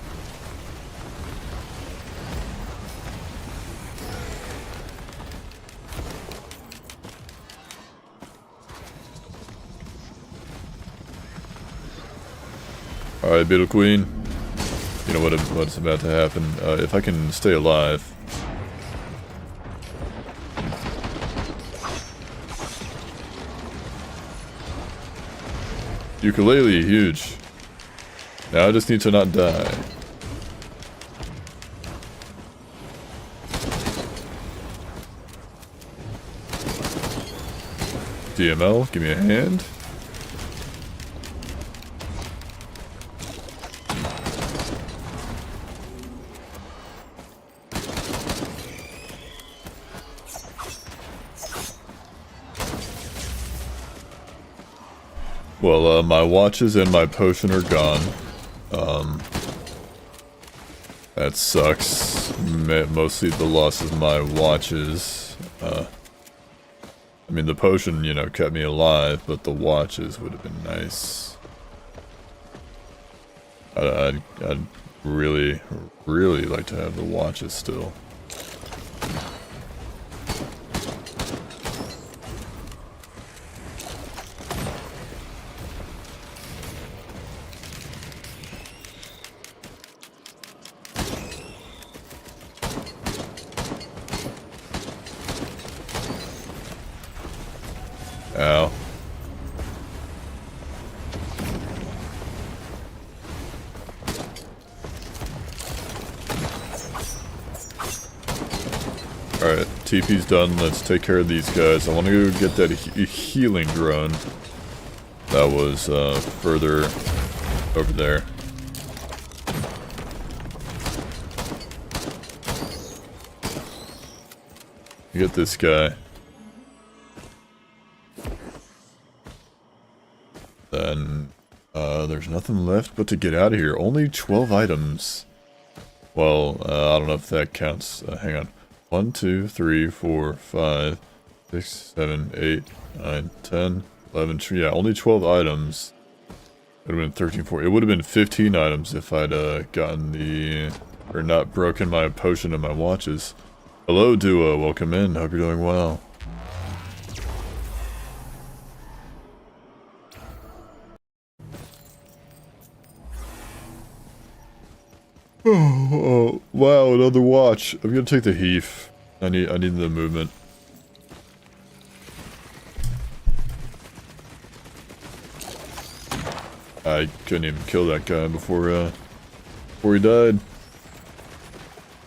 Alright, Beetle Queen. You know what's about to happen. If I can stay alive. Ukulele, huge. Now I just need to not die. DML, give me a hand. Well, my watches and my potion are gone. That sucks. Mostly the loss of my watches. I mean, the potion, you know, kept me alive, but the watches would have been nice. I'd really, really like to have the watches still. Ow. Alright, TP's done. Let's take care of these guys. I want to go get that healing drone. That was further over there. Get this guy. Then, there's nothing left but to get out of here. Only 12 items. Well, I don't know if that counts. Hang on. 1, 2, 3, 4, 5, 6, 7, 8, 9, 10, 11, yeah, only 12 items. It would have been 13, 4. It would have been 15 items if I'd gotten the... or not broken my potion and my watches. Hello, Duo. Welcome in. Hope you're doing well. Oh, wow, another watch. I'm gonna take the heath. I need the movement. I couldn't even kill that guy before he died.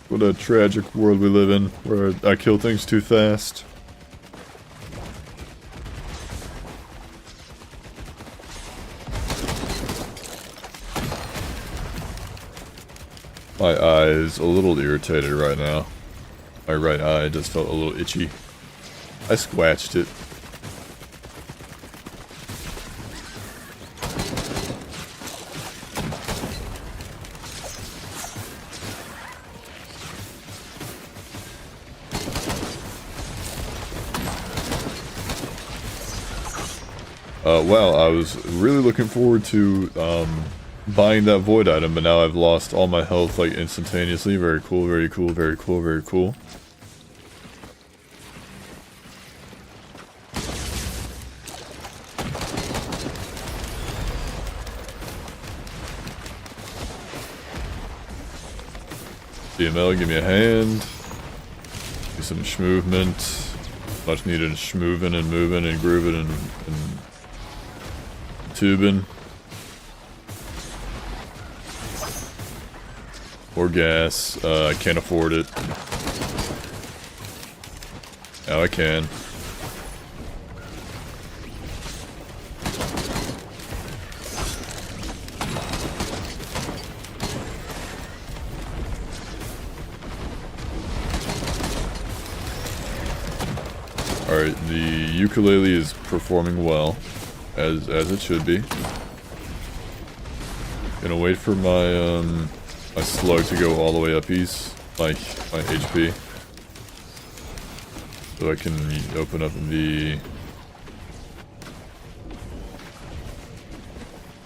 What a tragic world we live in, where I kill things too fast. My eye is a little irritated right now. My right eye just felt a little itchy. I scratched it. Well, I was really looking forward to buying that void item, but now I've lost all my health like instantaneously. Very cool, very cool, very cool, very cool. DML, give me a hand. Do some schmovement. Much needed schmoving and moving and grooving and tubing. Or gas. I can't afford it. Now I can. Alright, the ukulele is performing well, as it should be. Gonna wait for my my slug to go all the way up east, like my HP, so I can open up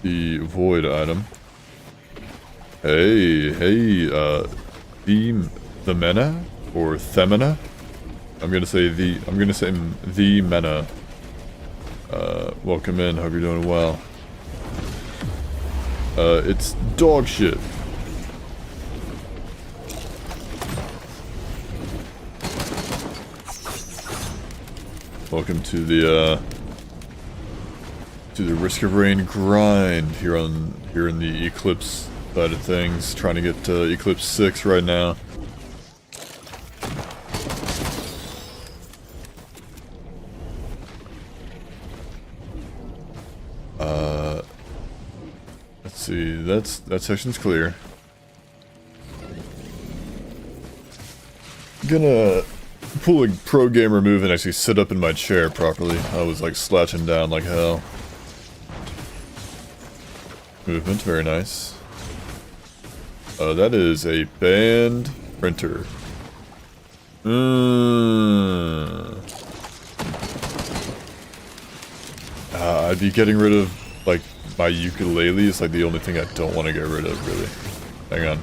the void item. Hey, the Mena or Themina. I'm gonna say the Mena. Welcome in. Hope you're doing well. It's dog shit. Welcome to do the Risk of Rain grind here in the Eclipse side of things. Trying to get Eclipse 6 right now. Let's see. That section's clear. Gonna pull a pro gamer move and actually sit up in my chair properly. I was like slouching down like hell. Movement, very nice. That is a band printer. I'd be getting rid of like my ukulele is like the only thing I don't want to get rid of, really. Hang on.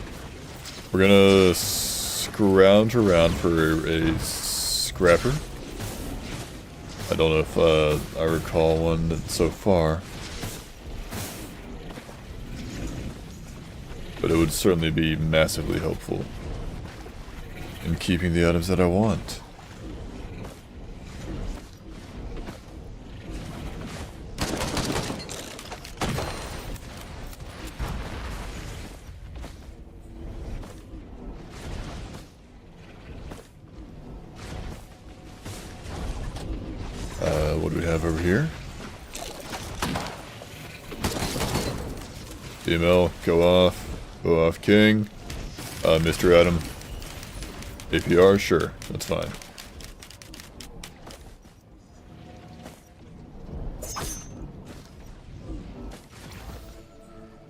We're gonna scrounge around for a scrapper. I don't know if I recall one so far. But it would certainly be massively helpful in keeping the items that I want. What do we have over here? DML, go off. Go off, King. Mr. Adam. APR, sure, that's fine.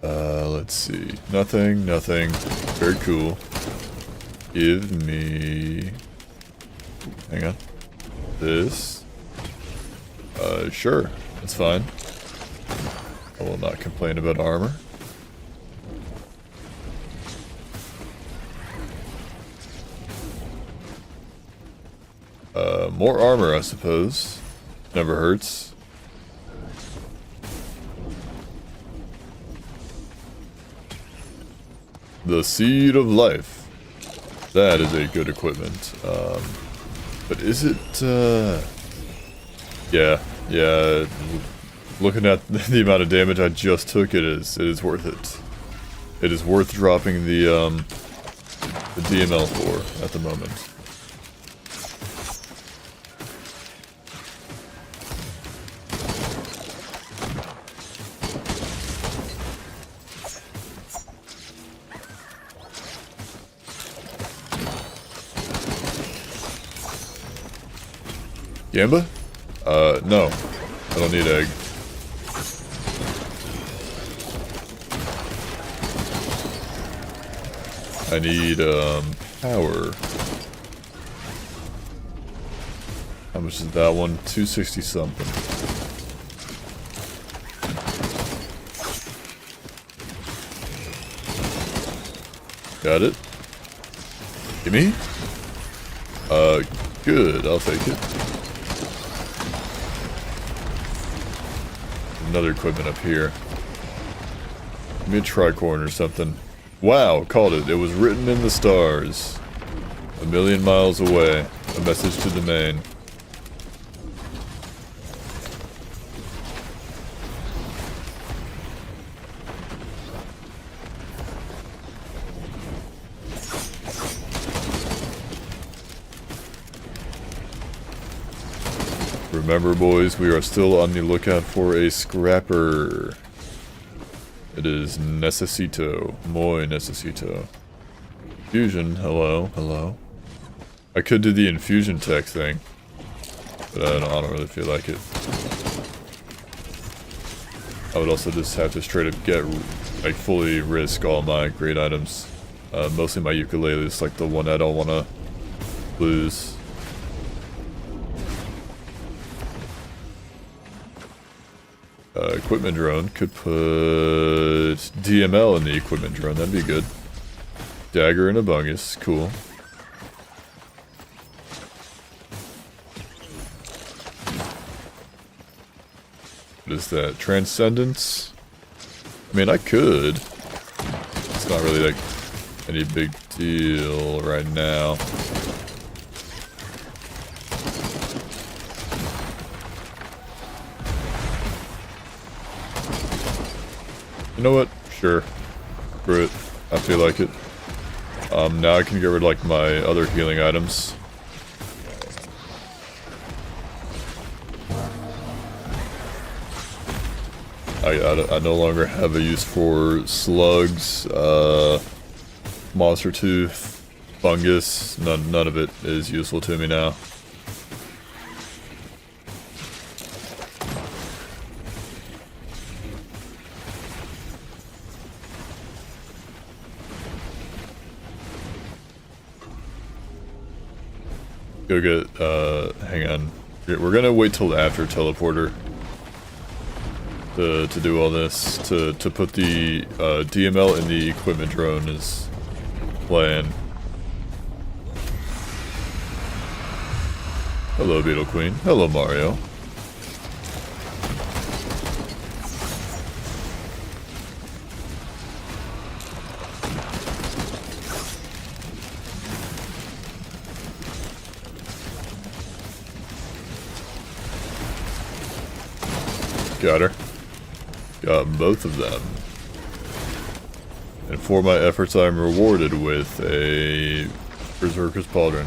Let's see. Nothing. Very cool. Give me... Hang on. This. Sure, that's fine. I will not complain about armor. More armor, I suppose. Never hurts. The Seed of Life. That is a good equipment. But is it, Yeah. Looking at the amount of damage I just took, it is worth it. It is worth dropping the DML for at the moment. Gamba? No. I don't need egg. I need, power. How much is that one? 260 something. Got it. Gimme? Good. I'll take it. Another equipment up here. Give me a tricorn or something. Wow, called it. It was written in the stars. 1,000,000 miles away. A message to the main. Remember, boys, we are still on the lookout for a scrapper. It is necesito. Muy necesito. Fusion, hello. I could do the infusion tech thing, but I don't really feel like it. I would also just have to straight up get, like, fully risk all my great items. Mostly my ukulele is like the one I don't want to lose. Equipment drone. Could put DML in the equipment drone. That'd be good. Dagger and a bungus. Cool. What is that? Transcendence? I mean, I could. It's not really like any big deal right now. You know what? Sure. Screw it. I feel like it. Now I can get rid of like my other healing items. I no longer have a use for slugs, monster tooth, fungus. None of it is useful to me now. Go get, hang on. We're gonna wait till after teleporter to do all this, to put the, DML in the equipment drone is plan. Hello, Beetle Queen. Hello, Mario. Got her. Got both of them. And for my efforts, I'm rewarded with a Berserker's Pauldron.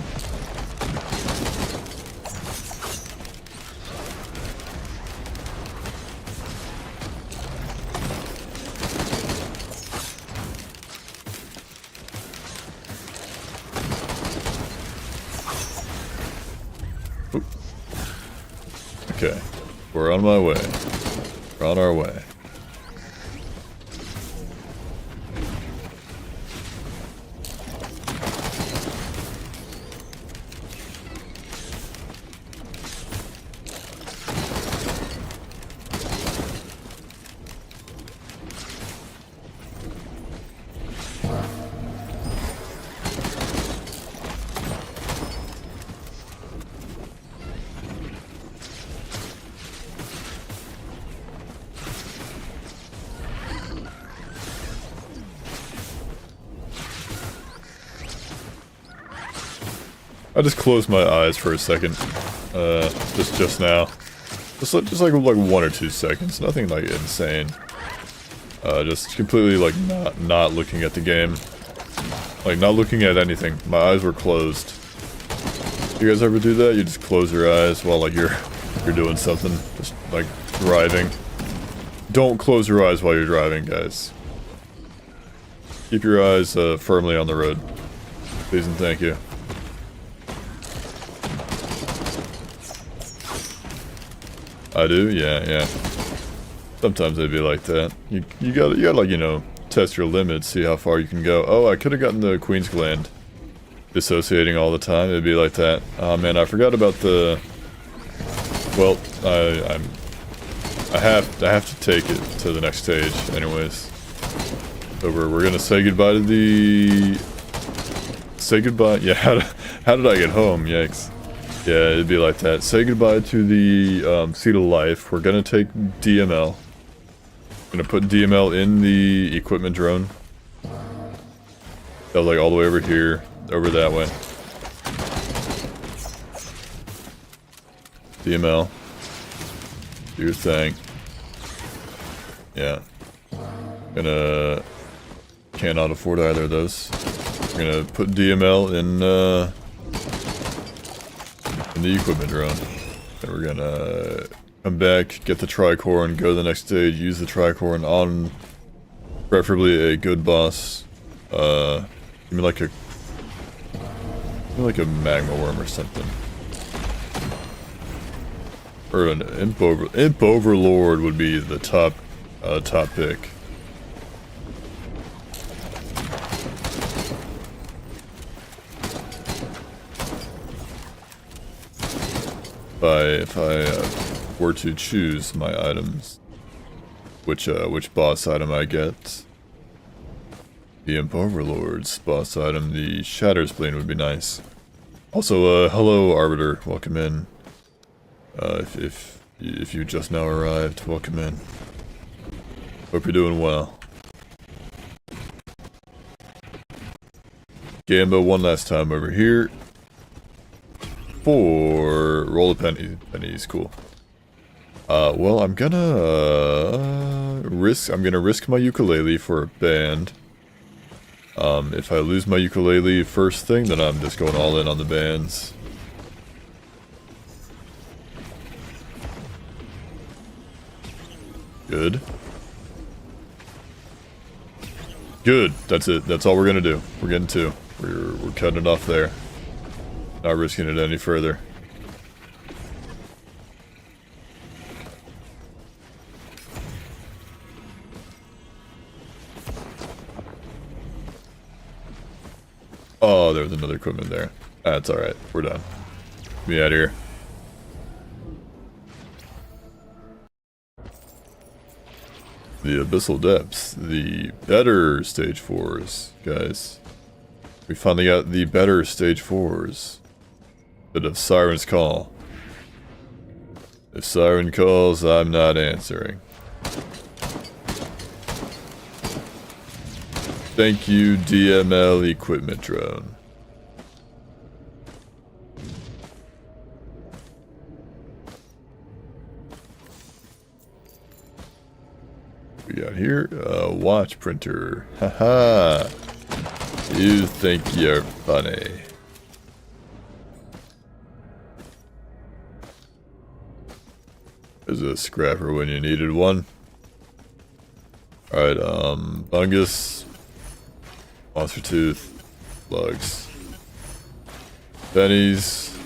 Oop. Okay, we're on my way. We're on our way. I just closed my eyes for a second, just now, just like 1 or 2 seconds, nothing like insane. Just completely like not looking at the game, like not looking at anything. My eyes were closed. You guys ever do that? You just close your eyes while like you're doing something, just like driving. Don't close your eyes while you're driving, guys. Keep your eyes firmly on the road, please and thank you. I do, yeah. Sometimes they'd be like that. You gotta like, you know, test your limits, see how far you can go. Oh, I could have gotten the Queen's Gland dissociating all the time. It'd be like that. Oh man, I forgot about the. Well, I have to take it to the next stage, anyways. So we're gonna say goodbye to the. Say goodbye. Yeah, how did I get home? Yikes. Yeah, it'd be like that. Say goodbye to the Seed of Life. We're gonna take DML. Gonna put DML in the equipment drone. That was like all the way over here, over that way. DML. Do your thing. Yeah. Cannot afford either of those. We're gonna put DML in the equipment drone. Then we're gonna come back, get the tricorn, go to the next stage, use the tricorn on preferably a good boss. Give me like a magma worm or something. Or an imp overlord would be the top pick. If I were to choose my items, which boss item I get, the Imp Overlord's boss item, the Shatter Spleen would be nice. Also, hello Arbiter, welcome in. If you just now arrived, welcome in. Hope you're doing well. Gamba one last time over here. For roll a penny. Penny's cool. Well, I'm gonna risk my ukulele for a band. If I lose my ukulele first thing, then I'm just going all in on the bands. Good. Good. That's it. That's all we're gonna do. We're getting two. We're cutting it off there. Not risking it any further. Oh, there was another equipment there. That's alright. We're done. Get me out of here. The Abyssal Depths. The better Stage 4s, guys. We finally got the better Stage 4s. Bit of Siren's Call. If Siren calls, I'm not answering. Thank you, DML Equipment Drone. We got here, watch printer. Haha. You think you're funny. There's a scrapper when you needed one. Alright, Bungus. Monster Tooth. Lugs. Bennies.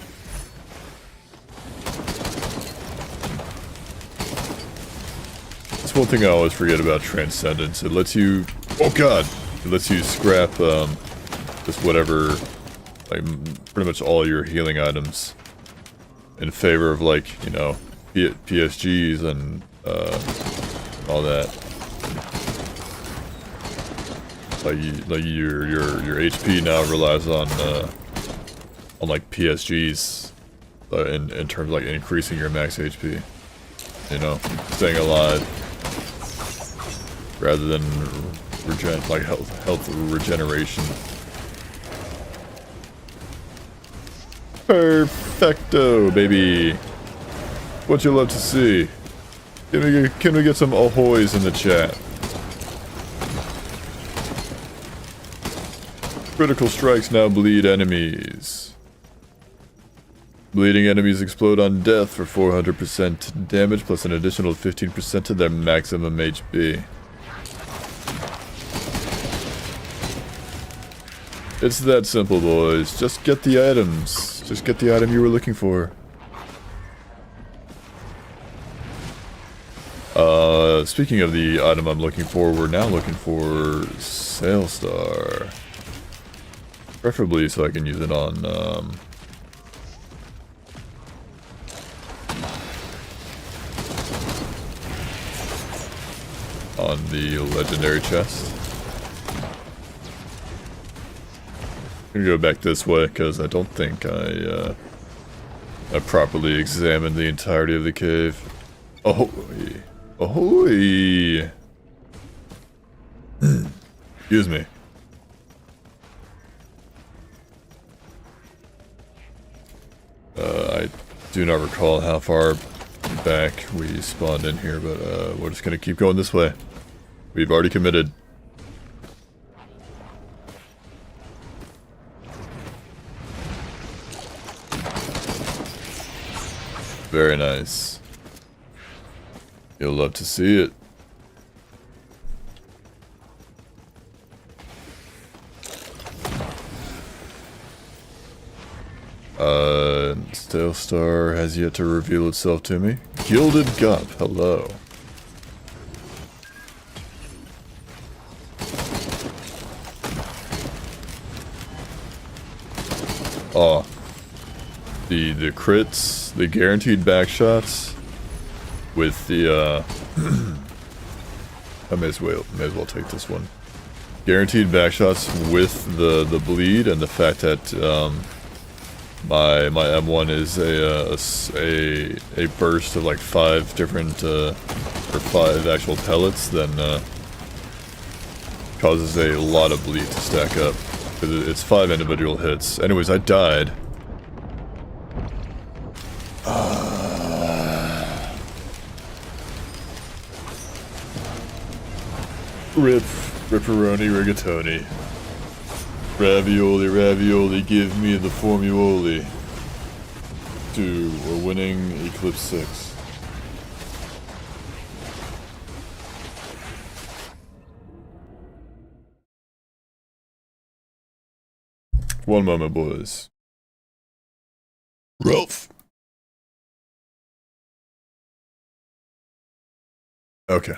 That's one thing I always forget about Transcendence. It lets you... Oh god! It lets you scrap, just whatever... Like, pretty much all your healing items. In favor of, like, you know... PSGs and, all that. Like your HP now relies on like PSGs, in terms of like increasing your max HP. You know, staying alive rather than health regeneration. Perfecto, baby. What you love to see? Can we get some ahoys in the chat? Critical strikes now bleed enemies. Bleeding enemies explode on death for 400% damage plus an additional 15% to their maximum HP. It's that simple, boys. Just get the items. Just get the item you were looking for. Speaking of the item I'm looking for, we're now looking for Sail Star. Preferably so I can use it on, on the legendary chest. I'm gonna go back this way, because I don't think I properly examined the entirety of the cave. Oh, ahoy! Excuse me. I do not recall how far back we spawned in here, but we're just gonna keep going this way. We've already committed. Very nice. You'll love to see it. Sail Star has yet to reveal itself to me. Gilded Gup, hello. Oh. The crits, the guaranteed backshots with the I may as well take this one. Guaranteed backshots with the bleed and the fact that my M1 is a burst of like 5 different or 5 actual pellets, then causes a lot of bleed to stack up. Because it's 5 individual hits. Anyways, I died. Rip, ripperoni, rigatoni. Ravioli, ravioli, give me the formuoli. 2, we're winning Eclipse 6. One moment, boys. Ralph! Okay.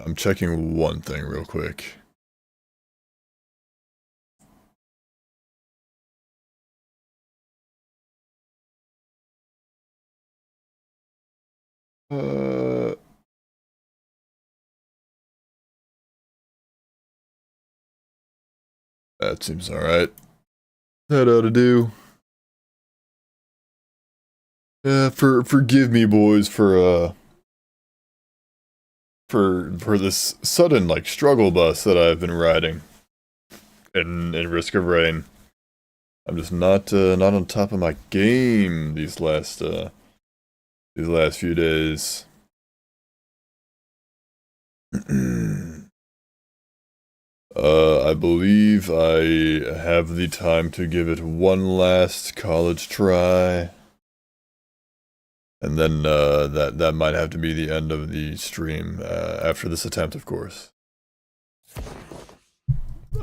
I'm checking one thing real quick. That seems alright. That ought to do. Yeah, forgive me, boys, for this sudden, like, struggle bus that I've been riding in Risk of Rain. I'm just not on top of my game these last few days. I believe I have the time to give it one last college try. And then that might have to be the end of the stream after this attempt, of course.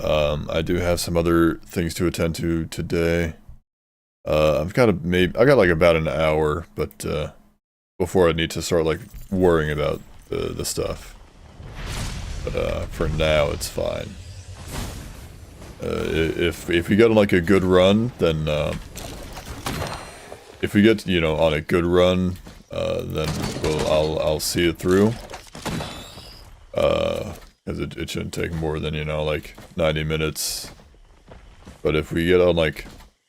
I do have some other things to attend to today. I got like about an hour, but before I need to start like worrying about the stuff. But for now, it's fine. If we get on like a good run, then if we get, you know, on a good run, then I'll see it through. Because it shouldn't take more than, you know, like 90 minutes. But if we get on like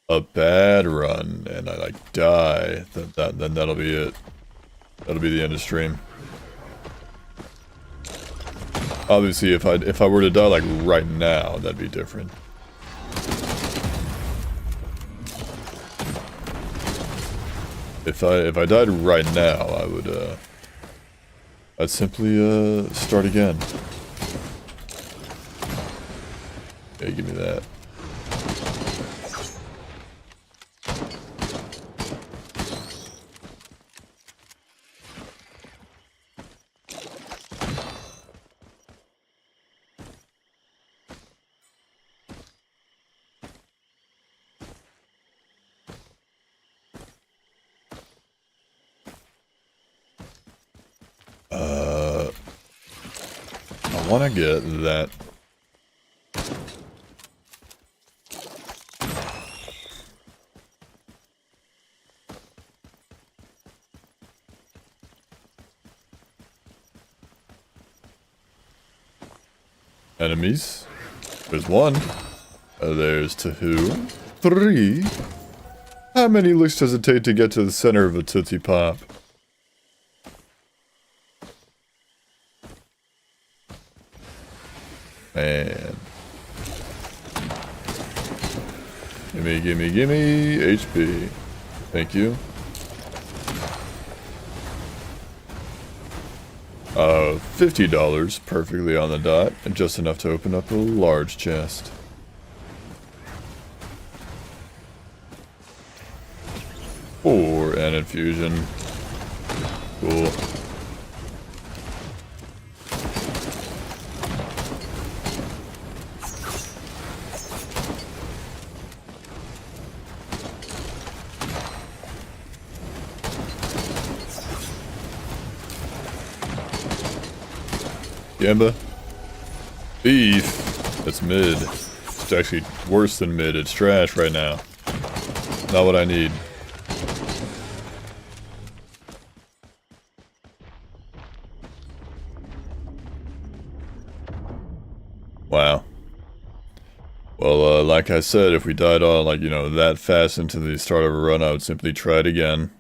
a bad run and I like die, then that'll be it. That'll be the end of stream. Obviously, if I were to die like right now, that'd be different. If I died right now, I'd simply start again. Hey, give me that. I want to get that. Enemies. There's one. There's two. 3. How many looks does it take to get to the center of a Tootsie Pop? Man. Gimme, HP. Thank you. $50, perfectly on the dot, and just enough to open up a large chest. Or an infusion. Cool. Gamba. Beef. That's mid. It's actually worse than mid. It's trash right now. Not what I need. Wow. Well, like I said, if we died on, like, you know, that fast into the start of a run, I would simply try it again.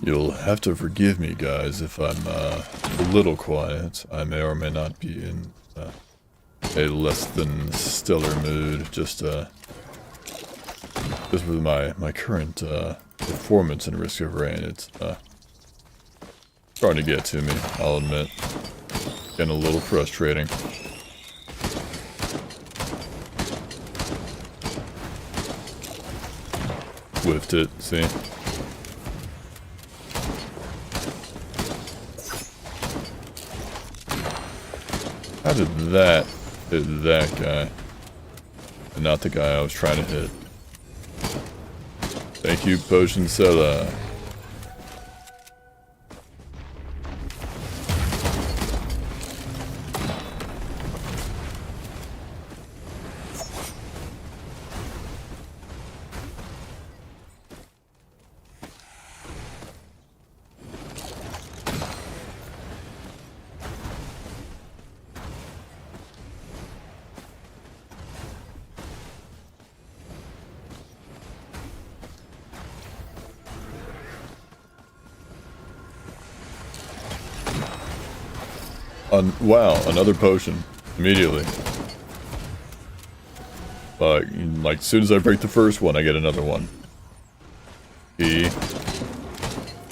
You'll have to forgive me, guys, if I'm a little quiet. I may or may not be in a less than stellar mood. Just with my current performance in Risk of Rain, it's starting to get to me, I'll admit. Getting a little frustrating. Whiffed it, see? How did that hit that guy? And not the guy I was trying to hit. Thank you, Potion Seller. Wow, another potion. Immediately. But, like, as soon as I break the first one, I get another one. E.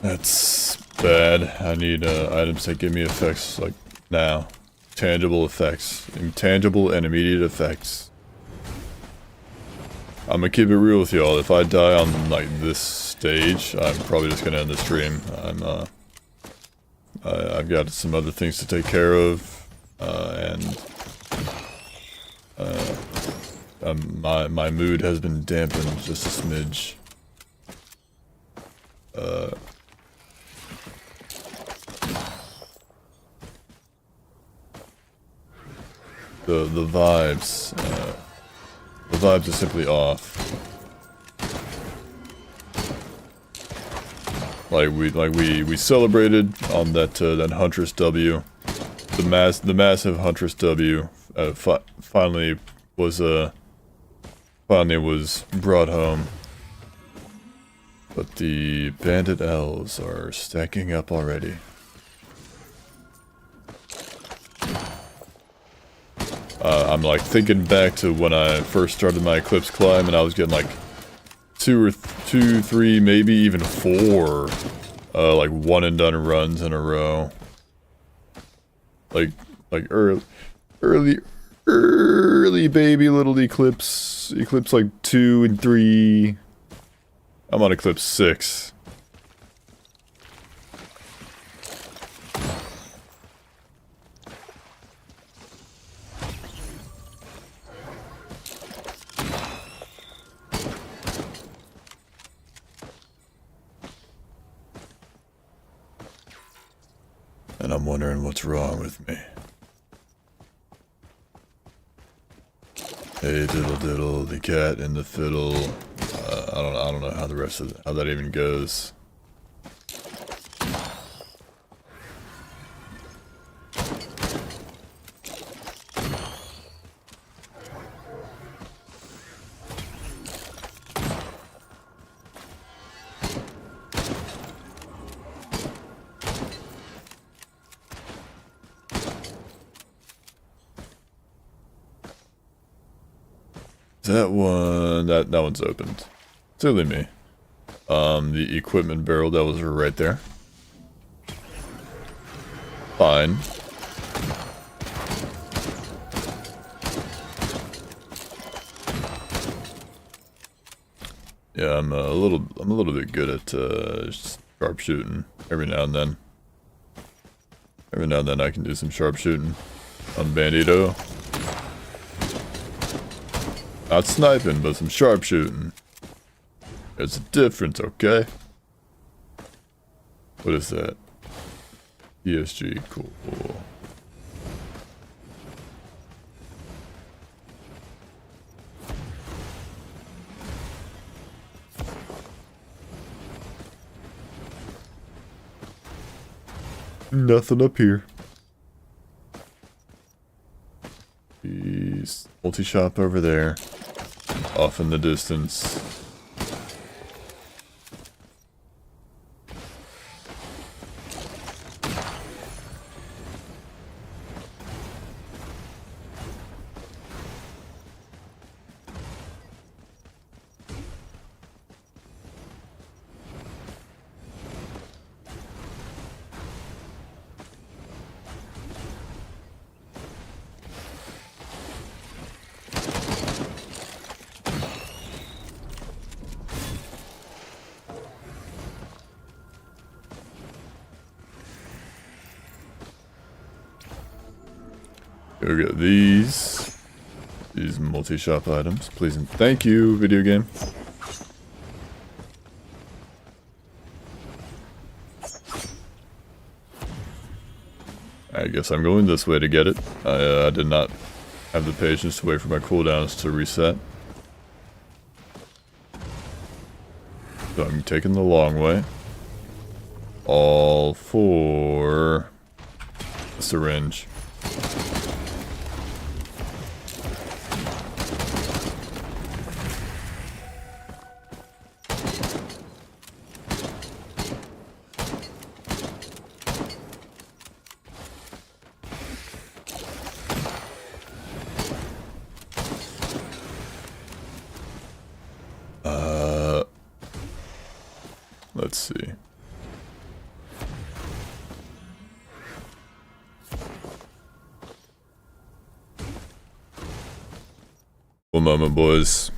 That's bad. I need items that give me effects, like, now. Tangible effects. Intangible and immediate effects. I'm gonna keep it real with y'all. If I die on, like, this stage, I'm probably just gonna end the stream. I've got some other things to take care of, my mood has been dampened just a smidge. The vibes are simply off. Like we celebrated on that Huntress W, the massive Huntress W, finally was brought home, but the Bandit L's are stacking up already. I'm like thinking back to when I first started my Eclipse climb, and I was getting like two, three, maybe even 4, like one and done runs in a row. Like early baby little Eclipse like 2 and 3. I'm on Eclipse 6. And I'm wondering what's wrong with me. Hey diddle diddle, the cat and the fiddle. I don't know how the rest of how that even goes. That one, that one's opened. Silly me. The equipment barrel, that was right there. Fine. Yeah, I'm a little bit good at sharpshooting every now and then. Every now and then I can do some sharpshooting on Bandito. Not sniping, but some sharpshooting. There's a difference, okay? What is that? ESG, cool. Nothing up here. He's multi-shop over there. Off in the distance. Go get these multi-shop items, please and thank you, video game. I guess I'm going this way to get it. I did not have the patience to wait for my cooldowns to reset. So I'm taking the long way. All for the syringe. Let's see. One moment, boys.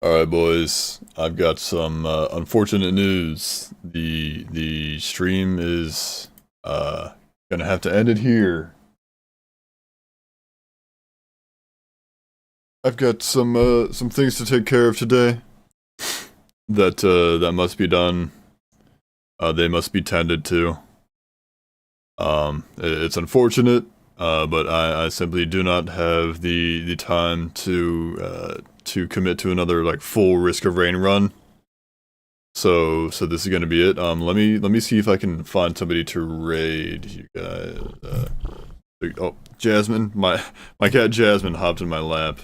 Alright, boys. I've got some unfortunate news. The stream is gonna have to end it here. I've got some things to take care of today that must be done. They must be tended to. It's unfortunate, but I simply do not have the time to commit to another like full Risk of Rain run. So this is gonna be it. Let me see if I can find somebody to raid you guys. Oh, Jasmine, my cat Jasmine hopped in my lap.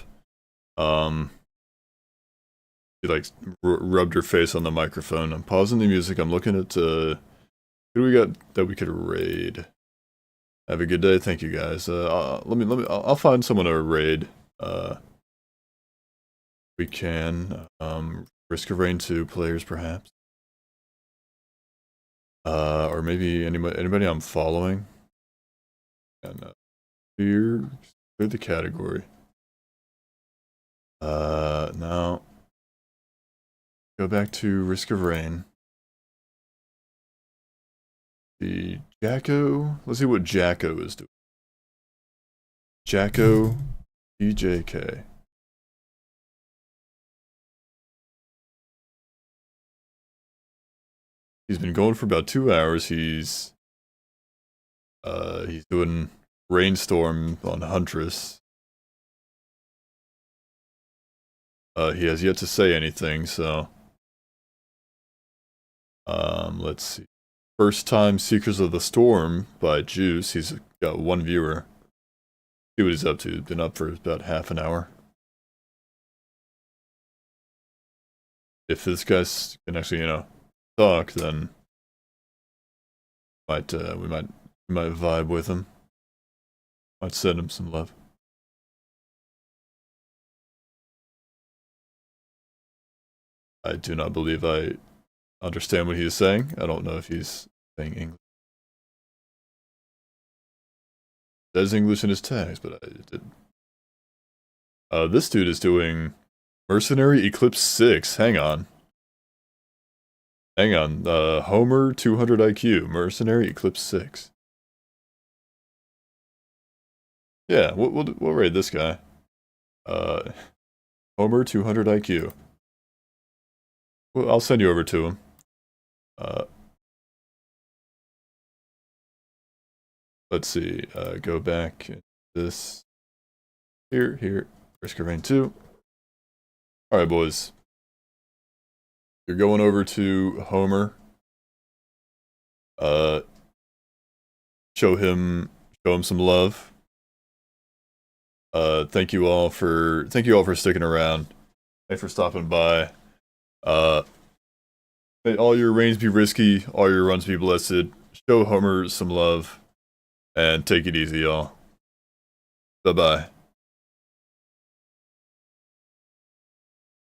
She like rubbed her face on the microphone. I'm pausing the music. I'm looking at who do we got that we could raid. Have a good day. Thank you guys. I'll find someone to raid. We can Risk of Rain 2 players perhaps. Or maybe anybody I'm following. And clear the category. Now go back to Risk of Rain. The Jacko. Let's see what Jacko is doing. Jacko EJK. He's been going for about 2 hours. He's doing Rainstorm on Huntress. He has yet to say anything, so let's see. First Time Seekers of the Storm by Juice. He's got 1 viewer. See what he's up to. Been up for about half an hour. if this guy can actually, talk, then we might vibe with him. Might send him some love. I do not believe I understand what he is saying. I don't know if he's saying English. There's English in his tags, but I did. This dude is doing Mercenary Eclipse 6. Hang on. Homer 200 IQ. Mercenary Eclipse 6. Yeah, we'll raid this guy. Homer 200 IQ. Well, I'll send you over to him. Let's see. Go back. This. Here. Risk of Rain 2. Alright, boys. You're going over to Homer. Show him some love. Thank you all for sticking around. Thanks for stopping by. May all your reigns be risky, all your runs be blessed. Show Homer some love, and take it easy, y'all. Bye-bye.